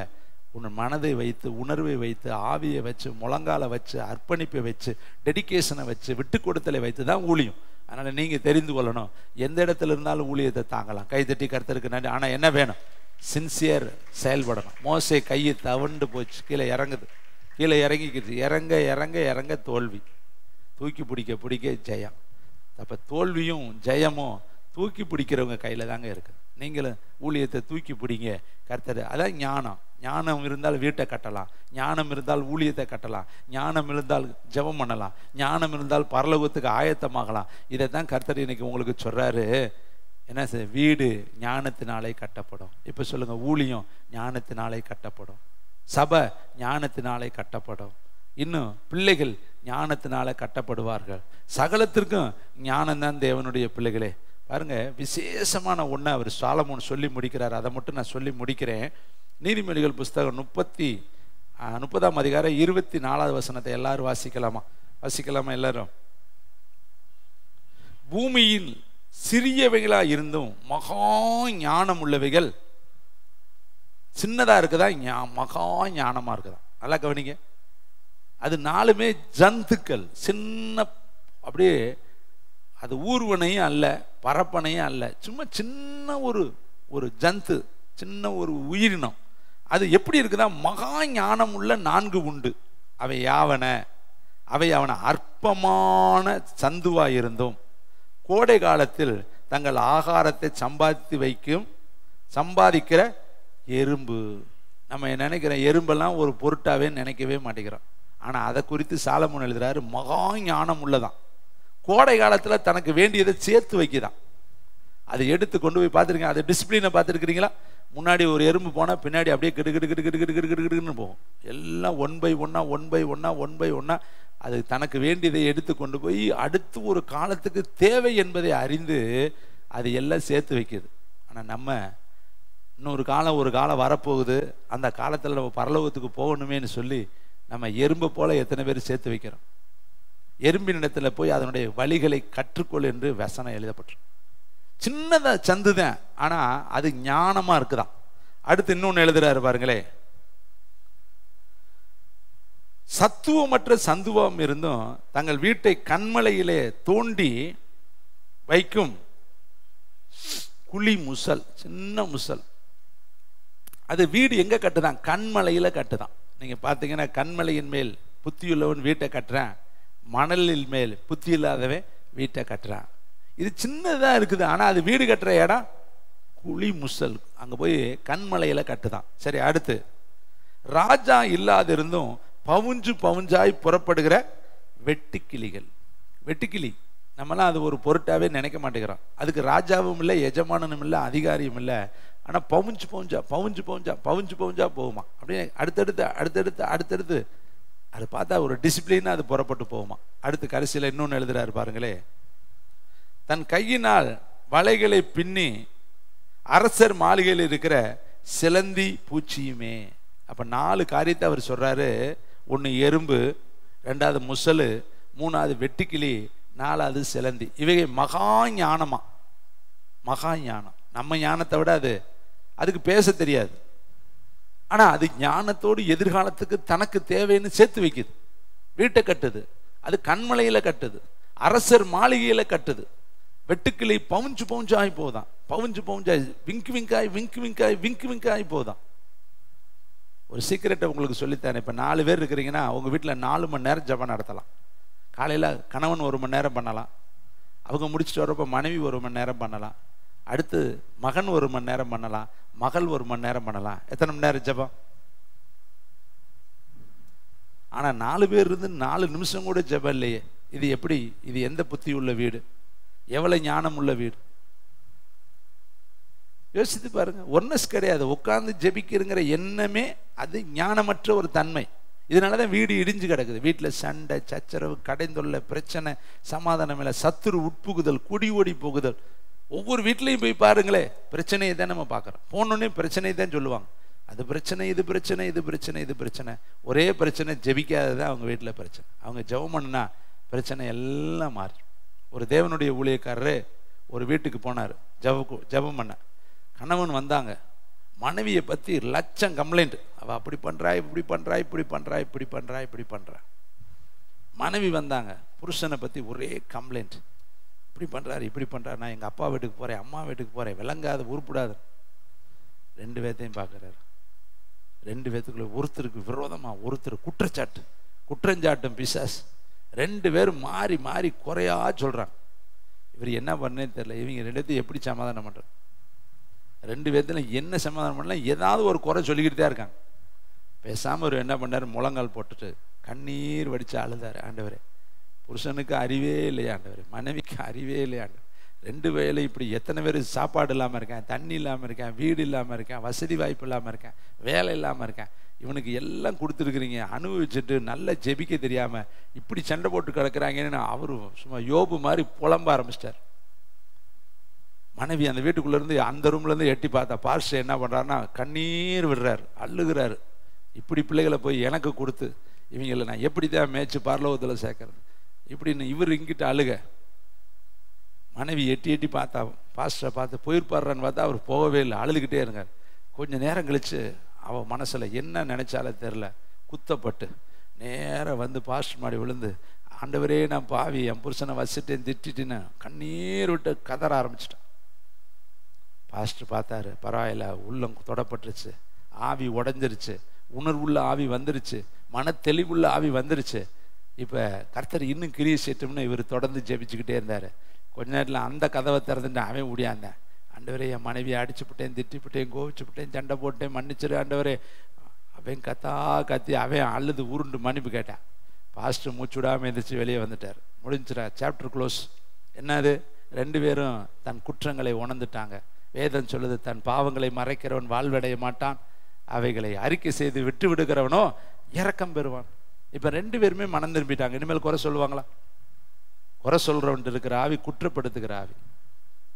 உன் மனதை வைத்து, உணர்வை வைத்து, ஆவியை வச்சு, முழங்காலை வச்சு, அர்ப்பணிப்பை வச்சு, டெடிக்கேஷனை வச்சு, விட்டு கொடுத்தலை வைத்து தான் ஊழியம். அதனால் நீங்கள் தெரிந்து கொள்ளணும், எந்த இடத்துல இருந்தாலும் ஊழியத்தை தாங்கலாம். கைத்தட்டி கர்த்தருக்கு நன்றி. ஆனால் என்ன வேணும், சின்சியர் செயல்படணும். மோசே கையை தவண்டு போச்சு, கீழே இறங்கிக்கிட்டு இறங்க தோல்வி, தூக்கி பிடிக்க ஜெயம். அப்போ தோல்வியும் ஜெயமும் தூக்கி பிடிக்கிறவங்க கையில் தாங்க இருக்குது. நீங்களும் ஊழியத்தை தூக்கி பிடிங்க. கர்த்தர் அதான் ஞானம். ஞானம் இருந்தால் வீட்டை கட்டலாம், ஞானம் இருந்தால் ஊழியத்தை கட்டலாம், ஞானம் இருந்தால் ஜெபம் பண்ணலாம், ஞானம் இருந்தால் பரலோகத்துக்கு ஆயத்தமாகலாம். இதை தான் கர்த்தர் இன்னைக்கு உங்களுக்கு சொல்கிறாரு. என்ன சார், வீடு ஞானத்தினாலே கட்டப்படும். இப்போ சொல்லுங்கள், ஊழியம் ஞானத்தினாலே கட்டப்படும், சபை ஞானத்தினாலே கட்டப்படும், இன்னும் பிள்ளைகள் ஞானத்தினால கட்டப்படுவார்கள். சகலத்திற்கும் ஞானம்தான் தேவனுடைய பிள்ளைகளே. பாருங்க, விசேஷமான ஒன்று அவர் சாலமோன் சொல்லி முடிக்கிறார். அதை மட்டும் நான் சொல்லி முடிக்கிறேன். நீதிமொழிகள் புஸ்தகம் 30ஆம் அதிகாரம் 24வது வசனத்தை எல்லாரும் வாசிக்கலாமா எல்லாரும்? பூமியில் சிறியவைகளா இருந்தும் மகா ஞானம் உள்ளவைகள் சின்னதா இருக்குதா, மகா ஞானமா இருக்குதா? நல்லா கவனிங்க. அது 4மே ஜந்துக்கள், சின்ன, அப்படியே அது ஊர்வனையும் அல்ல, பரப்பனையும் அல்ல, சும்மா சின்ன ஒரு ஜந்து, சின்ன ஒரு உயிரினம். அது எப்படி இருக்குதா, மகா ஞானம் உள்ள 4 உண்டு. அவை அவன அற்பமான சந்துவாய் இருந்தும் கோடை காலத்தில் தங்கள் ஆகாரத்தை சம்பாதிக்கிற எறும்பு. நம்ம நினைக்கிறோம் எறும்பெல்லாம் ஒரு பொருட்டாவே நினைக்கவே மாட்டேங்கிறோம். ஆனா அதை குறித்து சாலமோன் எழுதுறாரு, மகா ஞானம் உள்ளதான். கோடை காலத்துல தனக்கு வேண்டியதை சேர்த்து வைக்குதான். அதை எடுத்து கொண்டு போய் பார்த்துருக்கீங்க. அது டிசிப்ளினை பார்த்துருக்கிறீங்களா? முன்னாடி ஒரு எறும்பு போனால் பின்னாடி அப்படியே கிடு கிடு கிடு கிடு கிடு கிடு கிடு கிடுன்னு போகும். எல்லாம் ஒன் பை ஒன்னா அது தனக்கு வேண்டியதை எடுத்து கொண்டு போய் அடுத்து ஒரு காலத்துக்கு தேவை என்பதை அறிந்து அது எல்லாம் சேர்த்து வைக்குது. ஆனால் நம்ம இன்னொரு காலம் வரப்போகுது, அந்த காலத்தில் நம்ம பரலோகத்துக்கு போகணுமேனு சொல்லி நம்ம எறும்பை போல எத்தனை பேர் சேர்த்து வைக்கிறோம். எறும்பின் இடத்துல போய் அதனுடைய வழிகளை கற்றுக்கொள் என்று வசனம் எழுதப்பட்டிருக்கு. சின்னதா சந்து தான், ஆனா அது ஞானமா இருக்குதான். அடுத்து இன்னொன்னு எழுதுறாரு பாருங்களே, சத்துவமற்ற சந்துவம் இருந்தும் தங்கள் வீட்டை கண்மலையிலே தோண்டி வைக்கும் குழி முசல், சின்ன முசல். அது வீடு எங்க கட்டுதான்? கண்மலையில கட்டுதான். நீங்க பாத்தீங்கன்னா கண்மலையின் மேல் புத்தியுள்ளவன் வீட்டை கட்டுறான், மணலில் மேல் புத்தி இல்லாதவன் வீட்டை கட்டுறான். இது சின்னதா இருக்குது, ஆனா அது வீடு கட்டுற இடம் குழி முசல், அங்க போய் கண்மலையில கட்டுதான். சரி, அடுத்து ராஜா இல்லாதிருந்தும் பவுஞ்சாய் புறப்படுகிற வெட்டுக்கிளிகள். வெட்டுக்கிளி நம்மளாம் அது ஒரு பொருட்டாவே நினைக்க மாட்டேங்கிறோம். அதுக்கு ராஜாவும் இல்லை, எஜமானனும் இல்லை, அதிகாரியும் இல்லை. ஆனா பவுஞ்சு பவுஞ்சா போகுமா. அப்படியே அடுத்தடுத்து அது பார்த்தா ஒரு டிசிப்ளினா அது புறப்பட்டு போகுமா. அடுத்து கடைசியில் இன்னொன்னு எழுதுறாரு பாருங்களே, தன் கையினால் வலைகளை பின்னி அரசர் மாளிகையில் இருக்கிற சிலந்தி பூச்சியுமே. அப்ப 4 காரியத்தை அவர் சொல்றாரு. 1 எறும்பு, 2வது முசலு, 3வது வெட்டுக்கிளி, 4வது சிலந்தி. இவைகை மகா ஞானமா. மகா ஞானம். நம்ம ஞானத்தை விட அதுக்கு பேச தெரியாது, ஆனா அது ஞானத்தோடு எதிர்காலத்துக்கு தனக்கு தேவைன்னு சேர்த்து வைக்குது. வீட்டை கட்டுது, அது கண்மலையில கட்டுது, அரசர் மாளிகையில கட்டுது. வெட்டுக்கிளி பவுஞ்சாய் போதான், பவுஞ்சாய் விங்காய் போதான். ஒரு சீக்கிரட்டை உங்களுக்கு சொல்லித்தானே. இப்ப 4 பேர் இருக்கிறீங்கன்னா உங்க வீட்டுல 4 மணி நேரம் ஜெபம் நடத்தலாம். காலையில கணவன் 1 மணி நேரம் பண்ணலாம், அவங்க முடிச்சுட்டு வரப்ப மனைவி 1 மணி நேரம் பண்ணலாம், அடுத்து மகன் 1 மணி நேரம் பண்ணலாம், மகள் 1 மணி நேரம் பண்ணலாம். எத்தனை மணி நேரம் ஜெபம்? ஆனா 4 பேர் இருந்து 4 நிமிஷம் கூட ஜெபம் இல்லையே. இது எப்படி? இது எந்த புத்தி உள்ள வீடு? எவ்வளவு ஞானம் உள்ள வீடு? யோசித்து பாருங்க. ஒன்னஸ் கிடையாது. உட்கார்ந்து ஜெபிக்கிறங்கிற எண்ணமே அது ஞானமற்ற ஒரு தன்மை. இதனாலதான் வீடு இடிஞ்சு கிடக்குது. வீட்டுல சண்டை, சச்சரவு, கடைந்தொல்லை, பிரச்சனை, சமாதானம் இல்லை, சத்துரு உட்புகுதல், குடி ஓடி போகுதல். ஒவ்வொரு வீட்லையும் போய் பாருங்களே, பிரச்சனையை தான் நம்ம பார்க்குறோம். போனோடனே பிரச்சனையை தான் சொல்லுவாங்க. அது பிரச்சனை, இது பிரச்சனை, இது பிரச்சனை, இது பிரச்சனை. ஒரே பிரச்சனை, ஜெபிக்காததான் அவங்க வீட்டில் பிரச்சனை. அவங்க ஜெபம் பண்ணுனா பிரச்சனை எல்லாம் மாறி. ஒரு தேவனுடைய ஊழியக்காரரு ஒரு வீட்டுக்கு போனார் ஜெபம் பண்ண. கணவன் வந்தாங்க, மனைவியை பற்றி லட்சம் கம்ப்ளைண்ட். அவள் அப்படி பண்ணுறா, இப்படி பண்ணுறா, இப்படி பண்ணுறா, இப்படி பண்ணுறா, இப்படி பண்ணுறா. மனைவி வந்தாங்க, புருஷனை பற்றி ஒரே கம்ப்ளைண்ட். இப்படி பண்ணுறாரு, இப்படி பண்ணுறாரு, நான் எங்கள் அப்பா வீட்டுக்கு போகிறேன், அம்மா வீட்டுக்கு போகிறேன், விளங்காது, உருப்பிடாது. 2 பேர்த்தையும் பார்க்குறாரு. 2 பேர்த்துக்குள்ள ஒருத்தருக்கு விரோதமாக ஒருத்தர் குற்றஞ்சாட்டும் பிசாஸ். 2 பேரும் மாறி மாறி குறையா சொல்கிறாங்க. இவர் என்ன பண்ணேன்னு தெரியல. இவங்க 2 பேர்த்தையும் எப்படி சமாதானம் பண்ணுறாங்க? 2 பேர்த்துல என்ன சமாதானம் பண்ணலாம்? ஏதாவது ஒரு குறை சொல்லிக்கிட்டு தான் இருக்காங்க. பேசாமல் ஒரு என்ன பண்ணார், முழங்கால் போட்டுட்டு கண்ணீர் வடித்து அழுதாரு. ஆண்டவரே, புருஷனுக்கு அறிவே இல்லையா ஆண்டவரே, மனைவிக்கு அறிவே இல்லையா ஆண்டவர். 2 வேளை இப்படி எத்தனை பேர் சாப்பாடு இல்லாமல் இருக்கேன், தண்ணி இல்லாமல் இருக்கேன், வீடு இல்லாமல் இருக்கேன், வசதி வாய்ப்பு இல்லாமல் இருக்கேன், வேலை இல்லாமல் இருக்கேன். இவனுக்கு எல்லாம் கொடுத்துருக்குறீங்க, அனுபவிச்சுட்டு நல்லா ஜெபிக்க தெரியாமல் இப்படி சண்டை போட்டு கிடக்குறாங்கன்னு அவரு சும்மா யோபு மாதிரி புலம்ப ஆரம்பிச்சிட்டார். மனைவி அந்த வீட்டுக்குள்ளேருந்து அந்த ரூம்லேருந்து எட்டி பார்த்தா பாஸ்டர் என்ன பண்ணுறாருன்னா கண்ணீர் விடுறாரு, அழுகிறாரு. இப்படி பிள்ளைகளை போய் எனக்கு கொடுத்து இவங்களை நான் எப்படி தான் மேய்ச்சி பரலோகத்தில் சேர்க்கறது இப்படின்னு இவர் இங்கிட்ட அழுக. மனைவி எட்டி பார்த்தா பாஸ்டரை பார்த்து போயிருப்பாருன்னு பார்த்தா அவர் போகவே இல்லை, அழுதுகிட்டே இருக்கார். கொஞ்சம் நேரம் கழித்து அவள் மனசில் என்ன நினைச்சாலும் தெரில, குத்தப்பட்டு நேராக வந்து பாஸ்டர் மாடி விழுந்து, ஆண்டவரே நான் பாவி, என் புருஷனை வச்சுட்டேன், திட்டிட்டுன்னு கண்ணீர் விட்டு கதற ஆரம்பிச்சிட்டான். பாஸ்டர் பார்த்தாரு, பரவாயில்ல, உள்ளம் தொடப்பட்டுருச்சு, ஆவி உடஞ்சிருச்சு, உணர்வுள்ள ஆவி வந்துருச்சு, மன தெளிவுள்ள ஆவி வந்துருச்சு. இப்போ கர்த்தர் இன்னும் கிரியை செய்யட்டும்னு இவர் தொடர்ந்து ஜெபிச்சுக்கிட்டே இருந்தார். கொஞ்ச நேரத்தில் அந்த கதவை திறந்துட்டு அவன் ஓடியாந்தேன். ஆண்டவரே, என் மனைவியை அடிச்சுப்பிட்டேன், திட்டிப்பிட்டேன், கோவிச்சுப்பிட்டேன், சண்டை போட்டேன், மன்னிச்சிரு ஆண்டவரே. அவன் கத்தி அவன் அழுது உருண்டு மன்னிப்பு கேட்டான். பாஸ்டர் மூச்சு விடாமல் எந்திரிச்சு வெளியே வந்துட்டார். முடிஞ்சிடா, சாப்டர் க்ளோஸ். என்னது? 2 பேரும் தன் குற்றங்களை உணர்ந்துட்டாங்க. வேதம் சொல்லுது, தன் பாவங்களை மறைக்கிறவன் வாழ்வடைய மாட்டான், அவைகளை அறிக்கை செய்து விட்டு விடுகிறவனோ இரக்கம் பெறுவான். இப்போ 2 பேருமே மனம் திரும்பிட்டாங்க. இனிமேல் குறை சொல்லுவாங்களா? குறை சொல்றவன் இருக்கிற ஆவி குற்றப்படுத்துகிற ஆவி.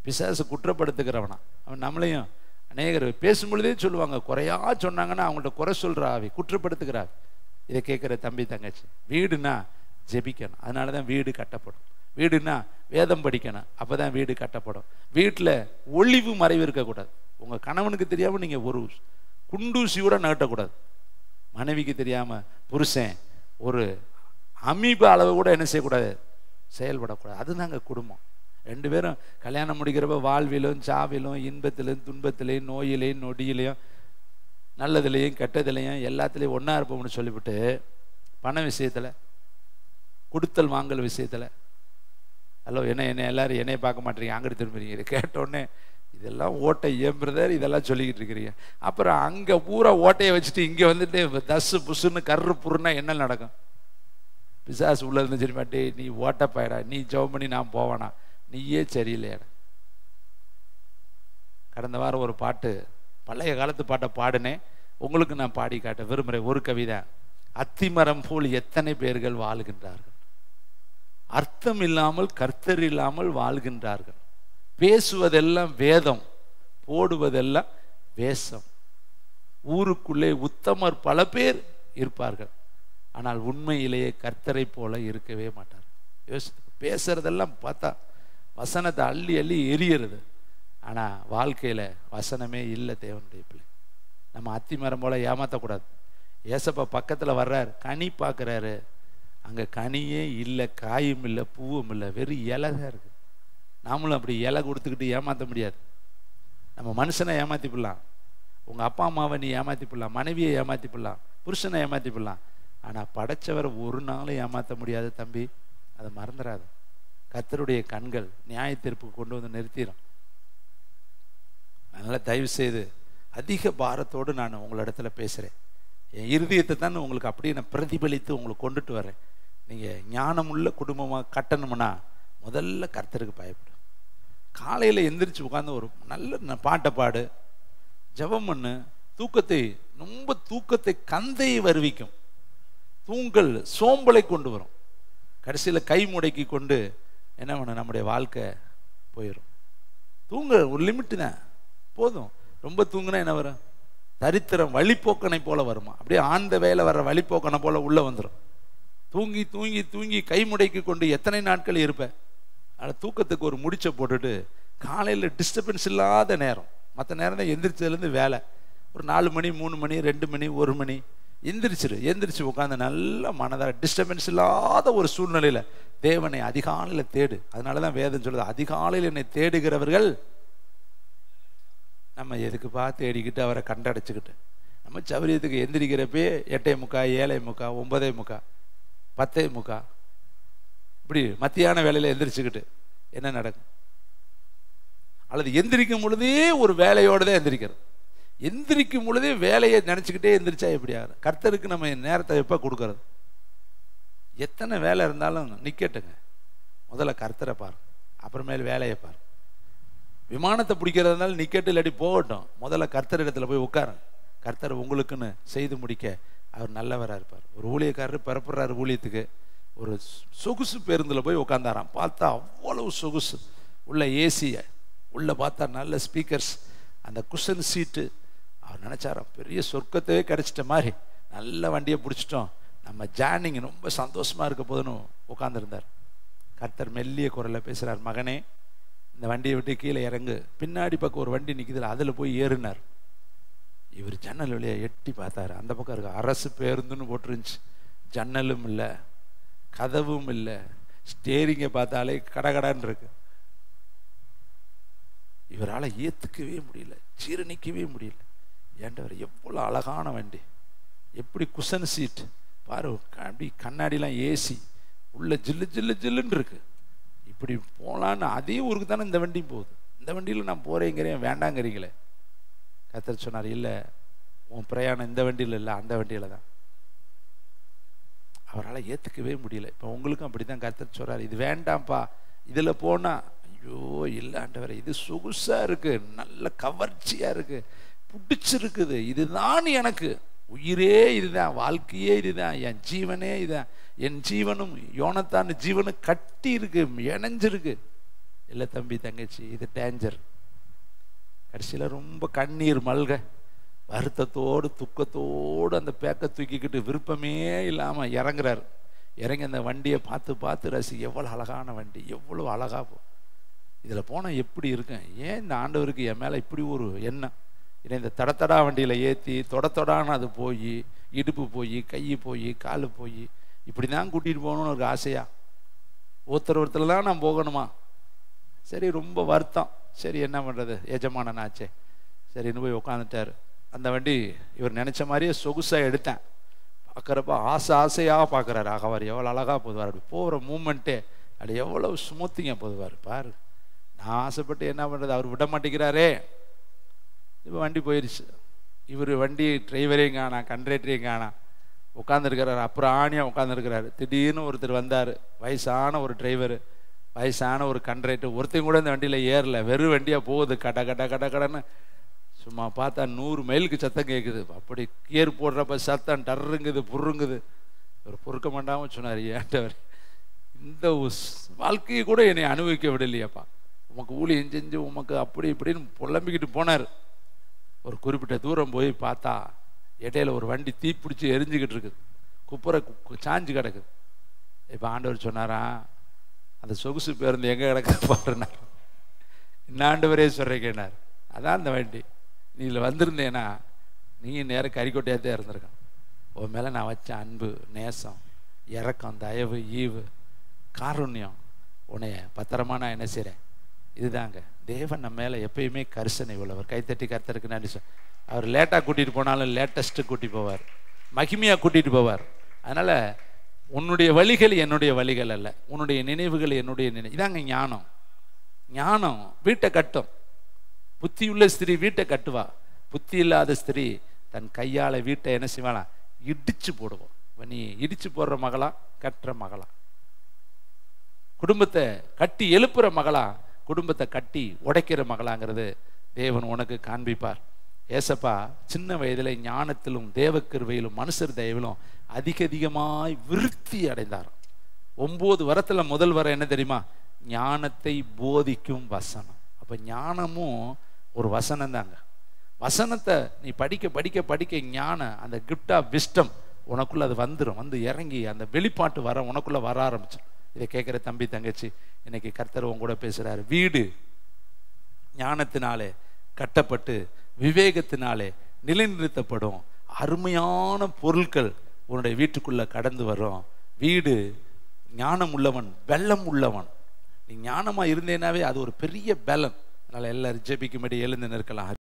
பிசாசு குற்றப்படுத்துகிறவனா அவன். நம்மளையும் அநேகர் பேசும்பொழுதே சொல்லுவாங்க, குறையா சொன்னாங்கன்னா அவங்கள்ட்ட குறை சொல்ற ஆவி, குற்றப்படுத்துகிற ஆவி. இதை கேட்குற தம்பி தங்கச்சி, வீடுனா ஜெபிக்கணும், அதனால தான் வீடு கட்டப்படும். வீடுனா வேதம் படிக்கணும், அப்போ தான் வீடு கட்டப்படும். வீட்டில் ஒளிவு மறைவு இருக்கக்கூடாது. உங்கள் கணவனுக்கு தெரியாமல் நீங்கள் ஒரு குண்டூசியோட நகட்டக்கூடாது. மனைவிக்கு தெரியாமல் புருஷன் ஒரு அமீப அளவு கூட என்ன செய்யக்கூடாது, செயல்படக்கூடாது. அதுதாங்க குடும்பம். 2 பேரும் கல்யாணம் முடிக்கிறப்ப வாழ்விலும் சாவிலும் இன்பத்திலும் துன்பத்திலையும் நோயிலையும் நொடியிலையும் நல்லதுலேயும் கெட்டதுலையும் எல்லாத்துலேயும் ஒன்றா இருப்போம்னு சொல்லிவிட்டு பண விஷயத்தில், கொடுத்தல் வாங்கல் விஷயத்தில், ஹலோ என்ன எல்லாரும் என்னைய பார்க்க மாட்டேறீங்க, அங்கிட்டு திரும்புறீங்க. இது கேட்டோடனே இதெல்லாம் ஓட்டை ஏம்புறதார், இதெல்லாம் சொல்லிக்கிட்டு இருக்கிறீங்க. அப்புறம் அங்கே பூரா ஓட்டையை வச்சுட்டு இங்கே வந்துட்டு தசு புசுன்னு கர்ரு புருன்னா என்ன நடக்கும்? பிசாசு உள்ள இருந்து சரி மாட்டே, நீ ஓட்டப்பாயடா, நீ ஜெபம் பண்ணி நான் போவானா, நீயே சரியில்லையாடா. கடந்த வாரம் ஒரு பாட்டு, பழைய காலத்து பாட்டை பாடுனேன், உங்களுக்கு நான் பாடி காட்ட விரும்புகிறேன். ஒரு கவிதை, அத்திமரம் போல் எத்தனை பேர்கள் வாழ்கின்றார்கள், அர்த்தம் இல்லாமல் கர்த்தர் இல்லாமல் வாழ்கின்றார்கள், பேசுவதெல்லாம் வேதம், போடுவதெல்லாம் வேஷம், ஊருக்குள்ளே உத்தமர் பல பேர் இருப்பார்கள், ஆனால் உண்மையிலேயே கர்த்தரை போல இருக்கவே மாட்டார். பேசுறதெல்லாம் பார்த்தா வசனத்தை அள்ளி அள்ளி எரியறது, ஆனால் வாழ்க்கையில் வசனமே இல்லை. தேவனுடைய பிள்ளை, நம்ம அத்திமரம் போல ஏமாற்றக்கூடாது. ஏசப்பா பக்கத்தில் வர்றார், கனி பார்க்குறாரு, அங்கே கனியே இல்லை, காயும் இல்லை, பூவும் இல்லை, வெறும் இலை தான் இருக்குது. நாமளும் அப்படி இலை கொடுத்துக்கிட்டு ஏமாற்ற முடியாது. நம்ம மனுஷனை ஏமாற்றி போடலாம், உங்கள் அப்பா அம்மாவை நீ ஏமாற்றி போடலாம், மனைவியை ஏமாற்றி போடலாம், புருஷனை ஏமாற்றி போடலாம், ஆனால் படைச்சவரை ஒரு நாளும் ஏமாற்ற முடியாது தம்பி, அதை மறந்துடாது. கர்த்தருடைய கண்கள் நியாய தீர்ப்புக்கு கொண்டு வந்து நிறுத்திடும். அதனால் தயவு செய்து அதிக பாரத்தோடு நான் உங்களிடத்துல பேசுகிறேன். என் இருதயத்தை தான் உங்களுக்கு அப்படியே நான் பிரதிபலித்து உங்களுக்கு கொண்டுட்டு வரேன். நீங்கள் ஞானமுள்ள குடும்பமாக கட்டணும்னா முதல்ல கர்த்தருக்கு பயப்படும். காலையில் எந்திரிச்சு உட்காந்து ஒரு நல்ல பாட்டை பாடு, ஜெபம் பண்ணு. ரொம்ப தூக்கத்தை கந்தையை வருவிக்கும். தூங்கல் சோம்பலை கொண்டு வரும். கடைசியில் கை முடக்கி கொண்டு என்ன பண்ண, நம்முடைய வாழ்க்கை போயிடும். தூங்க ஒரு லிமிட்டு தான் போதும். ரொம்ப தூங்குனா என்ன வரும்? தரித்திரம் வழிப்போக்கனை போல வருமா, அப்படியே ஆழ்ந்த வேலை வர்ற வழிப்போக்கனை போல உள்ள வந்துடும். தூங்கி தூங்கி தூங்கி கை முடக்கி கொண்டு எத்தனை நாட்கள் இருப்பேன். அதில் தூக்கத்துக்கு ஒரு முடிச்சை போட்டுட்டு காலையில் டிஸ்டர்பன்ஸ் இல்லாத நேரம், மற்ற நேரம் தான் எந்திரிச்சதுலேருந்து வேலை, ஒரு 4 மணி 3 மணி 2 மணி 1 மணி எந்திரிச்சு உட்காந்து நல்ல மனதாக டிஸ்டர்பன்ஸ் இல்லாத ஒரு சூழ்நிலையில் தேவனை அதிகாலையில் தேடு. அதனால தான் வேதம் சொல்லுது, அதிகாலையில் என்னை தேடுகிறவர்கள். நம்ம எதுக்குப்பா தேடிக்கிட்டு அவரை கண்டடைச்சிக்கிட்டு, நம்ம சௌரியத்துக்கு எந்திரிக்கிறப்பே 8:45 7:45 9:45 10:45 இப்படி மத்தியான வேலையில் எந்திரிச்சுக்கிட்டு என்ன நடக்கும்? அல்லது எந்திரிக்கும் பொழுதே ஒரு வேலையோடு தான் எந்திரிக்கிறது. எந்திரிக்கும் பொழுதே வேலையை நினச்சிக்கிட்டே எந்திரிச்சா எப்படி ஆகும்? கர்த்தருக்கு நம்ம நேரத்தை எப்போ கொடுக்கறது? எத்தனை வேலை இருந்தாலும் நிற்கட்டுங்க, முதல்ல கர்த்தரை பாரு, அப்புறமேல் வேலையை பாரு. விமானத்தை பிடிக்கிறதுனால நிக்கெட்டு இல்லாட்டி போகட்டும், முதல்ல கர்த்தர் இடத்துல போய் உட்காருங்க. கர்த்தர் உங்களுக்குன்னு செய்து முடிக்க அவர் நல்லவராக இருப்பார். ஒரு ஊழியக்காரர் பிறப்புறாரு ஊழியத்துக்கு, ஒரு சொகுசு பேருந்தில் போய் உட்காந்தாராம். பார்த்தா அவ்வளவு சொகுசு, உள்ள ஏசி, உள்ளே பார்த்தா நல்ல ஸ்பீக்கர்ஸ், அந்த குஷன் சீட்டு. அவர் நினச்சாராம் பெரிய சொர்க்கத்தையே கிடச்சிட்ட மாதிரி, நல்ல வண்டியை பிடிச்சிட்டோம், நம்ம ஜார்னிங் ரொம்ப சந்தோஷமாக இருக்க போதுன்னு உட்காந்துருந்தார். கர்த்தர் மெல்லிய குரலில் பேசுகிறார், மகனே இந்த வண்டியை விட்டு கீழே இறங்கு, பின்னாடி பக்கம் ஒரு வண்டி நிற்குதுல அதில் போய் ஏறினார். இவர் ஜன்னல் வழியா எட்டி பார்த்தாரு, அந்த பக்கம் இருக்கு அரசு பேருந்துன்னு போட்டுருந்துச்சு, ஜன்னலும் இல்லை கதவும் இல்லை, ஸ்டேரிங்கை பார்த்தாலே கடகடான்னு இருக்கு. இவரால் ஏற்றுக்கவே முடியல, ஜீரணிக்கவே முடியல. ஏண்டவர் எவ்வளோ அழகான வண்டி, எப்படி குஷன் சீட் பாரு, அப்படி கண்ணாடிலாம் ஏசி, உள்ள ஜில்லு ஜில்லு ஜில்லுன்னு இருக்கு. இப்படி போகலான்னு அதே ஊருக்கு தானே இந்த வண்டியும் போகுது, இந்த வண்டியில் நான் போகிறேங்கிறேன் வேண்டாங்கிறீங்களே. கர்த்தர் சொன்னார், இல்லை உன் பிரயாணம் இந்த வண்டியில் இல்லை, அந்த வண்டியில் தான். அவரால் ஏற்றுக்கவே முடியல. இப்போ உங்களுக்கும் அப்படி தான் கர்த்தர் சொல்கிறார், இது வேண்டாம்ப்பா, இதில் போனால் ஐயோ இல்லை ஆண்டவரே, இது சொகுசா இருக்கு, நல்ல கவர்ச்சியா இருக்கு, பிடிச்சிருக்குது, இதுதான் எனக்கு உயிரே, இதுதான் வாழ்க்கையே, இதுதான் என் ஜீவனே, இதுதான் என் ஜீவனும் யோனத்தான் ஜீவனும் கட்டி இருக்கு, இணைஞ்சிருக்கு. இல்லை தம்பி தங்கச்சி, இது டேஞ்சர். கடைசியில் ரொம்ப கண்ணீர் மல்க, வருத்தத்தோடு துக்கத்தோடு அந்த பேக்கை தூக்கிக்கிட்டு விருப்பமே இல்லாமல் இறங்குறாரு. இறங்கி அந்த வண்டியை பார்த்து பார்த்து ரசி, எவ்வளோ அழகான வண்டி, எவ்வளோ அழகா இதில் போனால் எப்படி இருக்கேன், ஏன் இந்த ஆண்டவருக்கு என் மேலே இப்படி ஒரு எண்ணம், இதை இந்த தடத்தடா வண்டியில் ஏற்றி தொடத்தொடான்னு அது போய் இடுப்பு போய் கை போய் கால் போய் இப்படி தான் கூட்டிகிட்டு போகணும்னு ஒரு ஆசையா, ஒருத்தர் தான் நான் போகணுமா. சரி, ரொம்ப வருத்தம். சரி, என்ன பண்ணுறது, எஜமானன் ஆச்சே, சரின்னு போய் உட்காந்துட்டார். அந்த வண்டி இவர் நினச்ச மாதிரியே சொகுசாக எடுத்தேன். பார்க்குறப்ப ஆசையாக பார்க்குறாரு. ஆகவார் எவ்வளோ அழகாக போதுவார், அப்படி போகிற மூமெண்ட்டே அப்படி எவ்வளோ ஸ்மூத்திங்க போதுவார் பாரு. நான் ஆசைப்பட்டு என்ன பண்ணுறது, அவர் விட மாட்டேங்கிறாரே. இப்போ வண்டி போயிடுச்சு. இவர் வண்டி டிரைவரையும் காணா, கண்ட்ரக்டரையும் காணா, உட்காந்துருக்கிறார். அப்புறம் ஆணியாக உட்காந்துருக்கிறாரு. திடீர்னு ஒருத்தர் வந்தார், வயசான ஒரு டிரைவரு, வயசான ஒரு கண்ட்ரக்டர். ஒருத்தையும் கூட இந்த வண்டியில் ஏறல, வெறும் வண்டியாக போகுது, கடன்னு. சும்மா பார்த்தா 100 மைலுக்கு சத்தம் கேட்குது. அப்படி கியர் போடுறப்ப சத்தம் டர்ருங்குது, புருங்குது. ஒரு பொறுக்க மாட்டாமல் சொன்னார், ஏன்டவர் இந்த வாழ்க்கையை கூட என்னை அனுபவிக்க விடலையாப்பா, உமக்கு ஊழியம் செஞ்சு உமக்கு அப்படி இப்படின்னு புலம்பிக்கிட்டு போனார். ஒரு குறிப்பிட்ட தூரம் போய் பார்த்தா இடையில ஒரு வண்டி தீப்பிடிச்சி எரிஞ்சுக்கிட்டு இருக்குது, குப்புரை சாஞ்சு கிடக்குது. இப்போ ஆண்டவர் சொன்னாரா, அந்த சொகுசு பேருந்து எங்கே கிடக்க பாருனார். இந்த ஆண்டவரே சொல்கிறேன்னார், அதான் அந்த வண்டி. நீ இதில் வந்திருந்தேன்னா நீ நேரம் கறிக்கொட்டையாகத்தான் இருந்திருக்கான். உன் மேலே நான் வச்ச அன்பு, நேசம், இரக்கம், தயவு, ஈவு, காருண்யம், உன்னைய பத்திரமா நான் என்ன செய்கிறேன். இதுதாங்க தேவன் நம்ம மேலே எப்பயுமே கரிசனை உள்ளவர். கைத்தட்டி கர்த்தருக்கு நன்றி சொல். அவர் லேட்டாக கூட்டிகிட்டு போனாலும் லேட்டஸ்ட்டு கூட்டிகிட்டு போவார், மகிமையாக கூட்டிகிட்டு போவார். அதனால் உன்னுடைய வழிகள் என்னுடைய வழிகள் அல்ல, உன்னுடைய நினைவுகள் என்னுடைய நினைவு. இதாங்க ஞானம். ஞானம் வீட்டை கட்டும். புத்தியுள்ள ஸ்திரீ வீட்டை கட்டுவா, புத்தி இல்லாத ஸ்திரீ தன் கையால் வீட்டை என்ன செய்வாளா, இடிச்சு போடுவோம். நீ இடிச்சு போடுற மகளா, கட்டுற மகளா, குடும்பத்தை கட்டி எழுப்புற மகளா, குடும்பத்தை கட்டி உடைக்கிற மகளாங்கிறது தேவன் உனக்கு காண்பிப்பார். ஏசப்பா சின்ன வயதில் ஞானத்திலும் தேவக்கிருபையிலும் மனுஷர் தயவிலும் அதிகமாய் விருத்தி அடைந்தார். 9 வரத்துல முதல் வர என்ன தெரியுமா, ஞானத்தை போதிக்கும் வசனம். அப்போ ஞானமும் ஒரு வசனம் தாங்க. வசனத்தை நீ படிக்க படிக்க படிக்க ஞானம், அந்த கிஃப்ட் ஆஃப் விஸ்டம் உனக்குள்ள அது வந்துடும், வந்து இறங்கி அந்த வெளிப்பாட்டு வர உனக்குள்ள வர ஆரம்பிச்சிடும். இதை கேட்குற தம்பி தங்கச்சி, இன்னைக்கு கர்த்தர் உன் கூட பேசுறாரு. வீடு ஞானத்தினாலே கட்டப்பட்டு விவேகத்தினாலே நிலைநிறுத்தப்படும். அருமையான பொருட்கள் உன்னுடைய வீட்டுக்குள்ள கடந்து வரும். வீடு ஞானம் உள்ளவன் வெள்ளம் உள்ளவன். நீ ஞானமா இருந்தேனாவே அது ஒரு பெரிய பலன். அதனால எல்லாரும் ஜெபிக்கும்படி எழுந்து நிற்கலாம்.